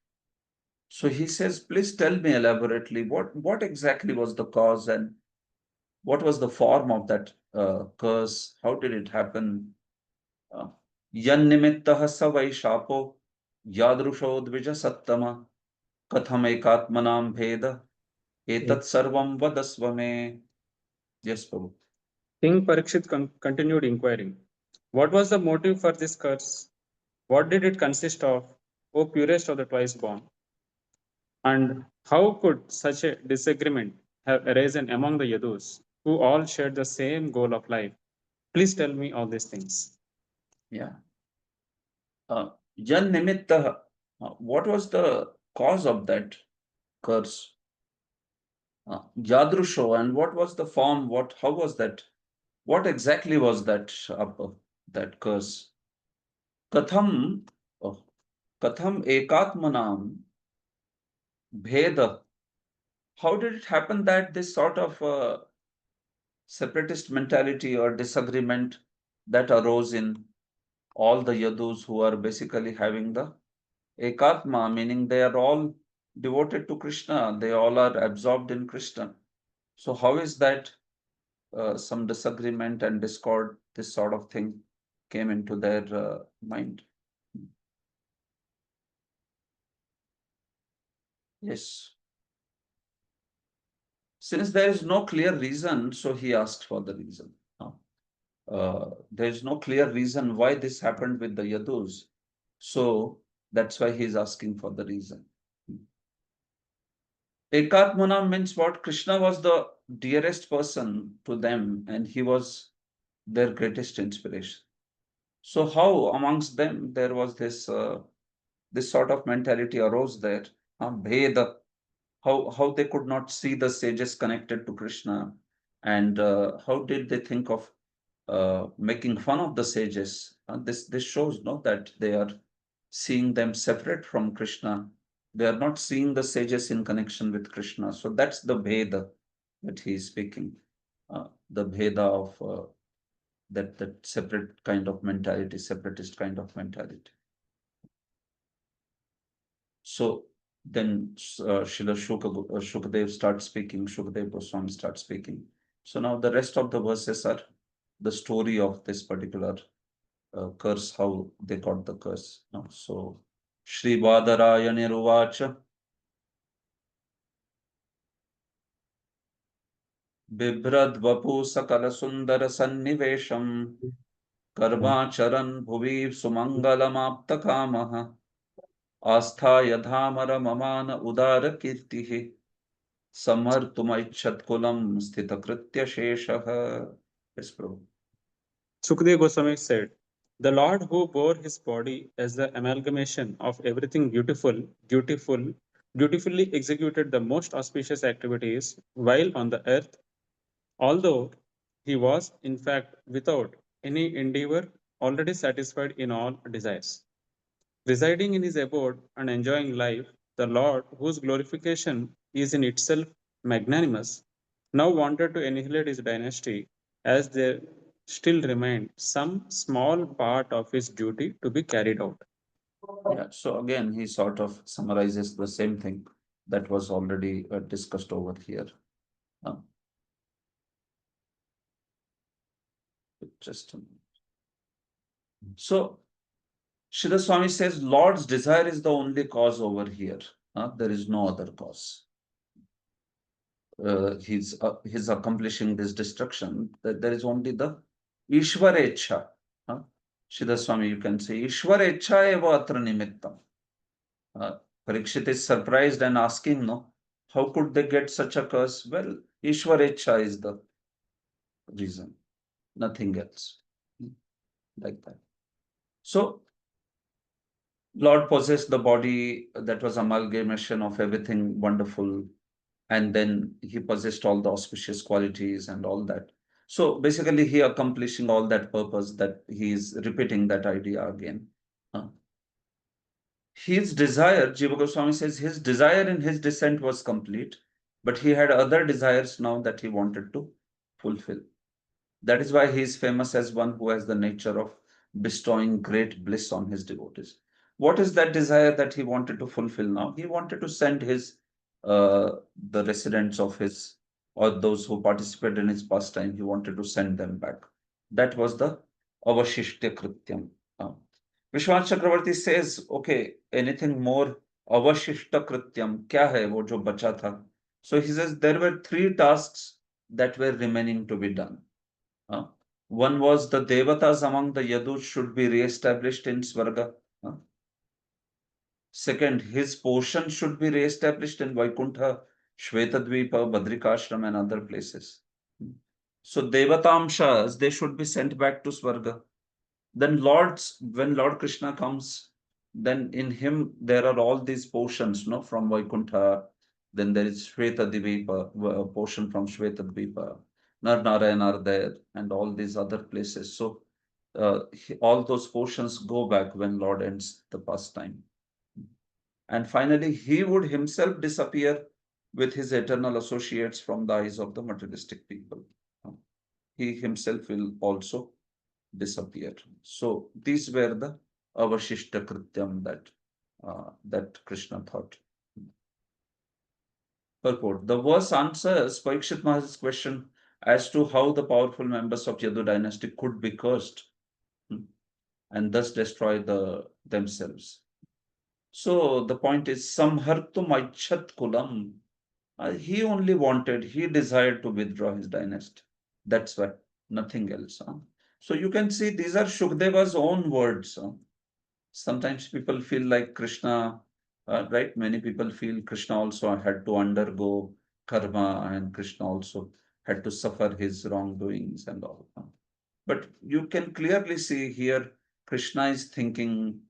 So he says, please tell me elaborately what exactly was the cause and what was the form of that curse? How did it happen? Yan nimittah savai shapo yadrusho dvija sattama katham ekatmanam bheda etat sarvam vadasvame. Yes, Prabhu. King Parikshit continued inquiring, what was the motive for this curse? What did it consist of, O purest of the twice born? And how could such a disagreement have arisen among the Yadus, who all shared the same goal of life? Please tell me all these things. Yeah. Yan nimittah, what was the cause of that curse? Yadrusho, and what was the form? How was that? What exactly was that that curse? Katham, katham ekatmanam bheda. How did it happen that this sort of separatist mentality or disagreement that arose in all the Yadus who are basically having the ekatma, meaning they are all devoted to Krishna, they all are absorbed in Krishna. So how is that some disagreement and discord, this sort of thing came into their mind? Yes. Since there is no clear reason, so he asked for the reason. There is no clear reason why this happened with the Yadus. So that's why he is asking for the reason. Ekatmana means what? Krishna was the dearest person to them, and he was their greatest inspiration. So how amongst them there was this sort of mentality arose there? Bheda, how they could not see the sages connected to Krishna, and how did they think of making fun of the sages? This shows no that they are seeing them separate from Krishna. They are not seeing the sages in connection with Krishna. So that's the Bheda that he is speaking. The Bheda of that separate kind of mentality, separatist kind of mentality. So then Srila Shukadev starts speaking, Shukadev Goswami starts speaking. So now the rest of the verses are the story of this particular curse, how they got the curse. No? So Shri Badaraya Niruvacha Bibrad Vapu Sakala Sundara Sannivesham Karmacharan Bhuvi Sumangalamapta Kamaha Astha Yadhamara Mamana Udara Kirtihi Samartumaichhat Kulam Sthitakritya Sheshaha. Yes, Prabhu. Sukadeva Goswami said, The Lord who bore his body as the amalgamation of everything beautifully executed the most auspicious activities while on the earth, although he was, in fact, without any endeavor, already satisfied in all desires. Residing in his abode and enjoying life, the Lord, whose glorification is in itself magnanimous, now wanted to annihilate his dynasty, as there still remained some small part of his duty to be carried out. Yeah, so again, he sort of summarizes the same thing that was already discussed over here. Uh, just a minute. So, Srila Swami says, Lord's desire is the only cause over here. There is no other cause. He's accomplishing this destruction. That there is only the Ishwarecha. Srila Swami, you can say, Ishwarecha eva atra nimittam. Parikshit is surprised and asking, no, how could they get such a curse? Well, Ishwarecha is the reason, nothing else. Like that. So, Lord possessed the body that was amalgamation of everything wonderful, and then he possessed all the auspicious qualities and all that. So basically, he accomplishing all that purpose, that he is repeating that idea again. His desire, Jiva Goswami says, his desire in his descent was complete, but he had other desires now that he wanted to fulfill. That is why he is famous as one who has the nature of bestowing great bliss on his devotees. What is that desire that he wanted to fulfill now? He wanted to send his the residents of his, or those who participated in his pastime, he wanted to send them back. That was the avashishtya krityam. Vishwanath Chakravarti says, okay, anything more avashishta krityam, kya hai wo jo bacha tha? So he says there were 3 tasks that were remaining to be done. One was the devatas among the Yadus should be re-established in Svarga. Second, his portion should be re-established in Vaikuntha, Shvetadvipa, Badrikashram, and other places. So Devatamshas, they should be sent back to Svarga. Then when Lord Krishna comes, then in him there are all these portions, no, from Vaikuntha. Then there is Shvetadvipa, a portion from Shvetadvipa. Narayan are there, and all these other places. So all those portions go back when Lord ends the pastime. And finally, he would himself disappear with his eternal associates from the eyes of the materialistic people. He himself will also disappear. So these were the avashishta krityam that Krishna thought. Purport. The verse answers Parikshit Maharaj's question as to how the powerful members of Yadu dynasty could be cursed and thus destroy themselves. So the point is, samhartum aichat kulam. He only wanted, he desired to withdraw his dynasty. That's why, nothing else. So you can see these are Shukdeva's own words. Sometimes people feel like Krishna, right? Many people feel Krishna also had to undergo karma, and Krishna also had to suffer his wrongdoings and all. But you can clearly see here, Krishna is thinking,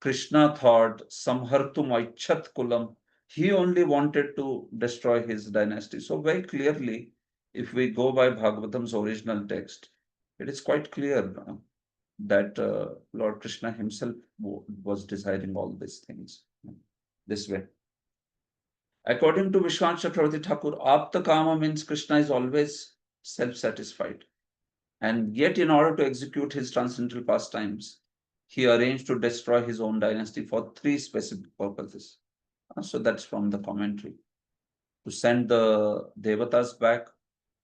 Krishna thought, samhartum aichat kulam. He only wanted to destroy his dynasty. So very clearly, if we go by Bhagavatam's original text, it is quite clear that Lord Krishna himself was desiring all these things this way. According to Vishwanath Chakravarti Thakur, Apta Kama means Krishna is always self-satisfied. And yet, in order to execute his transcendental pastimes, he arranged to destroy his own dynasty for 3 specific purposes. So that's from the commentary. To send the Devatas back,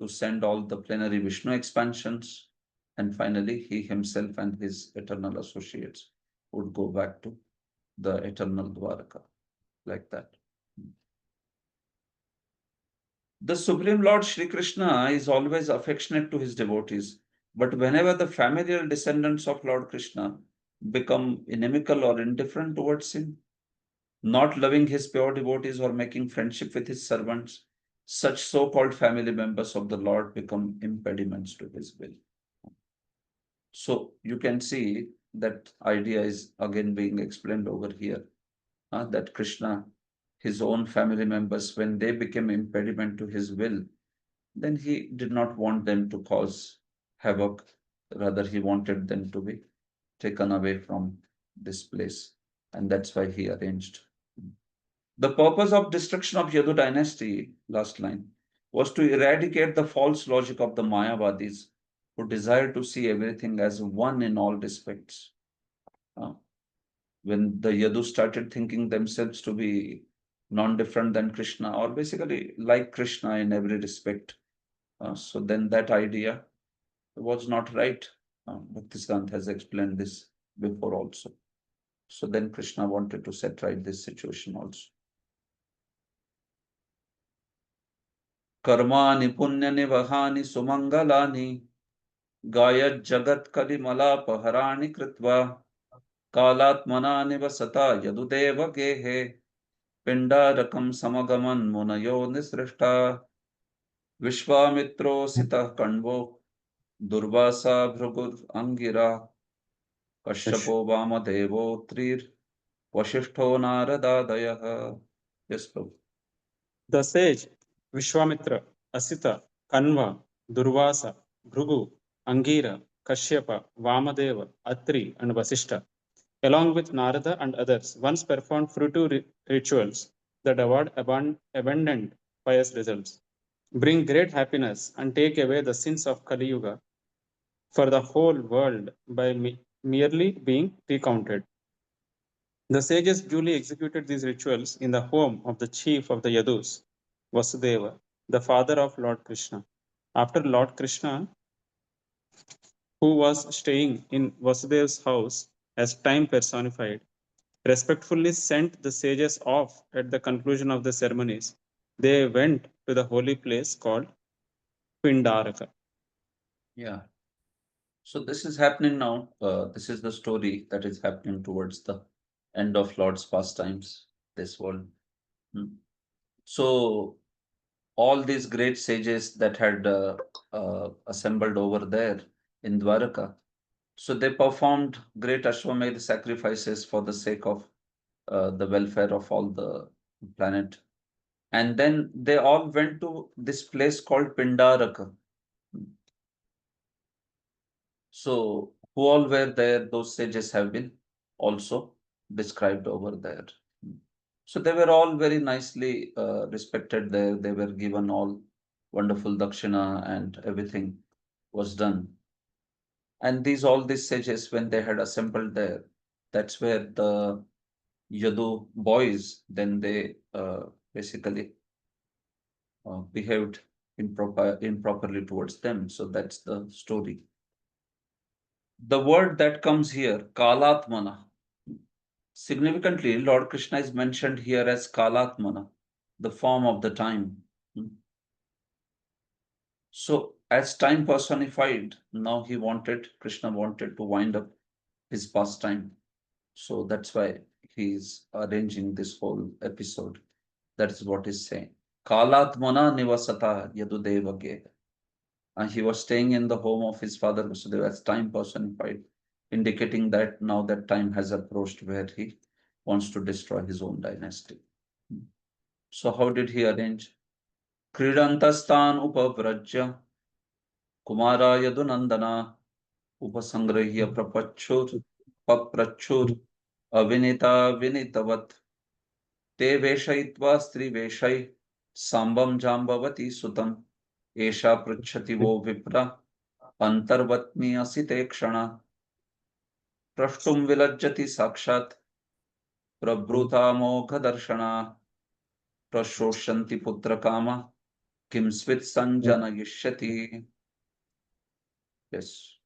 to send all the plenary Vishnu expansions, and finally, he himself and his eternal associates would go back to the eternal Dwaraka, like that. The Supreme Lord Sri Krishna is always affectionate to his devotees, but whenever the familial descendants of Lord Krishna become inimical or indifferent towards him, not loving his pure devotees or making friendship with his servants, such so-called family members of the Lord become impediments to his will. So you can see that idea is again being explained over here. That Krishna, his own family members, when they became impediment to his will, then he did not want them to cause havoc. Rather, he wanted them to be taken away from this place. And that's why he arranged. The purpose of destruction of Yadu dynasty, last line, was to eradicate the false logic of the Mayavadis who desire to see everything as one in all respects. When the Yadu started thinking themselves to be non-different than Krishna, or basically like Krishna in every respect, so then that idea was not right. Bhaktisiddhanta has explained this before also. So then Krishna wanted to set right this situation also. कर्माणि पुण्यनिवहानि सुमङ्गलानि गायज्जगत्कलिमलापहराणि कृत्वा कालात्मना निवसता यदुदेवगेहे पिण्डारकं समगमन् मुनयो निसृष्टा विश्वामित्रोऽसितः कण्वो Durvasa भृगुरङ्गिरा कश्यपो वामदेवो त्रिर्वसिष्ठो नारदादयः. Yes, Prabhu. The sage Vishwamitra, Asita, Kanva, Durvasa, Bhrugu, Angira, Kashyapa, Vamadeva, Atri, and Vasishta, along with Narada and others, once performed fruitive rituals that award abundant pious results, bring great happiness, and take away the sins of Kali Yuga for the whole world by merely being recounted. The sages duly executed these rituals in the home of the chief of the Yadus, Vasudeva, the father of Lord Krishna. After Lord Krishna, who was staying in Vasudeva's house as time personified, respectfully sent the sages off at the conclusion of the ceremonies, they went to the holy place called Pindaraka. Yeah. So this is happening now. This is the story that is happening towards the end of Lord's pastimes, this world. So all these great sages that had assembled over there in Dwaraka, so they performed great Ashwamedh sacrifices for the sake of the welfare of all the planet. And then they all went to this place called Pindaraka. So who all were there, those sages have been also described over there. So they were all very nicely respected there. They were given all wonderful dakshina and everything was done. And all these sages, when they had assembled there, that's where the Yadu boys, then they basically behaved improperly towards them. So that's the story. The word that comes here, Kalatmana. Significantly, Lord Krishna is mentioned here as Kalatmana, the form of the time. So, as time personified, now Krishna wanted to wind up his pastime. So that's why he's arranging this whole episode. That is what he's saying. Kalatmana nivasata yadudevage. And he was staying in the home of his father Vasudeva as time personified, indicating that now that time has approached where he wants to destroy his own dynasty. So how did he arrange? Kridantastan upavrajya Kumara Yadunandana Upasangrahya paprachur Avinita Vinitavat Te Veshayitva Stri Veshai Sambam Jambavati Sutam Esha Prachati Vo Vipra Antarvatmi Asite Kshana Prashtum Vilajjati Sakshat Prabhuta Mokha Darshana Prashoshanti Putra Kama Kim Svit Sanjana Yishyati. Yes.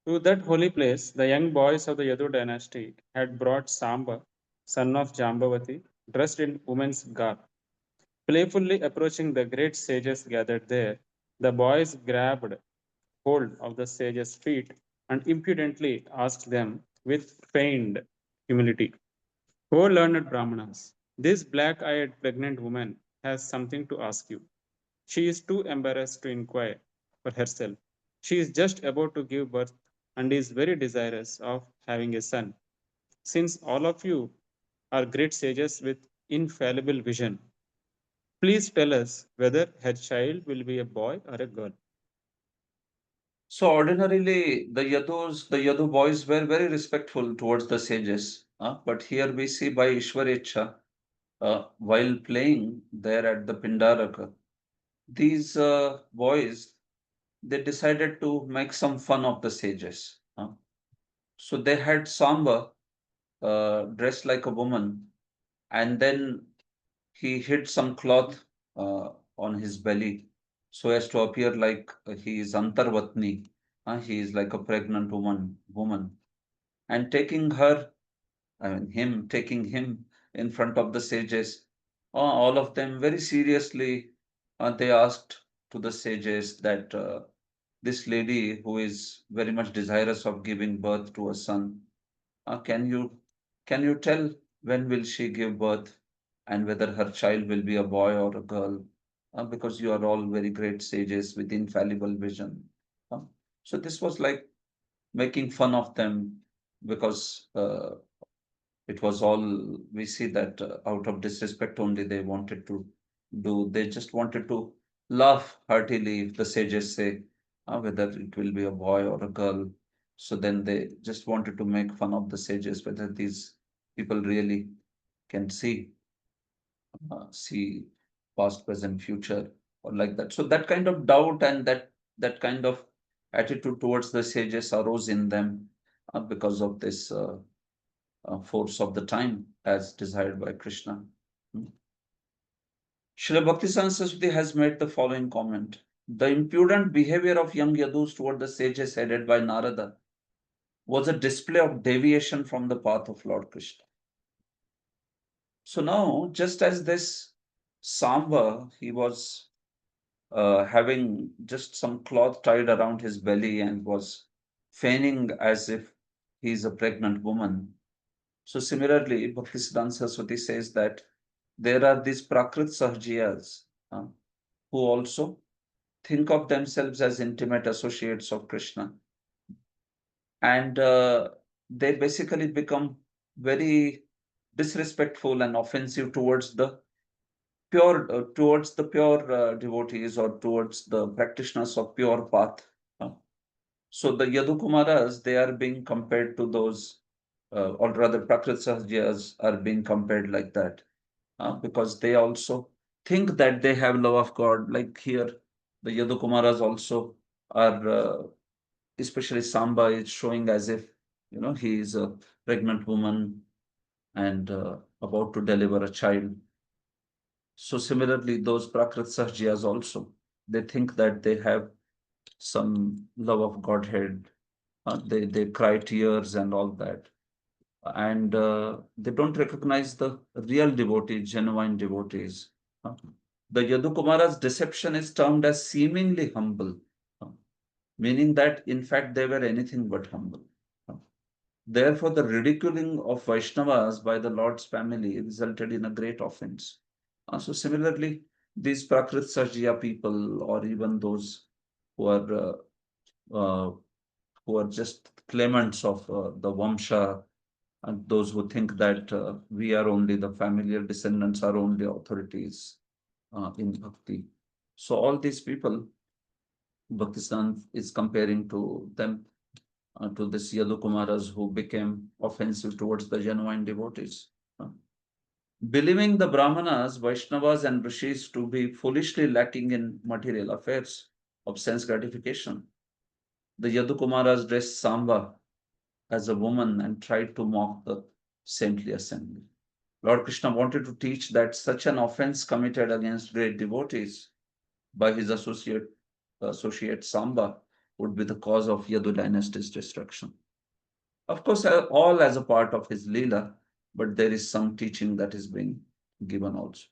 To that holy place, the young boys of the Yadu dynasty had brought Samba, son of Jambavati, dressed in woman's garb. Playfully approaching the great sages gathered there, the boys grabbed hold of the sages' feet and impudently asked them with feigned humility, "O learned Brahmanas, this black-eyed pregnant woman has something to ask you. She is too embarrassed to inquire for herself. She is just about to give birth and is very desirous of having a son. Since all of you are great sages with infallible vision, please tell us whether her child will be a boy or a girl. So ordinarily, the Yadu boys were very respectful towards the sages. But here we see by Ishwarecha, while playing there at the Pindaraka, these boys, they decided to make some fun of the sages. So they had Samba dressed like a woman, and then he hid some cloth on his belly so as to appear like he is Antarvatni. He is like a pregnant woman, and taking her, I mean him, taking him in front of the sages, all of them very seriously, they asked to the sages that this lady who is very much desirous of giving birth to a son, uh, can you can you tell when will she give birth and whether her child will be a boy or a girl? Because you are all very great sages with infallible vision. Uh, so this was like making fun of them because it was all, we see that out of disrespect only they wanted to do. They just wanted to laugh heartily if the sages say whether it will be a boy or a girl. So then they just wanted to make fun of the sages, whether these people really can see past, present, future, or like that. So that kind of doubt and that kind of attitude towards the sages arose in them because of this force of the time as desired by Krishna. Srila Bhaktisiddhanta Saraswati has made the following comment. The impudent behavior of young Yadus toward the sages headed by Narada was a display of deviation from the path of Lord Krishna. So now, just as this Samba, he was having just some cloth tied around his belly and was feigning as if he is a pregnant woman. So similarly, Bhaktisiddhanta Saraswati says that there are these Prakrit Sahjiyas who also think of themselves as intimate associates of Krishna. And they basically become very disrespectful and offensive towards the pure devotees or towards the practitioners of pure path. So the Yadukumaras, they are being compared to those, or rather Prakrit Sahjiyas are being compared like that, because they also think that they have love of God. Like here, the Yadukumaras also are, especially Samba is showing as if, he is a pregnant woman and about to deliver a child. So similarly, those Prakrit Sahjiyas also, they think that they have some love of Godhead. They cry tears and all that. And they don't recognize the real devotees, genuine devotees. The Yadukumara's deception is termed as seemingly humble, meaning that in fact they were anything but humble. Therefore, the ridiculing of Vaishnavas by the Lord's family resulted in a great offense. So similarly, these Prakrit Sajya people, or even those who are uh, just claimants of the Vamsha, and those who think that we are only the familiar descendants, are only authorities in Bhakti. So all these people, Bhaktisiddhanta is comparing to them, to this Yadukumaras who became offensive towards the genuine devotees. Believing the Brahmanas, Vaishnavas, and Rishis to be foolishly lacking in material affairs of sense gratification, the Yadukumaras dressed Samba as a woman and tried to mock the saintly assembly. Lord Krishna wanted to teach that such an offense committed against great devotees by his associate Samba would be the cause of Yadu dynasty's destruction. Of course, all as a part of his Leela, but there is some teaching that is being given also.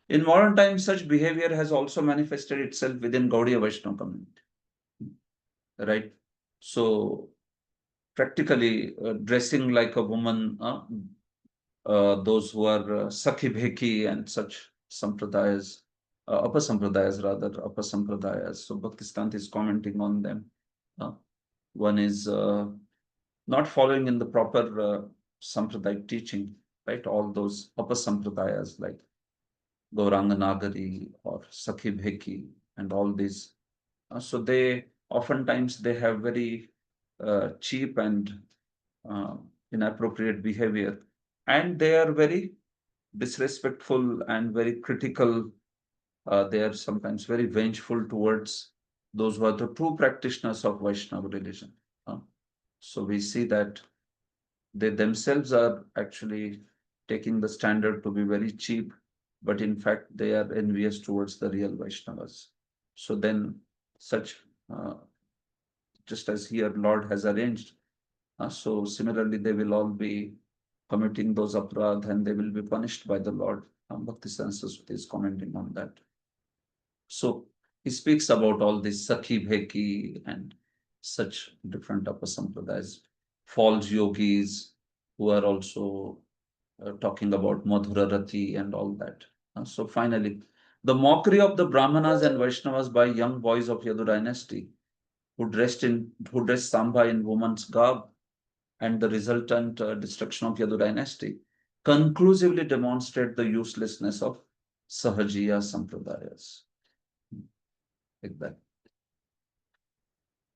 In modern times, such behavior has also manifested itself within Gaudiya Vaishnava community. Right? So, practically dressing like a woman, those who are Sakhi Bheki and such sampradayas, Apasampradayas rather, Apasampradayas. So Bhaktisiddhanta is commenting on them. one is not following in the proper Sampradaya teaching, right? All those upper Sampradayas like Gauranga Nagari or Sakhi Bheki and all these. So they oftentimes they have very cheap and inappropriate behavior, and they are very disrespectful and very critical. They are sometimes very vengeful towards those who are the true practitioners of Vaishnava religion. So we see that they themselves are actually taking the standard to be very cheap, but in fact they are envious towards the real Vaishnavas. So then such, just as here Lord has arranged, so similarly they will all be committing those aparadh and they will be punished by the Lord. Bhakti Saraswati is commenting on that. So he speaks about all this Sakhi Bheki and such different upper sampradayas, false yogis who are also talking about Madhura Rati and all that. So finally, the mockery of the Brahmanas and Vaishnavas by young boys of Yadu dynasty who dressed Sambha in woman's garb and the resultant destruction of Yadu dynasty conclusively demonstrate the uselessness of Sahajiya Sampradayas. Like that.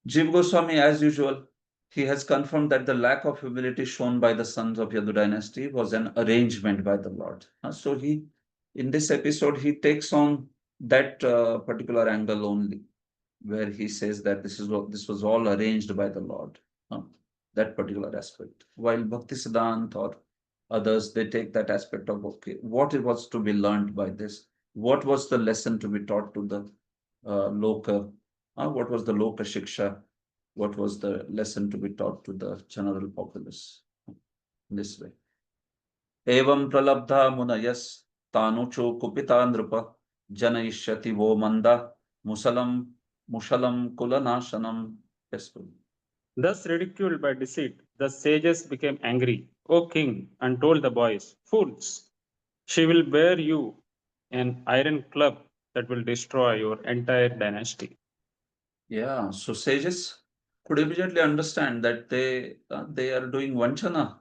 Jiva Goswami, as usual, he has confirmed that the lack of humility shown by the sons of Yadu dynasty was an arrangement by the Lord. So he, in this episode, he takes on that particular angle only, where he says that this was all arranged by the Lord. That particular aspect. While Bhakti Siddhant or others, they take that aspect of, okay, what it was to be learned by this? What was the lesson to be taught to the Loka? What was the Loka Shiksha? What was the lesson to be taught to the general populace? This way. Evam pralabdha munayas tanucho kupita nrupa janayishyati vo manda mushalam kulanashanam. Yes, Thus ridiculed by deceit, the sages became angry, O king, and told the boys, Fools, she will bear you an iron club that will destroy your entire dynasty. Yeah, so sages could immediately understand that they are doing vanchana.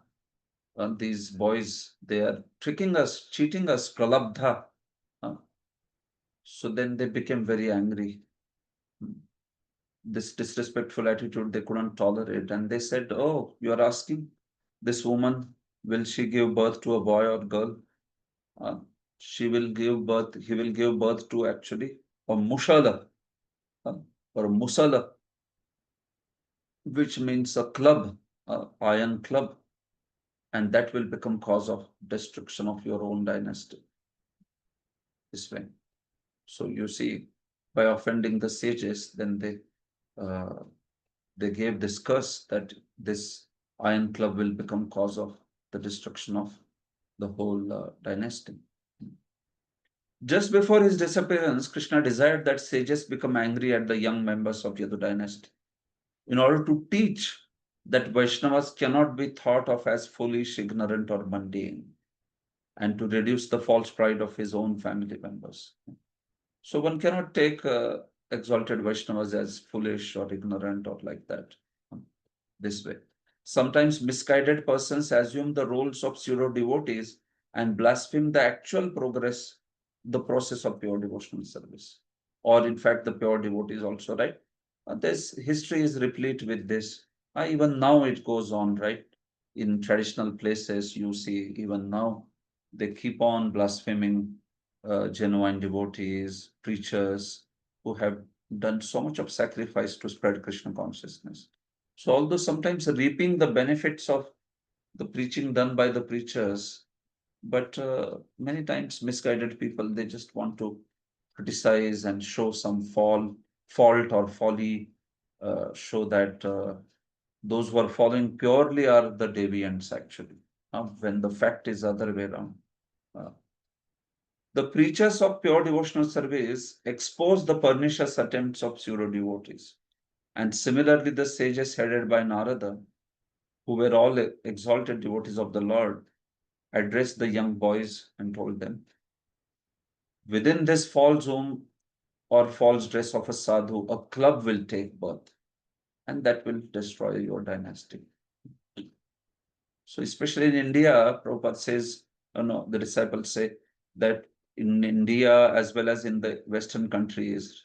These boys, they are tricking us, cheating us, pralabdha. So then they became very angry. This disrespectful attitude they couldn't tolerate, and they said, "Oh, you are asking this woman, will she give birth to a boy or girl? She will give birth. He will give birth to actually a mushala or a musala, which means a club, iron club, and that will become cause of destruction of your own dynasty." This way. So you see, by offending the sages, then they gave this curse that this iron club will become cause of the destruction of the whole dynasty. Just before his disappearance, Krishna desired that sages become angry at the young members of Yadu dynasty in order to teach that Vaishnavas cannot be thought of as foolish, ignorant, or mundane, and to reduce the false pride of his own family members. So one cannot take exalted Vaishnavas as foolish or ignorant or like that. This way. Sometimes misguided persons assume the roles of pseudo devotees and blaspheme the actual progress, the process of pure devotional service. Or in fact, the pure devotees also, right? This history is replete with this. Even now it goes on, right? In traditional places, you see even now they keep on blaspheming genuine devotees, preachers who have done so much of sacrifice to spread Krishna consciousness. So although sometimes reaping the benefits of the preaching done by the preachers, but many times misguided people, they just want to criticize and show some fault or folly, show that those who are following purely are the deviants actually, when the fact is other way around. The preachers of pure devotional service expose the pernicious attempts of pseudo devotees. And similarly, the sages headed by Narada, who were all exalted devotees of the Lord, addressed the young boys and told them, within this false womb or false dress of a sadhu, a club will take birth. and that will destroy your dynasty. So especially in India, Prabhupada says, no, the disciples say that in India as well as in the Western countries,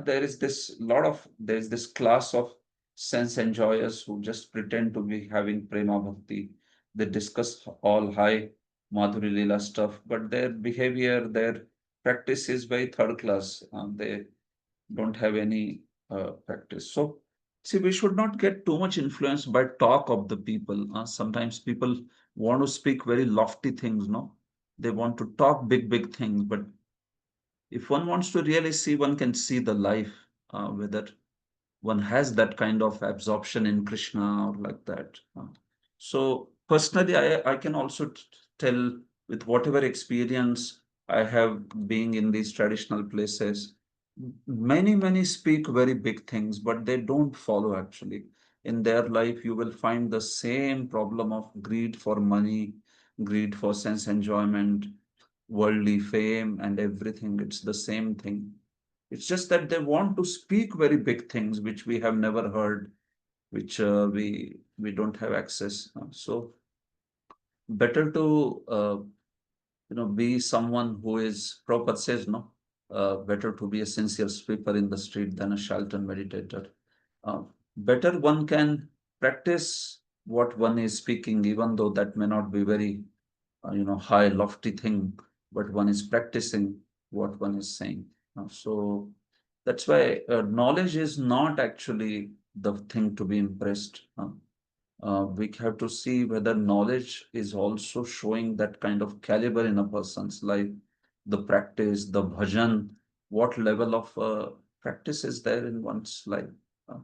there is this class of sense enjoyers who just pretend to be having prema bhakti. They discuss all high Madhuri Leela stuff, but their behavior, their practice is very third class. They don't have any practice. So, see, we should not get too much influenced by talk of the people. Sometimes people want to speak very lofty things, no? They want to talk big, big things. But if one wants to really see, one can see the life, whether one has that kind of absorption in Krishna or like that. So personally, I can also tell with whatever experience I have being in these traditional places, many speak very big things, but they don't follow actually. In their life, you will find the same problem of greed for money, greed for sense enjoyment, worldly fame, and everything. It's the same thing. It's just that they want to speak very big things which we have never heard, which we don't have access. So better to be someone who is, Prabhupada says, no, better to be a sincere sweeper in the street than a Shelton meditator. Better one can practice what one is speaking, even though that may not be very, high, lofty thing, but one is practicing what one is saying. So that's why knowledge is not actually the thing to be impressed. We have to see whether knowledge is also showing that kind of caliber in a person's life, the practice, the bhajan, what level of practice is there in one's life. Uh,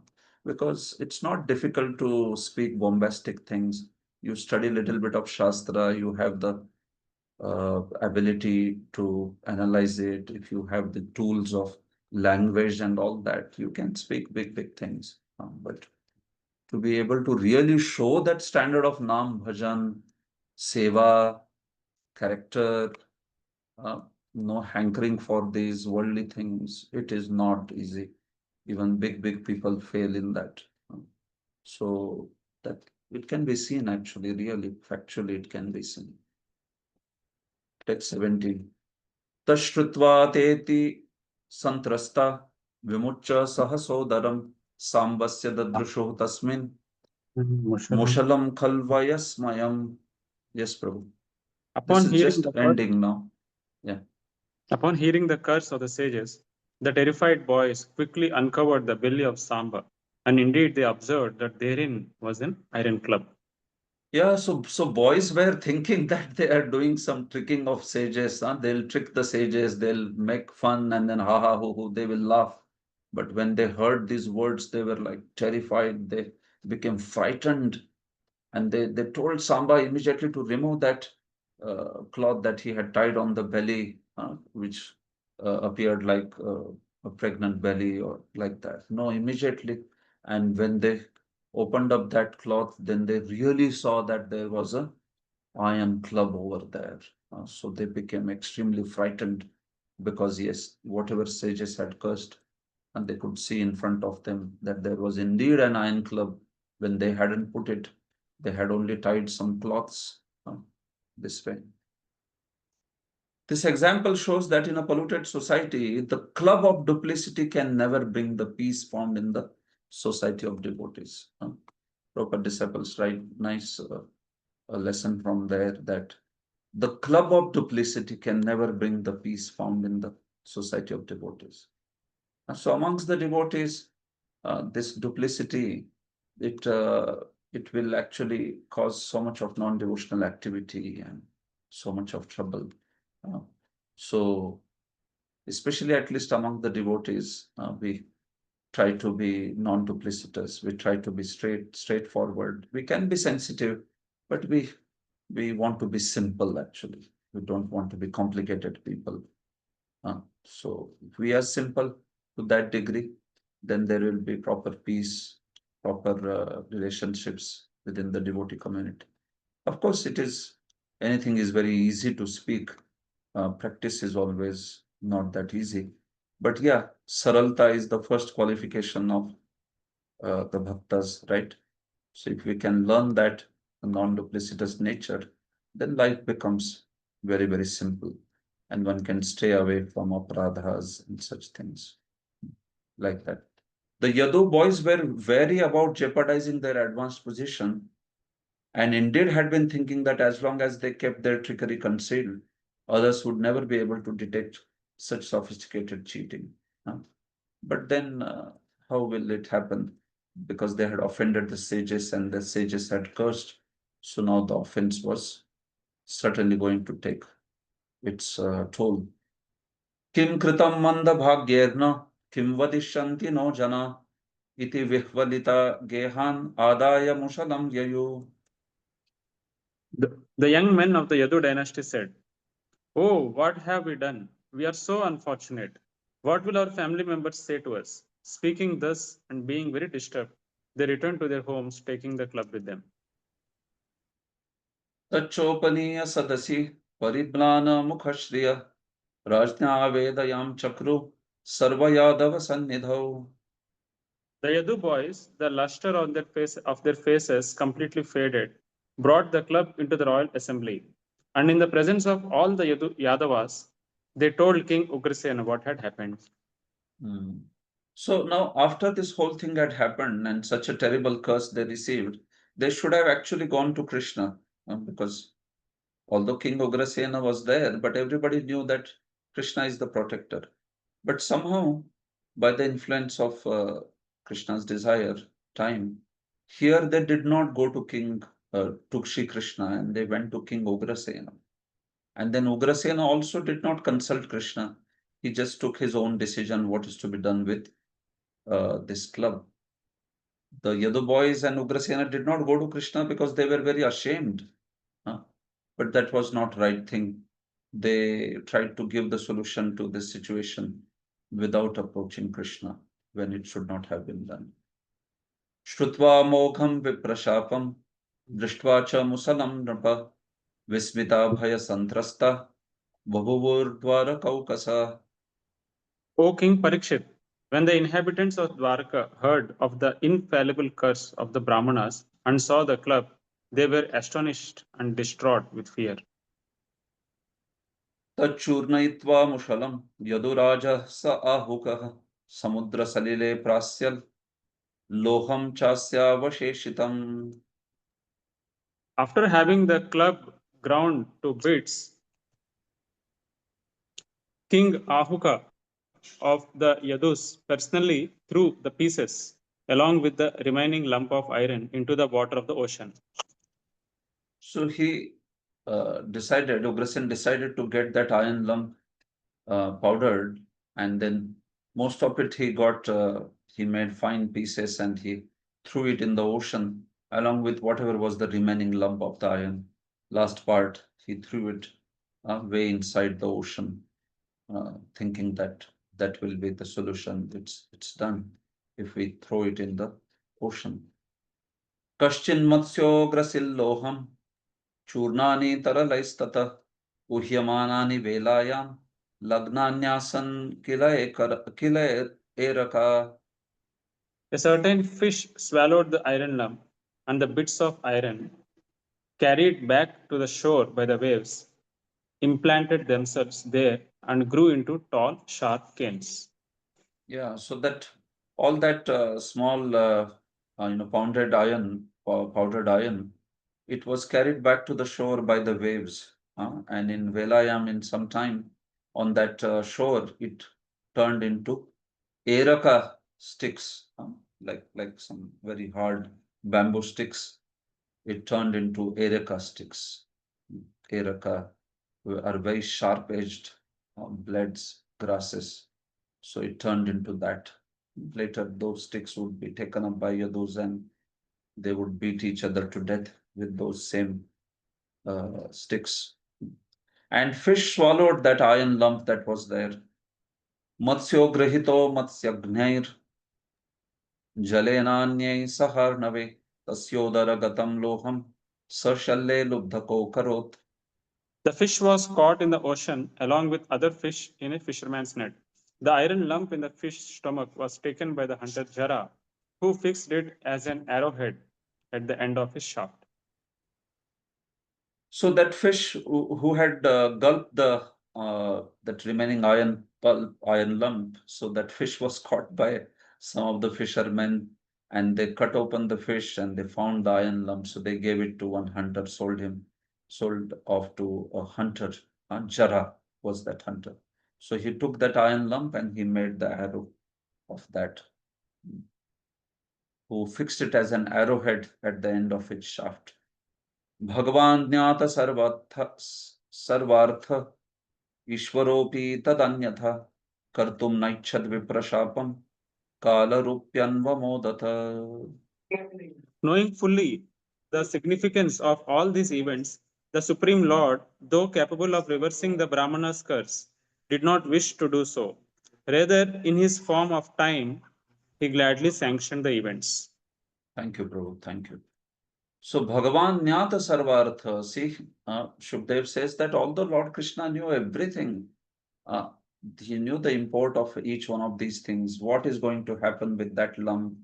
because it's not difficult to speak bombastic things. You study a little bit of Shastra, you have the ability to analyze it. If you have the tools of language and all that, you can speak big things. But to be able to really show that standard of Nam, Bhajan, Seva, character, no hankering for these worldly things, it is not easy. Even big people fail in that. So that it can be seen actually, really, factually, it can be seen. Text 17. Tashrutva teti santrasta vimucha sahasodaram sambasya dadrusho tasmin Mushalam Khalvayasmayam. Yes, Prabhu. This is just ending now. Yeah. Upon hearing the curse of the sages, the terrified boys quickly uncovered the belly of Samba, and indeed they observed that therein was an iron club. Yeah, so boys were thinking that they are doing some tricking of sages. They'll trick the sages, they'll make fun, and then ha ha hoo, they will laugh. But when they heard these words, they were like terrified. They became frightened, and they told Samba immediately to remove that cloth that he had tied on the belly, which appeared like a pregnant belly or like that. No, immediately. And when they opened up that cloth, then they really saw that there was a iron club over there. So they became extremely frightened because, yes, whatever sages had cursed, and they could see in front of them that there was indeed an iron club when they hadn't put it. They had only tied some cloths this way. This example shows that in a polluted society, the club of duplicity can never bring the peace found in the society of devotees. Proper disciples write nice a lesson from there that the club of duplicity can never bring the peace found in the society of devotees. So amongst the devotees, this duplicity, it will actually cause so much of non-devotional activity and so much of trouble. So especially at least among the devotees, we try to be non-duplicitous. We try to be straightforward. We can be sensitive, but we want to be simple actually. We don't want to be complicated people. So if we are simple to that degree, then there will be proper peace, proper relationships within the devotee community. Of course, anything is very easy to speak. Practice is always not that easy. But yeah, saralta is the first qualification of the bhaktas, right? So if we can learn that non-duplicitous nature, then life becomes very, very simple, and one can stay away from aparadhas and such things like that. The Yadu boys were wary about jeopardizing their advanced position, and indeed had been thinking that as long as they kept their trickery concealed, others would never be able to detect such sophisticated cheating. But then, how will it happen? Because they had offended the sages and the sages had cursed. So now the offense was certainly going to take its toll. Kim kritam manda bhagyerna, kim vadishanti no jana, iti vihvalita gehan adaya mushalam yayu. The young men of the Yadu dynasty said, "Oh, what have we done? We are so unfortunate. What will our family members say to us?" Speaking thus and being very disturbed, they returned to their homes, taking the club with them. Tachopaniya sadasi pariplana mukhashriya rajna vedayam chakru sarva yadava sannidhau. The Yadu boys, the luster on their faces completely faded, brought the club into the royal assembly, and in the presence of all the Yadavas, they told King Ugrasena what had happened. So now, after this whole thing had happened and such a terrible curse they received, they should have actually gone to Krishna, because although King Ugrasena was there, but everybody knew that Krishna is the protector. But somehow, by the influence of Krishna's desire, time, here they did not go to to Shri Krishna, and they went to King Ugrasena. And then Ugrasena also did not consult Krishna. He just took his own decision what is to be done with this club. The Yadu boys and Ugrasena did not go to Krishna because they were very ashamed. But that was not right thing. They tried to give the solution to this situation without approaching Krishna when it should not have been done. Shrutva mogham viprashapam drishtva cha musalam nrapa vismita bhaya santrasta babhuvur dwara kaukasa. O King Parikshit, when the inhabitants of Dwarka heard of the infallible curse of the Brahmanas and saw the club, they were astonished and distraught with fear. तच्चूर्णयित्वा मुशलं यदुराजः स आहूकः समुद्रसलिले प्रास्यल् लोहं चास्यावशेषितम्. After having the club ground to bits, King Ahuka of the Yadus personally threw the pieces along with the remaining lump of iron into the water of the ocean. So he Ugrasen decided to get that iron lump powdered, and then most of it he made fine pieces and he threw it in the ocean along with whatever was the remaining lump of the iron. Last part, he threw it way inside the ocean, thinking that that will be the solution. It's done if we throw it in the ocean. Kaschin matsyograsilloham churnani taralaistata uhyamanani velayam lagnanyasan kila eraka. A certain fish swallowed the iron lump, and the bits of iron, carried back to the shore by the waves, implanted themselves there and grew into tall, sharp canes. Yeah, so that all that small, powdered iron, it was carried back to the shore by the waves. And in Velayam, in some time on that shore, it turned into eraka sticks, like some very hard bamboo sticks. It turned into eraka sticks. Eraka are very sharp-edged blades, grasses. So it turned into that. Later, those sticks would be taken up by Yadus and they would beat each other to death with those same sticks. And fish swallowed that iron lump that was there. Matsyo grahito matsyagnair jalenanyai saharnave tasyodara gatam loham sashalle lubdhako karot. The fish was caught in the ocean along with other fish in a fisherman's net. The iron lump in the fish's stomach was taken by the hunter Jara, who fixed it as an arrowhead at the end of his shaft. So that fish who had gulped that remaining iron lump, so that fish was caught by some of the fishermen, and they cut open the fish and they found the iron lump. So they gave it to one hunter, sold off to a hunter. Jara was that hunter. So he took that iron lump and he made the arrow of that, who fixed it as an arrowhead at the end of its shaft. भगवान ज्ञात सर्वार्थ ईश्वरोऽपि तदन्यथा कर्तुं नैच्छद् विप्रशापं कालरूप्यन्वमोदत. Knowing fully the significance of all these events, the Supreme Lord, though capable of reversing the Brahmana's curse, did not wish to do so. Rather, in his form of time, he gladly sanctioned the events. Thank you, Prabhu. Thank you. So Bhagavan Jnata Sarvartha. See, Shukdev says that although Lord Krishna knew everything, he knew the import of each one of these things. What is going to happen with that lump?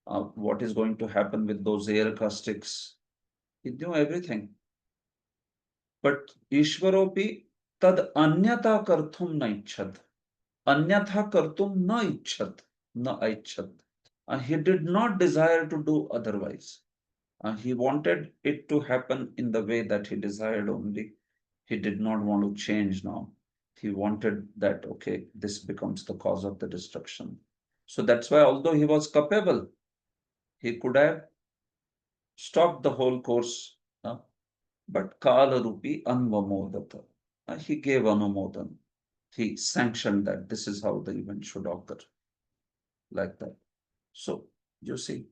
What is going to happen with those air acoustics? He knew everything. But Ishwaropi tad anyata karthum na ichchad. Anyatha kartum na ichchad. Na ichchad. He did not desire to do otherwise. He wanted it to happen in the way that he desired only. He did not want to change now. He wanted that, okay, this becomes the cause of the destruction. So that's why, although he was capable, he could have stopped the whole course. But Kala Rupi Anvamodata. He gave Anumodan. He sanctioned that this is how the event should occur. Like that. So, you see,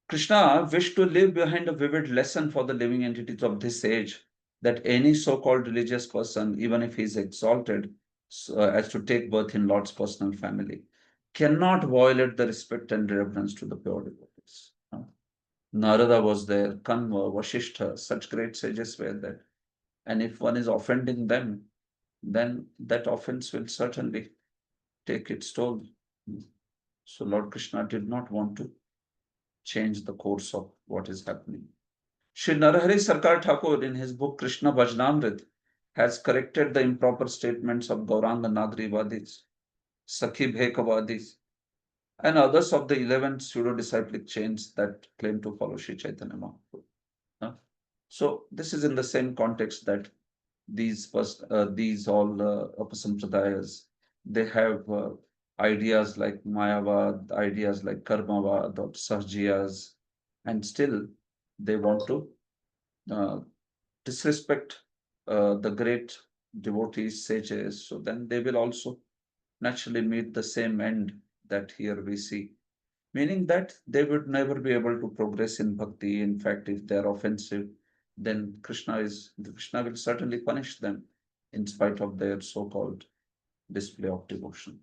Krishna wished to leave behind a vivid lesson for the living entities of this age, that any so-called religious person, even if he is exalted as to take birth in Lord's personal family, cannot violate the respect and reverence to the pure devotees. Narada was there, Kanva, Vasishtha, such great sages were there. And if one is offending them, then that offense will certainly take its toll. So Lord Krishna did not want to change the course of what is happening. Shri Narahari Sarkar Thakur, in his book Krishna Bhajanamrit, has corrected the improper statements of Gauranga Nadrivadis, Sakhi Bhekavadis, and others of the 11 pseudo-disciplic chains that claim to follow Sri Chaitanya Mahaprabhu. So this is in the same context that these all Upasampradayas, they have ideas like Mayavad, ideas like Karmavad or Sahjiyas, and still they want to disrespect the great devotees, sages. So then they will also naturally meet the same end that here we see, meaning that they would never be able to progress in bhakti. In fact, if they are offensive, then Krishna will certainly punish them in spite of their so-called display of devotion.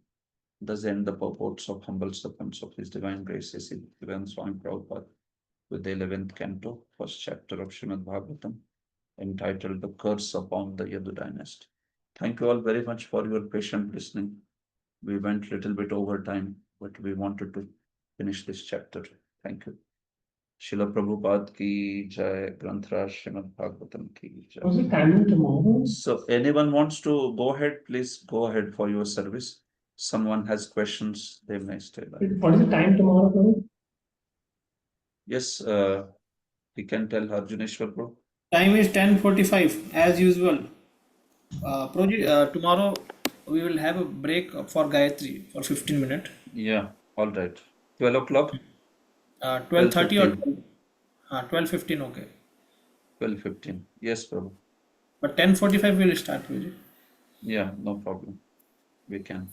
Thus end the purports of humble servants of His Divine Grace, Bhaktivedanta Swami Prabhupada, with the 11th canto, first chapter of Srimad Bhagavatam, entitled The Curse Upon the Yadu Dynasty. Thank you all very much for your patient listening. We went a little bit over time, but we wanted to finish this chapter. Thank you. Srila Prabhupada ki jai, Granthra Srimad Bhagavatam ki jai. Was it timing tomorrow? So anyone wants to go ahead, please go ahead for your service. Someone has questions, they may stay back. What is the time tomorrow, Prabhu? Yes, we can tell Arjuneshwar Prabhu. Time is 10:45 as usual. Tomorrow we will have a break for Gayatri for 15 minutes. Yeah, all right. 12 o'clock? 12:30 or 12:15, okay. 12:15. Yes, Prabhu. But 10:45 we will start, Prabhuji. Yeah, no problem. We can.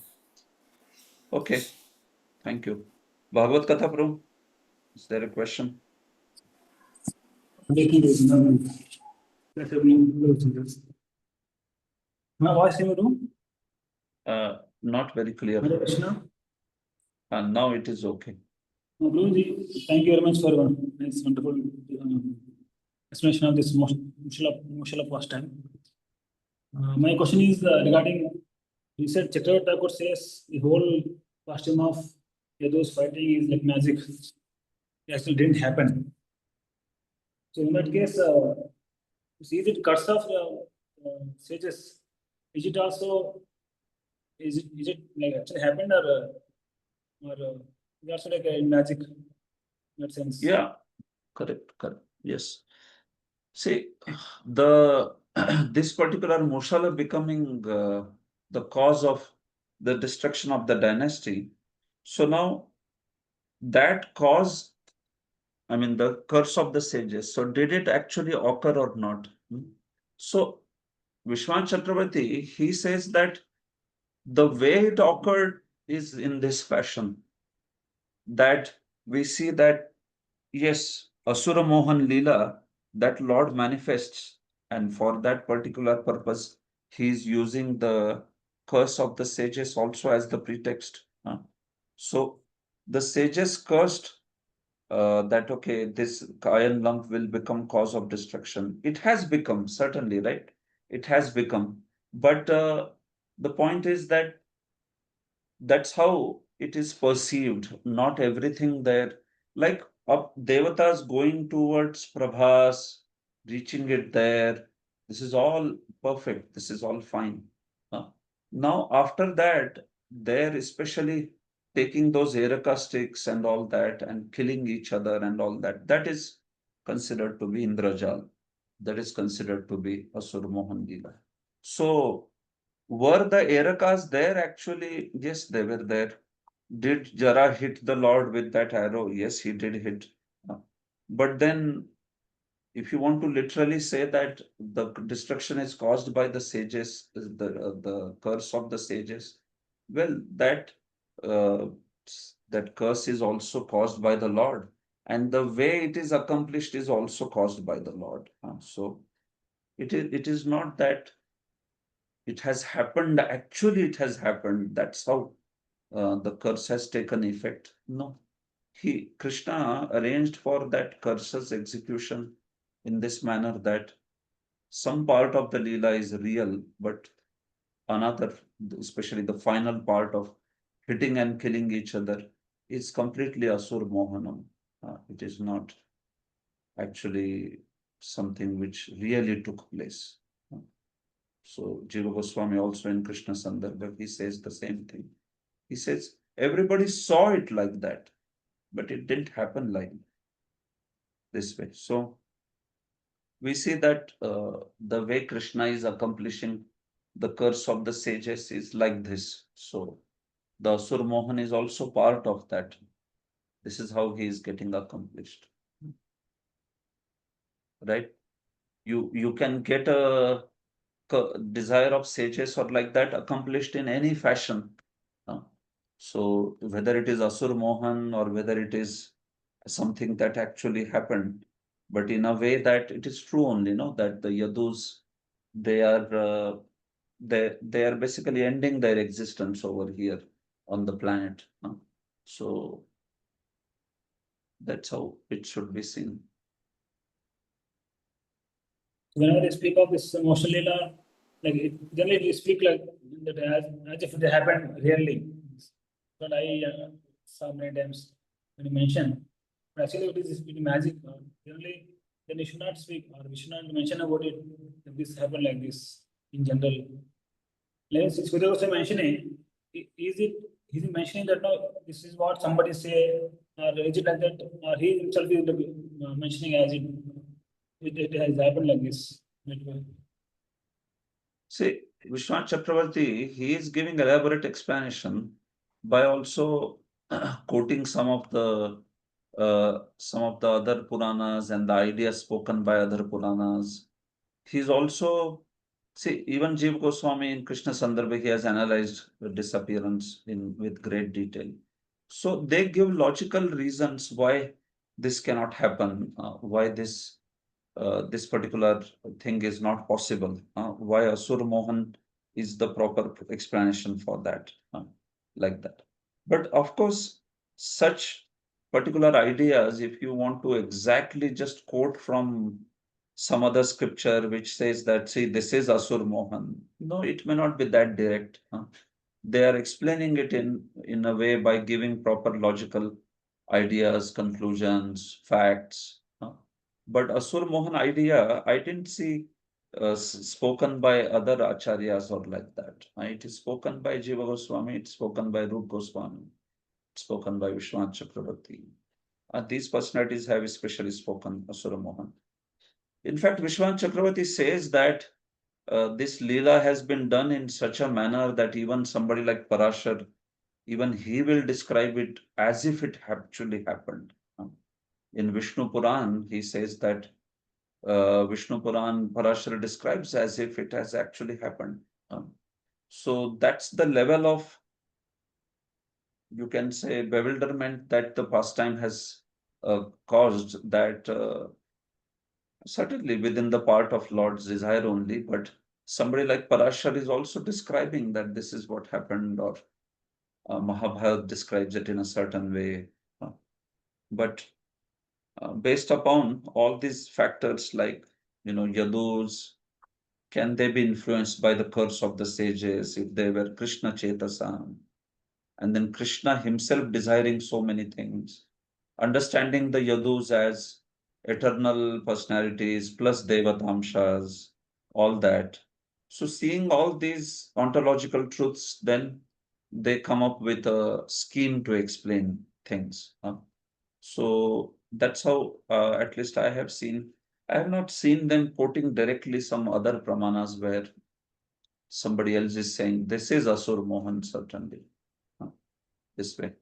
Okay. Thank you. Bhagavad Katha, Prabhu. Is there a question? My voice you Not very clear. And now it is okay. Thank you very much for this wonderful explanation of this Mushala pastime. My question is regarding, you said Chakravarti Thakur says the whole pastime of those fighting is like magic. It actually didn't happen. So in that case, is it curse of the sages? Is it also is it like actually happened or is also like a magic in that sense? Yeah, correct. Yes. See, the this particular Mushala becoming the cause of the destruction of the dynasty. So now that cause, I mean, the curse of the sages. So did it actually occur or not? So Vishwan Chakravarti, he says that the way it occurred is in this fashion, that we see that yes, Asura Mohan Leela, that Lord manifests, and for that particular purpose, he is using the curse of the sages also as the pretext. So the sages cursed that okay, this iron lump will become cause of destruction. It has become, certainly, right? It has become. But the point is that that's how it is perceived. Not everything there, like up devatas going towards Prabhas, reaching it there. This is all perfect. This is all fine. Now, after that, they're especially taking those Eraka sticks and all that and killing each other and all that. That is considered to be Indrajal. That is considered to be Asur Mohan Leela. So, were the Erakas there actually? Yes, they were there. Did Jara hit the Lord with that arrow? Yes, he did hit. But then, if you want to literally say that the destruction is caused by the sages, the curse of the sages, well, uh, that curse is also caused by the Lord, and the way it is accomplished is also caused by the Lord. So it is not that it has happened. Actually, it has happened. That's how the curse has taken effect. No, Krishna arranged for that curse's execution in this manner that some part of the Leela is real, but another, especially the final part of hitting and killing each other, is completely Asur Mohanam. It is not actually something which really took place. So Jiva Goswami also in Krishna Sandarbha, he says the same thing. He says everybody saw it like that, but it didn't happen like this way. So we see that the way Krishna is accomplishing the curse of the sages is like this. So the Asur Mohan is also part of that. This is how he is getting accomplished. Right? You can get a desire of sages or like that accomplished in any fashion. So whether it is Asur Mohan or whether it is something that actually happened, but in a way that it is true only, that the Yadus, they are they are basically ending their existence over here on the planet. So that's how it should be seen. Whenever they speak of this emotional leela, generally they speak like that as if it happened really. But I saw many times when you mention, but actually it is magic. Generally, then you should not speak or we should not mention about it. That this happened like this in general. Like Sudhir was mentioning, is he mentioning that no, this is what somebody say, or is it like that, or he himself is mentioning as it has happened like this. See, Vishwanath Chakravarti, he is giving elaborate explanation by also quoting some of the other Puranas and the ideas spoken by other Puranas. He's also, see, even Jiva Goswami in Krishna Sandarbha, he has analyzed the disappearance with great detail. So they give logical reasons why this cannot happen, why this particular thing is not possible. Why Asur Mohan is the proper explanation for that, like that. But of course, such particular ideas, if you want to exactly just quote from some other scripture which says that, see, this is Asur Mohan, no, it may not be that direct. they are explaining it in a way by giving proper logical ideas, conclusions, facts. But Asur Mohan idea, I didn't see spoken by other acharyas or like that. It is spoken by Jiva Goswami, it's spoken by Rup Goswami, it's spoken by Vishwanath Chakravarti. These personalities have especially spoken Asura Mohan. In fact, Vishwanath Chakravarti says that this Leela has been done in such a manner that even somebody like Parashar, even he will describe it as if it actually happened. In Vishnu Puran, he says that Vishnu Puran, Parashar describes as if it has actually happened. So that's the level of, you can say, bewilderment that the pastime has caused, that certainly within the part of Lord's desire only, but somebody like Parashar is also describing that this is what happened, or Mahabharata describes it in a certain way. But based upon all these factors, like, Yadus, can they be influenced by the curse of the sages if they were Krishna Chetasam? And then Krishna himself desiring so many things, understanding the Yadus as eternal personalities plus Devatamshas, all that. So seeing all these ontological truths, then they come up with a scheme to explain things. So that's how, at least I have seen. I have not seen them quoting directly some other pramanas where somebody else is saying, this is Asur Mohan, certainly, this way.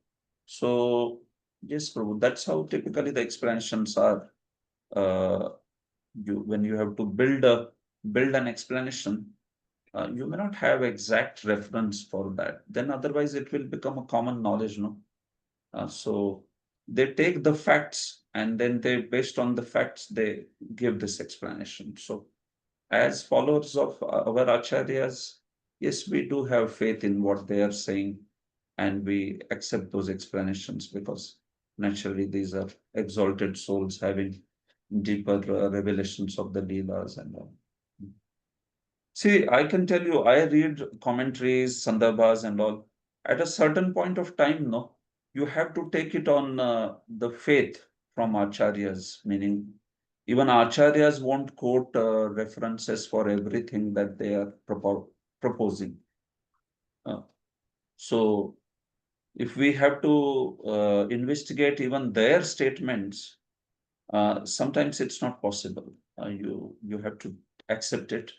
So, yes, Prabhu, that's how typically the explanations are. When you have to build an explanation, you may not have exact reference for that. Then otherwise it will become a common knowledge, no? So they take the facts and then they, based on the facts, they give this explanation. So as followers of our acharyas, yes, we do have faith in what they are saying, and we accept those explanations because naturally these are exalted souls having deeper revelations of the Leelas and all. See, I can tell you, I read commentaries, sandarbhas and all. At a certain point of time, no, you have to take it on the faith from acharyas, meaning even acharyas won't quote references for everything that they are proposing. So if we have to investigate even their statements, sometimes it's not possible. You have to accept it,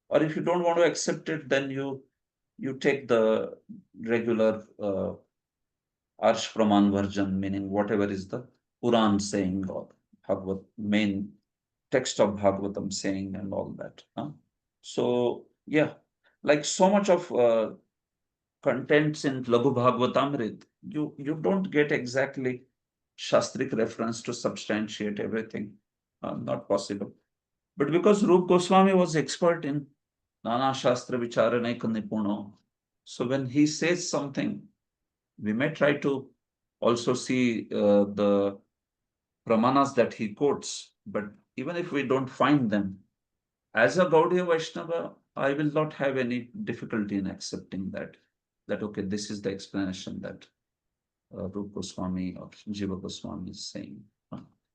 or if you don't want to accept it, then you take the regular Arsh Praman Varjan, meaning whatever is the Puran saying or Bhagavad, main text of Bhagavatam saying and all that. So yeah, like so much of contents in Laghu Bhagavatamrit, you don't get exactly Shastric reference to substantiate everything. Not possible. But because Rup Goswami was expert in Nana Shastra Vicharanaika Nipuno, so when he says something, we may try to also see the pramanas that he quotes, but even if we don't find them, as a Gaudiya Vaishnava, I will not have any difficulty in accepting that okay, this is the explanation that Rup Goswami or Jiva Goswami is saying.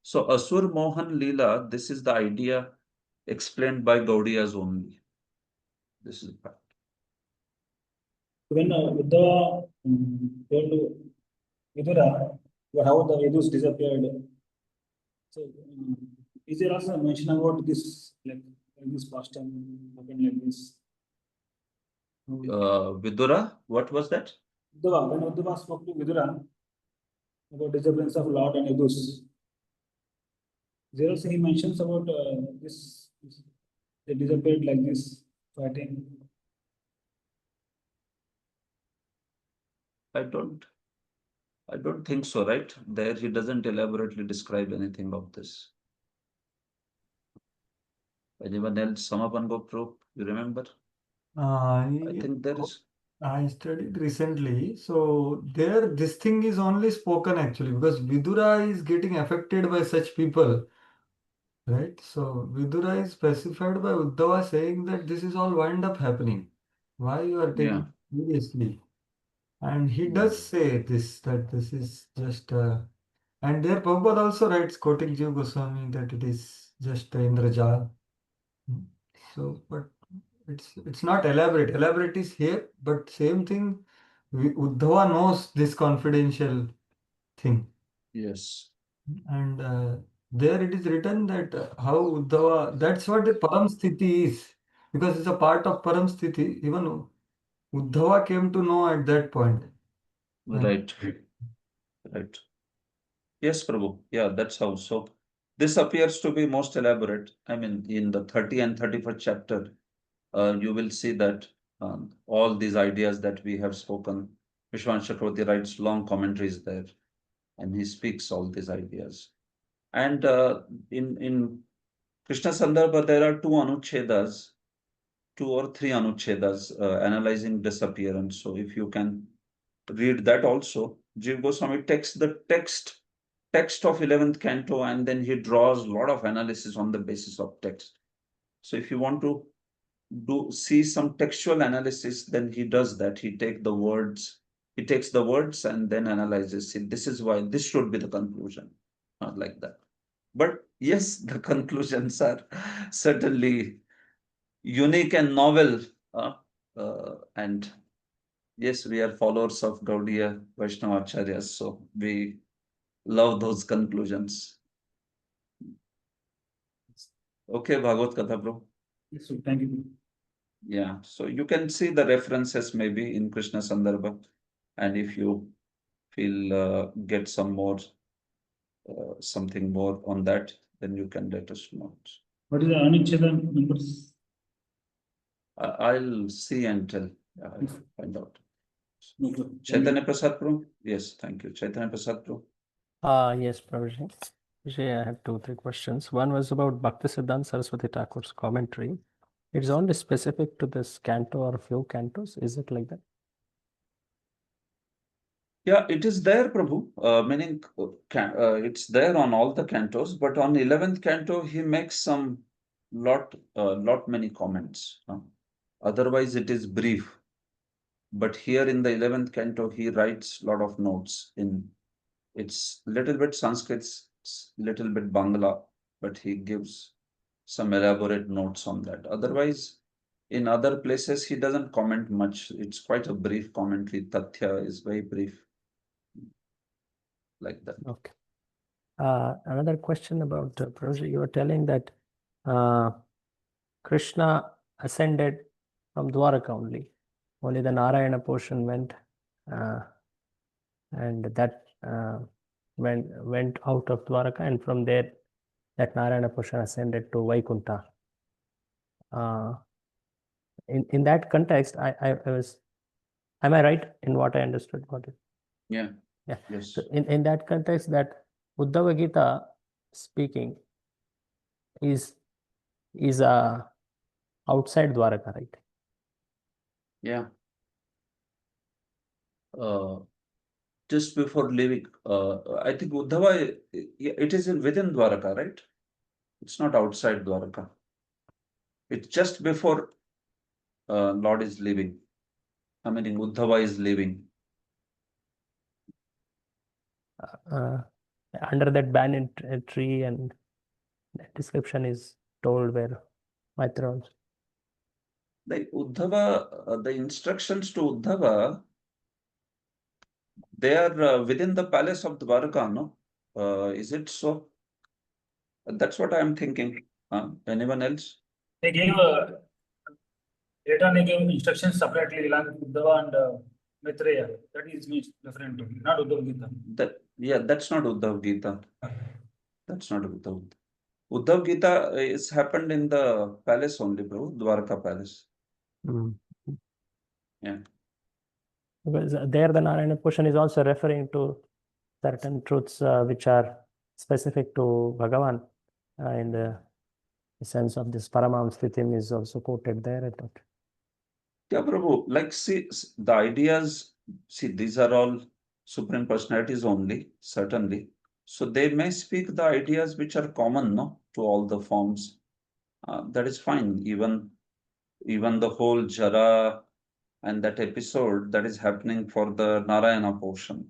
So Asur Mohan Leela, this is the idea explained by Gaudiyas only. This is the fact. When Buddha told Vidura how the Vedus disappeared, so is there also a mention about this, like this past time happened like this? Vidura, what was that? Uddhava, when Uddhava spoke to Vidura about disappearance of Lord and Vedus, there also he mentions about this, they disappeared like this, fighting. I don't think so, right? There he doesn't elaborately describe anything of this. Anyone else? Samapan Gopro, you remember? I think there is. I studied recently, so there this thing is only spoken actually because Vidura is getting affected by such people, right? So Vidura is specified by Uddhava saying that this is all wind up happening. Why you are taking Yeah. it seriously? And he does say this, that this is just, and there Prabhupada also writes, quoting Jiva Goswami, that it is just Indrajal. So, but it's not elaborate. Elaborate is here, but same thing, Uddhava knows this confidential thing. Yes. And there it is written that how Uddhava, that's what the Param Sthiti is. Because it's a part of Param Sthiti. Even Uddhava came to know at that point. Right. Right. Yes, Prabhu. Yeah, that's how. So this appears to be most elaborate. I mean, in the 30 and 31st chapter, you will see that all these ideas that we have spoken, Vishwan Chakravarti writes long commentaries there, and he speaks all these ideas. And in Krishna Sandarbha, there are two anuchedas, 2 or 3 anuchedas analyzing disappearance. So if you can read that also, Jiva Goswami takes the text of 11th canto and then he draws a lot of analysis on the basis of text. So if you want to see some textual analysis, then he does that. He takes the words and then analyzes. See, this is why this should be the conclusion, not like that. But yes, the conclusions are certainly unique and novel. And yes, we are followers of Gaudiya Vaishnava Acharyas, so we love those conclusions. Okay, Bhagavad Katha, bro. Yes, sir. Thank you. Yeah, so you can see the references maybe in Krishna Sandarbha, and if you feel get some more something more on that, then you can let us know. What is the Anucheda numbers? I'll see and tell. I'll find out. No problem. Chaitanya Prasad Pro? Yes, thank you. Chaitanya Prasad Pro? Yes, Prabhuji. Prabhuji, I have 2-3 questions. One was about Bhaktisiddhanta Saraswati Thakur's commentary. It's only specific to this canto or few cantos. Is it like that? Yeah, it is there, Prabhu. Meaning it's there on all the cantos, but on 11th canto he makes some lot many comments. Otherwise, it is brief. But here in the 11th canto, he writes a lot of notes in. It's little bit Sanskrit, little bit Bangla, but he gives some elaborate notes on that. Otherwise, in other places, he doesn't comment much. It's quite a brief commentary. Tathya is very brief, like that. Okay. Another question about Prabhuji. You were telling that Krishna ascended from Dwaraka only. Only the Narayana portion went, and that went out of Dwaraka, and from there, that Narayana portion ascended to Vaikuntha. In that context, I was, am I right in what I understood about it? Yeah. Yeah. Yes. So in that context, that Uddhava Gita speaking is outside Dwaraka, right? Yeah. Just before leaving, I think Uddhava, it is within Dwaraka, right? It's not outside Dwaraka. It's just before Lord is leaving. I mean, Uddhava is leaving. Under that banyan tree, and that description is told where Maitra also. The Uddhava, the instructions to Uddhava, they are within the palace of Dwaraka, no? Is it so? That's what I am thinking. Anyone else? They gave later on they gave instructions separately along with Uddhava and Maitreya. That is means different, not Uddhava Gita. That's not Uddhav Gita. That's not Uddhav. Uddhav Gita is happened in the palace only, bro. Dwaraka palace. Yeah. Because there the Narayana portion is also referring to certain truths which are specific to Bhagavan, in the sense of this Paramam Sthitim is also quoted there. I thought. Yeah, Prabhu, like see the ideas, see these are all Supreme Personalities only, certainly. So they may speak the ideas which are common, no, to all the forms. That is fine. Even the whole Jara, and that episode that is happening for the Narayana portion.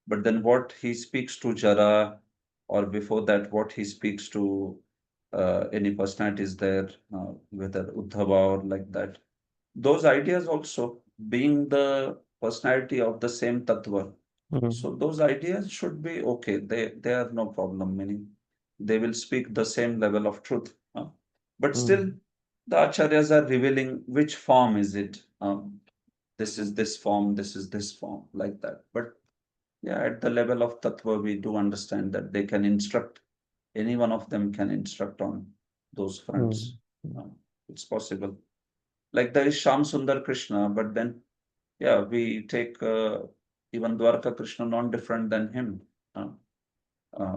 But then what he speaks to Jara, or before that, what he speaks to any personalities there, whether Uddhava or like that. Those ideas also being the personality of the same tattva. So those ideas should be okay. They are no problem, meaning they will speak the same level of truth. But still, the acharyas are revealing which form is it. This is this form, this is this form, like that. But yeah, at the level of tattva, we do understand that they can instruct. Any one of them can instruct on those fronts. It's possible. Like there is Sham Sundar Krishna, but then yeah, we take even Dwarka Krishna non different than him.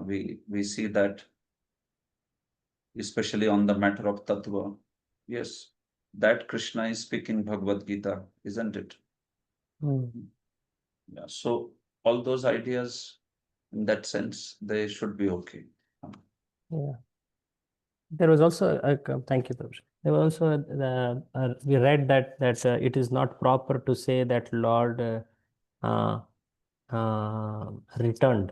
We see that, especially on the matter of tattva. Yes, that Krishna is speaking Bhagavad Gita, isn't it? Yeah. So all those ideas, in that sense, they should be okay. Yeah. There was also thank you, Prabhu. There was also we read that it is not proper to say that Lord returned.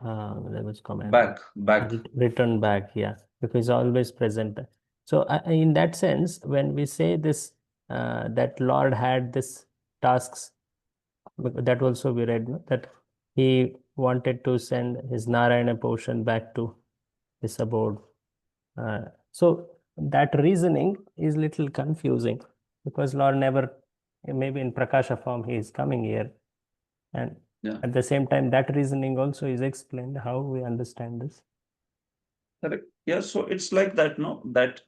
There was comment. Back. Return back, yeah, because he's always present. So in that sense, when we say this, that Lord had this tasks, that also we read, no? That he wanted to send his Narayana portion back to his abode. So that reasoning is little confusing, because Lord never, maybe in Prakasha form, he is coming here. And Yeah. at the same time, that reasoning also is explained. How we understand this? Correct. Yeah, so it's like that, no? That,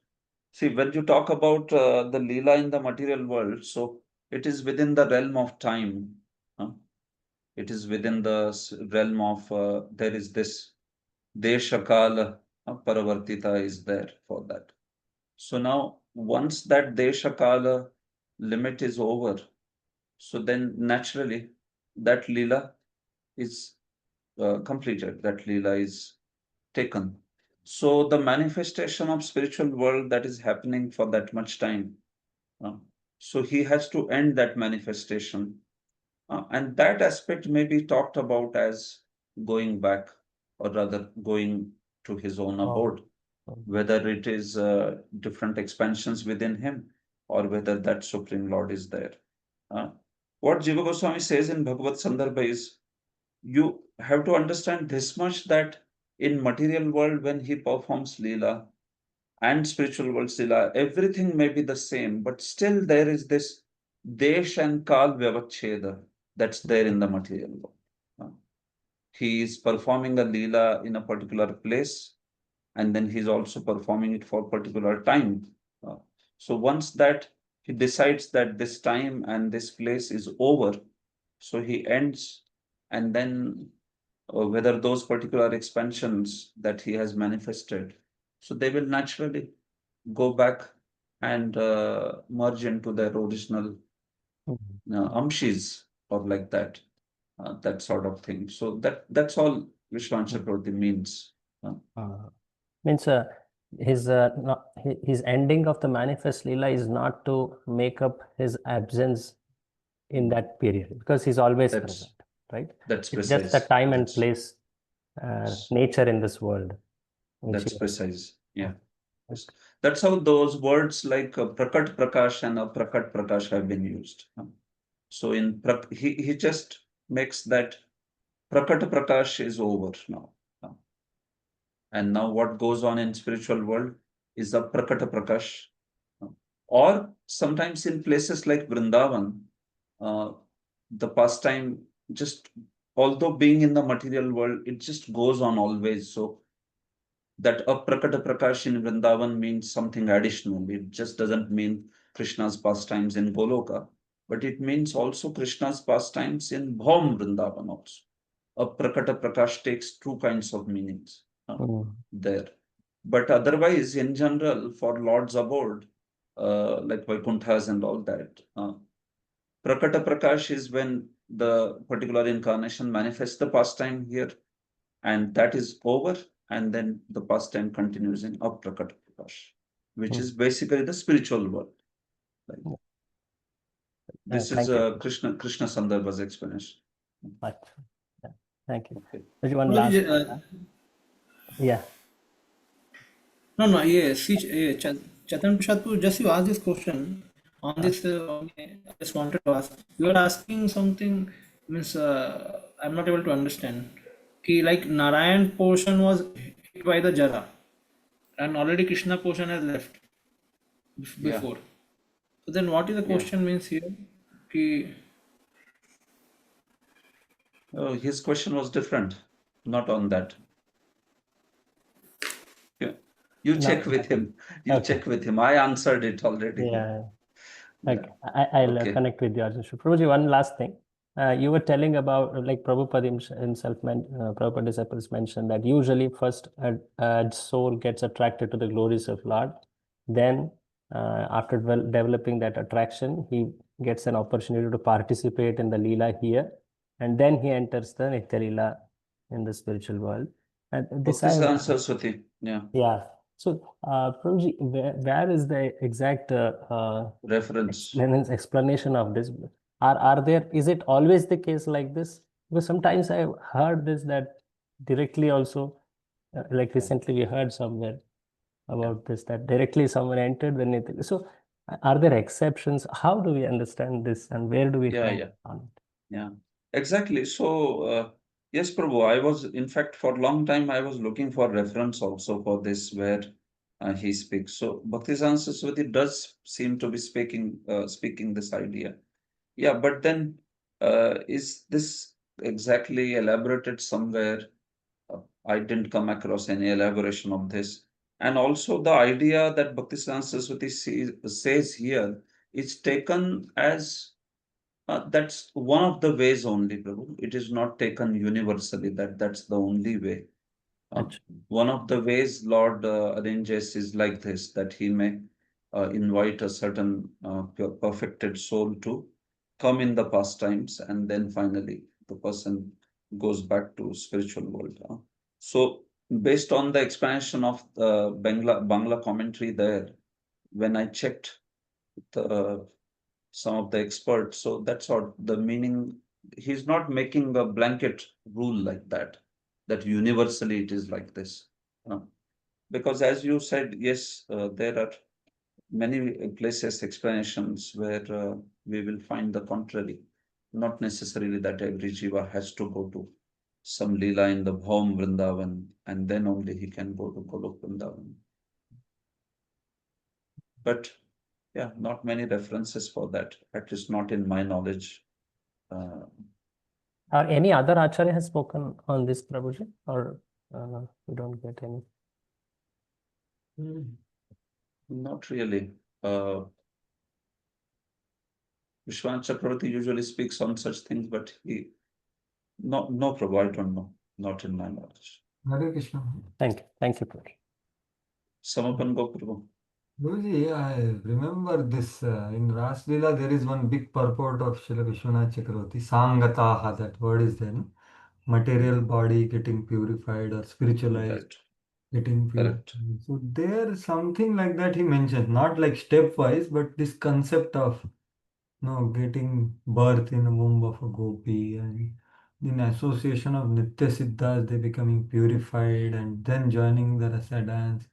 see, when you talk about the Leela in the material world, so it is within the realm of time. It is within the realm of, there is this Deshakala Paravartita is there for that. So now, once that Deshakala limit is over, so then naturally that Leela is completed, that Leela is taken. So the manifestation of spiritual world that is happening for that much time, so he has to end that manifestation. And that aspect may be talked about as going back, or rather going to his own abode, whether it is different expansions within him, or whether that Supreme Lord is there. What Jiva Goswami says in Bhagavad Sandarbha is, you have to understand this much, that in material world, when he performs Leela, and spiritual world Leela, everything may be the same, but still there is this Desh and Kal Vyavacheda that's there in the material world. He is performing a Leela in a particular place, and then he's also performing it for a particular time. So once that he decides that this time and this place is over, so he ends, and then whether those particular expansions that he has manifested, so they will naturally go back and merge into their original amshis, or like that, that sort of thing. So that's all Vishwan Chakravarti means. Means his ending of the manifest Leela is not to make up his absence in that period, because he's always present, right? That's It's precise. just the time and place, nature in this world. That's precise. Yeah. That's how those words like Prakat Prakash and Aprakat Prakash have been used. So in he just makes that Prakat Prakash is over now. And now what goes on in spiritual world is the Prakata Prakash. Or sometimes in places like Vrindavan, the pastime just, although being in the material world, it just goes on always. So that Aprakata Prakash in Vrindavan means something additional. It just doesn't mean Krishna's pastimes in Goloka, but it means also Krishna's pastimes in Bhaum Vrindavan also. Aprakata Prakash takes two kinds of meanings there. But otherwise, in general, for Lord's abode, like Vaikunthas and all that, Prakata Prakash is when the particular incarnation manifests the pastime here, and that is over, and then the pastime continues in Aprakata Prakash, which is basically the spiritual world. Like, This thank is you. Krishna Sandarbha's explanation. Much. Yeah, thank you. Okay. There's one Prabhuji, last. Yeah. no, yeah, see, Chatan Prasad, just you asked this question on this. I just wanted to ask. You are asking something, means I'm not able to understand. Ki like Narayan portion was hit by the Jara, and already Krishna portion has left Yeah. before. So then, what is the Yeah. question means here? Ki Oh, his question was different, not on that. Yeah. You No, check with him. You okay. check with him. I answered it already. Yeah. Yeah. Okay. I'll Okay. connect with you, Arjun. Prabhuji, one last thing. You were telling about like Prabhupada himself, Prabhupada disciples mentioned that usually first a soul gets attracted to the glories of Lord. Then, after developing that attraction, he gets an opportunity to participate in the Leela here. And then he enters the Nitya Leela in the spiritual world. And this Bhakti Saraswati. Yeah. yeah. So, Prabhuji, where is the exact Reference. explanation of this? Are there, is it always the case like this? Because sometimes I've heard this that directly also, like recently we heard somewhere about this, that directly someone entered the Nitya. So, are there exceptions? How do we understand this and where do we Yeah, find yeah. on it? Yeah, exactly. So, yes, Prabhu, I was, in fact, for a long time, I was looking for reference also for this where he speaks. So, Bhaktisiddhanta Saraswati does seem to be speaking this idea. Yeah, but then is this exactly elaborated somewhere? I didn't come across any elaboration of this. And also the idea that Bhaktisiddhanta Saraswati says here is taken as that's one of the ways only, Prabhu. It is not taken universally that that's the only way. One of the ways Lord arranges is like this, that he may invite a certain perfected soul to come in the pastimes, and then finally the person goes back to spiritual world. So based on the expansion of the Bangla commentary there, when I checked the some of the experts. So that's what the meaning. He's not making a blanket rule like that, that universally it is like this. Because as you said, yes, there are many places, explanations where we will find the contrary. Not necessarily that every jiva has to go to some lila in the Bhaum Vrindavan and then only he can go to Golok Vrindavan. But yeah, not many references for that, at least not in my knowledge. Or any other acharya has spoken on this, Prabhuji, or we don't get any? Not really. Vishwan Chakravarti usually speaks on such things, but no, Prabhu, I don't know. Not in my knowledge. Hare Krishna. Thank you, Prabhu. Samapan go, Prabhu. Guruji, I remember this in Ras Leela, there is one big purport of Srila Vishwanath Chakravarti, Sangataha, that word is there, no? Material body getting purified or spiritualized, Right. getting purified. Correct. So there something like that he mentioned, not like stepwise, but this concept of getting birth in the womb of a gopi, and in association of Nitya Siddhas, they becoming purified and then joining the rasa dance.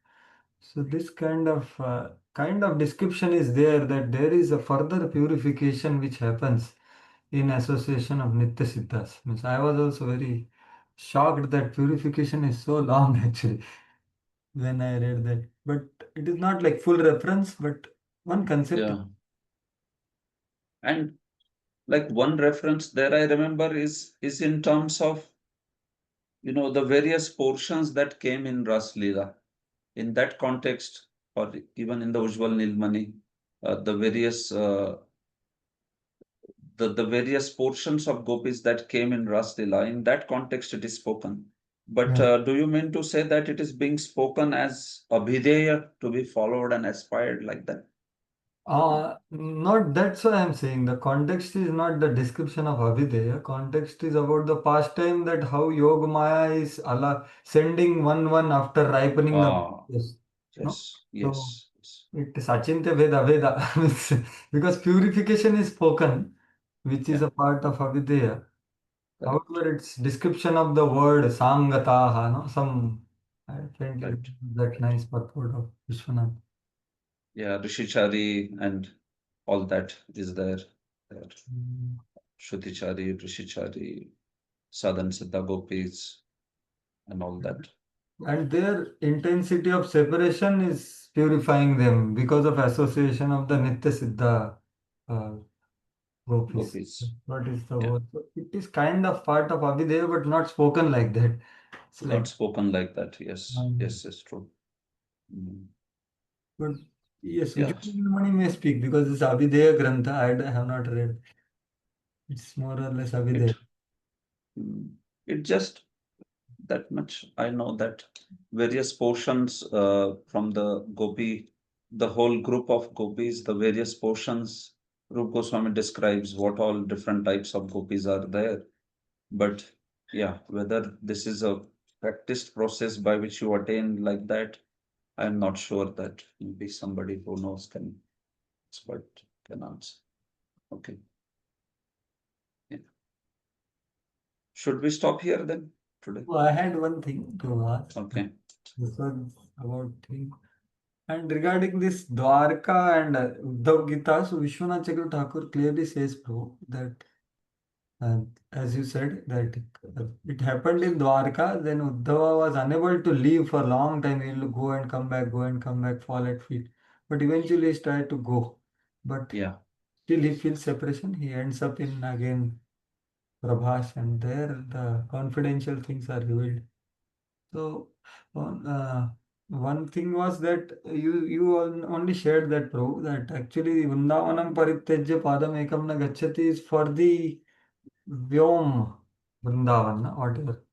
So this kind of description is there, that there is a further purification which happens in association of Nitya Siddhas. Means I was also very shocked that purification is so long actually when I read that. But it is not like full reference, but one concept. Yeah. And like one reference there I remember is in terms of the various portions that came in Ras Leela. In that context, or even in the Ujjwal Nilmani, the various the various portions of gopis that came in Ras Leela, in that context it is spoken. But do you mean to say that it is being spoken as abhideya to be followed and aspired like that? Not that's why I'm saying the context is not the description of Avideya. Context is about the pastime, that how Yoga Maya is Allah sending one after ripening the Ah, yes. No? yes, So yes, yes. it is Achintya Veda Veda because purification is spoken, which is Yeah. a part of Avideya. Correct. However, its description of the word Sangataha, no? Some I can't Right. remember that nice purport of Vishwanath. Yeah, Rishichari and all that is there. Mm. Shutichari, Rishichari, Sadhan Siddha Gopis, and all that. And their intensity of separation is purifying them because of association of the Nitya Siddha uh, gopis. Gopis. What is the Yeah. word? So it is kind of part of Avideya, but not spoken like that. It's Not like, spoken like that. Yes. um, Yes, it's true. Mm. but yes, Yeah. Ujjwala may speak because it's Avideya Grantha. I have not read. It's more or less Avideya. It just that much I know that various portions from the Gopi, the whole group of gopis, the various portions, Rup Goswami describes what all different types of gopis are there. But yeah, whether this is a practiced process by which you attain like that, I'm not sure. That maybe somebody who knows can answer. Okay. Yeah. Should we stop here then today? So I had one thing to ask. Okay. This was about thing. And regarding this Dwarka and Uddhav Gita, so Vishwanath Chakravarti Thakur clearly says, bro, that as you said, that it happened in Dwarka, then Uddhava was unable to leave for a long time. He will go and come back, fall at feet. But eventually he tried to go. But Yeah. still he feels separation. He ends up in again Prabhas, and there the confidential things are revealed. So one thing was that you only shared that, bro, that actually Vrindavanam Parityajya Padam Ekam Na Gacchati is for the Vyom Vrindavan, na, whatever.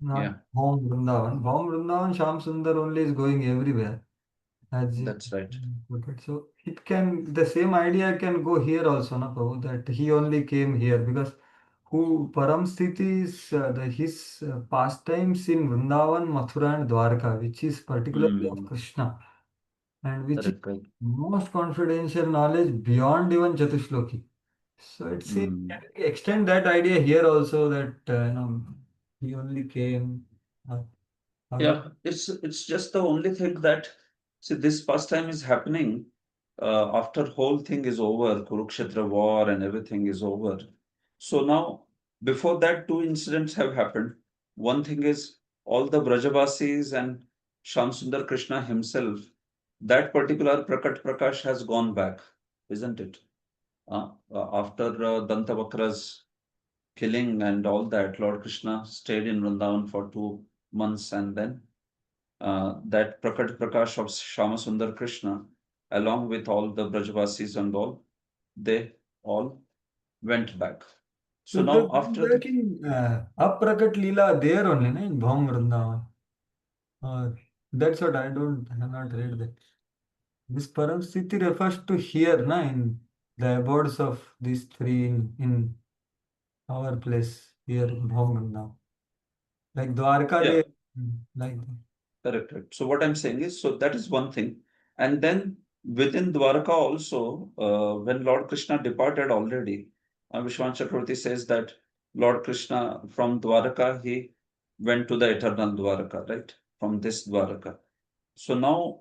Not Yeah. Home Vrindavan. Home Vrindavan, Sham Sundar only is going everywhere. As it That's right. put it. So it can, the same idea can go here also, na, Prabhu, that he only came here because who Param Sthiti is his pastimes in Vrindavan, Mathura and Dwarka, which is particularly of Krishna and which is Correct, correct. most confidential knowledge beyond even Chatushloki. So it seems can we extend that idea here also that he only came. How Yeah, it's just the only thing that see this pastime is happening after whole thing is over, Kurukshetra war and everything is over. So now before that two incidents have happened. One thing is all the Brajavasis and Shamsundar Krishna himself, that particular Prakat Prakash has gone back, isn't it? After Dantavakra's killing and all that, Lord Krishna stayed in Vrindavan for 2 months, and then that Prakat Prakash of Shamasundar Krishna, along with all the Brajavasis and all, they all went back. So so they now go after back in Aprakat Leela there only, na, in Bhaum Vrindavan. That's what I have not read that. This Param Sthiti refers to here, na, in the abodes of these three in our place here in Bhaum Vrindavan. Like Dwarka, yeah, they like that. correct. So what I'm saying is, so that is one thing. And then within Dwaraka also, when Lord Krishna departed already, Vishwan Chakravarti says that Lord Krishna from Dwaraka, he went to the eternal Dwaraka, right? From this Dwaraka. So now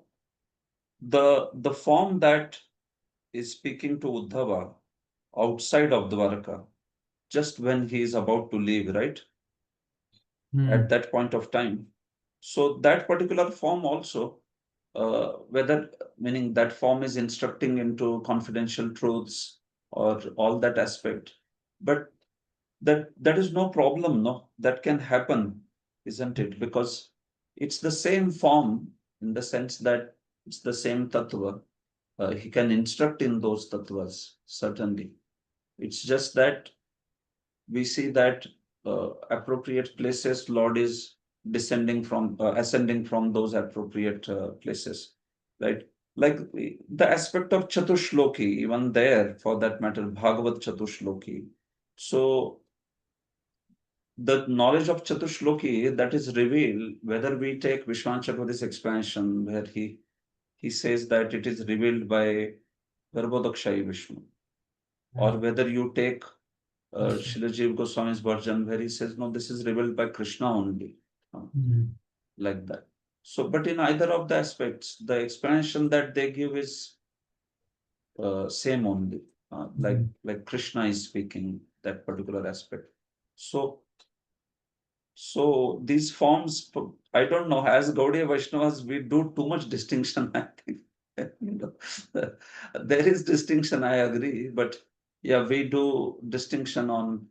the form that is speaking to Uddhava outside of Dwaraka, just when he is about to leave, right? At that point of time. So that particular form also, whether meaning that form is instructing into confidential truths or all that aspect, but that is no problem, no, that can happen, isn't it? Because it's the same form in the sense that it's the same tattva. He can instruct in those tattvas, certainly. It's just that we see that appropriate places, Lord is ascending from those appropriate places, right? Like the aspect of Chatushloki, even there, for that matter, Bhagavat Chatushloki. So the knowledge of Chatushloki that is revealed, whether we take Vishwan Chakravarti's expansion, where he he says that it is revealed by Garbhodakshayi Vishnu. Or whether you take Srila Jiva Goswami's version where he says, no, this is revealed by Krishna only. Like that. So, but in either of the aspects, the explanation that they give is same only. Like Krishna is speaking that particular aspect. So these forms, I don't know, as Gaudiya Vaishnavas, we do too much distinction, I think. There is distinction, I agree, but yeah, we do distinction on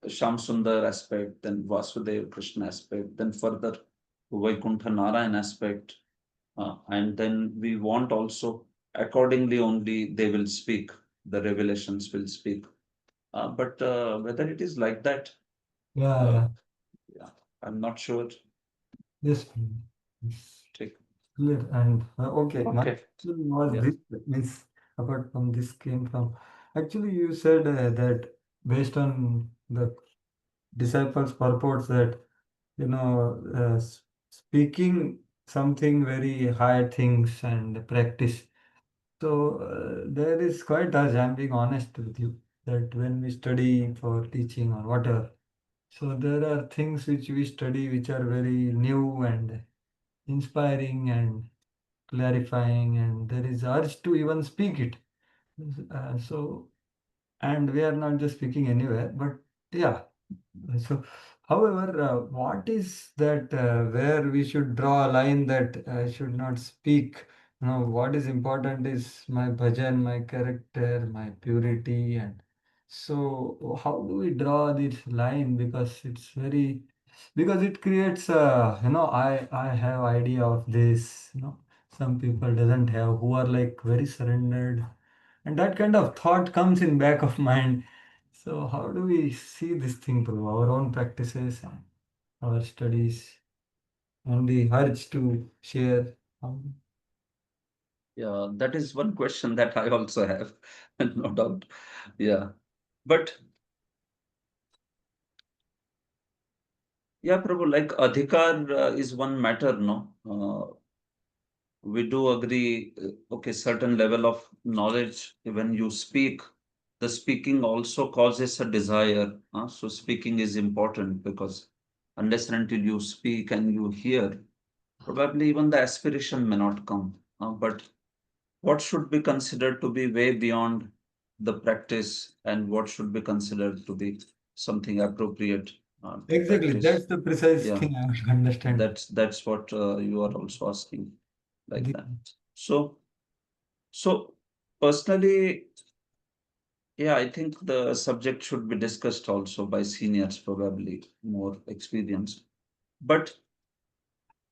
Sham Sundar aspect, then Vasudeva Krishna aspect, then further Vaikuntha Narayan aspect, and then we want also accordingly only they will speak, the revelations will speak. But whether it is like that, Yeah. I'm not sure. Yes. Take. Clear. And okay. My Okay. question was Yeah. this means apart from this came from actually you said that based on the disciples' purports that speaking something very high things and practice. So there is quite urge. I'm being honest with you that when we study for teaching or whatever, so there are things which we study which are very new and inspiring and clarifying, and there is urge to even speak it. And we are not just speaking anywhere, but yeah. So, however, what is that where we should draw a line that I should not speak? What is important is my bhajan, my character, my purity, and so how do we draw this line? Because it's very, because it creates, I have idea of this, some people doesn't have who are like very surrendered, and that kind of thought comes in back of mind. So how do we see this thing through our own practices and our studies and the urge to share? Yeah, that is one question that I also have, no doubt. Yeah. But yeah, Prabhu, like adhikar is one matter, no? We do agree, okay, certain level of knowledge, when you speak, the speaking also causes a desire. So speaking is important because unless and until you speak and you hear, probably even the aspiration may not come. But what should be considered to be way beyond the practice and what should be considered to be something appropriate to Exactly, practice? that's the precise Yeah, thing I want to understand. that's what you are also asking, like The- that. So personally, yeah, I think the subject should be discussed also by seniors, probably more experienced. But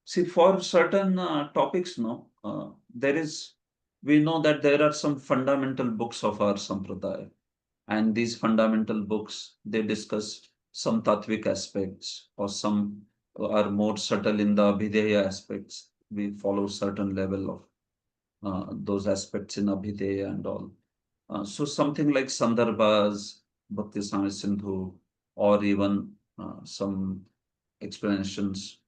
see, for certain topics, no, we know that there are some fundamental books of our sampradaya, and these fundamental books, they discuss some tattvic aspects or some are more subtle in the abhideya aspects. We follow certain level of those aspects in abhideya and all. So something like Sandarbhas, Bhakti Samay Sindhu, or even some explanations,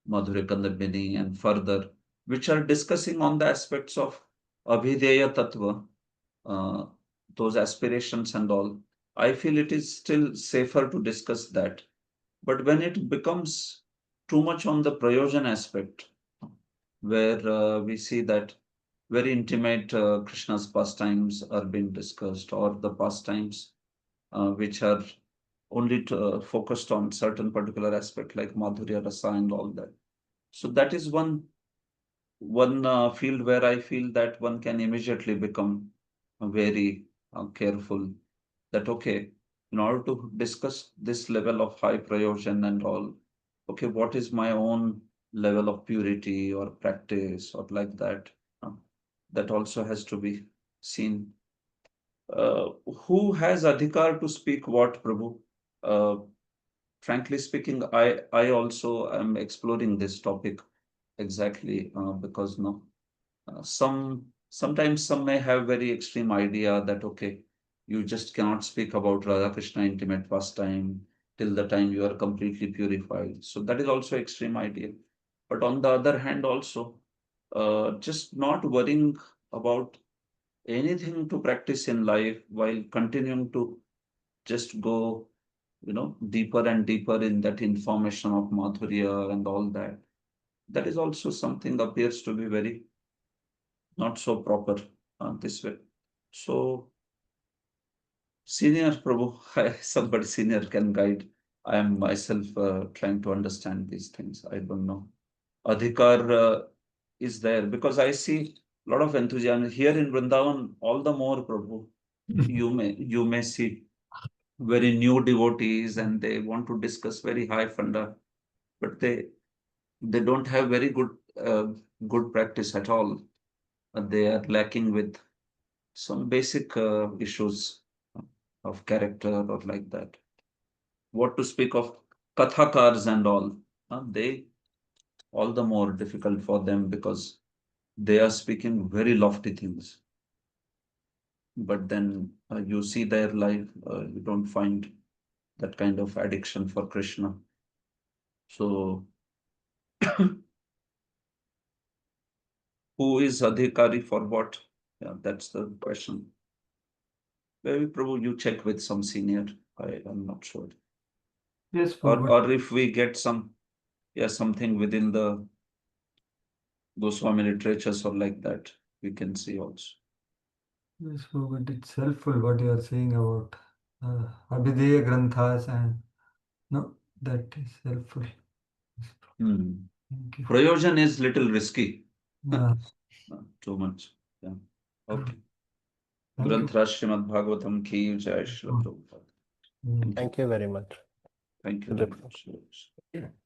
Madhurya Kandabini and further, which are discussing on the aspects of Abhideya Tattva, uh, those aspirations and all. I feel it is still safer to discuss that. But when it becomes too much on the Prayojan aspect, where we see that very intimate Krishna's pastimes are being discussed, or the pastimes which are only focused on certain particular aspect like Madhurya Rasa and all that. So that is one field where I feel that one can immediately become very careful. That okay, in order to discuss this level of high prayojan and all, okay, what is my own level of purity or practice or like that? Uh, that also has to be seen. Who has adhikar to speak what, Prabhu? Uh, Frankly speaking, I also am exploring this topic exactly because no, sometimes some may have very extreme idea that okay, you just cannot speak about Radha Krishna intimate pastime till the time you are completely purified. So that is also extreme idea. But on the other hand, also just not worrying about anything to practice in life while continuing to just go, deeper and deeper in that information of Madhurya and all that. That is also something appears to be very not so proper this way. So, senior Prabhu, somebody senior can guide. I am myself trying to understand these things. I don't know. Adhikar is there because I see a lot of enthusiasm here in Vrindavan. All the more, Prabhu, you may see very new devotees and they want to discuss very high funda, but they don't have very good practice at all. They are lacking with some basic issues of character or like that. What to speak of kathakars and all? They all the more difficult for them because they are speaking very lofty things. But then you see their life, you don't find that kind of addiction for Krishna. So, who is adhikari for what? Yeah, that's the question. Maybe Prabhu, you check with some senior. I am not sure. Yes, Or if we get something within the Goswami literatures or like that, we can see also. yes, but it's helpful what you are saying about Abhideya Granthas and no, that is helpful. Thank you. Prayojan is little risky. Uh, Too much. Yeah. Okay. Thank you. Granth Srimad Bhagavatam ki jai Srila Prabhupada. Thank you very much. Thank you very much.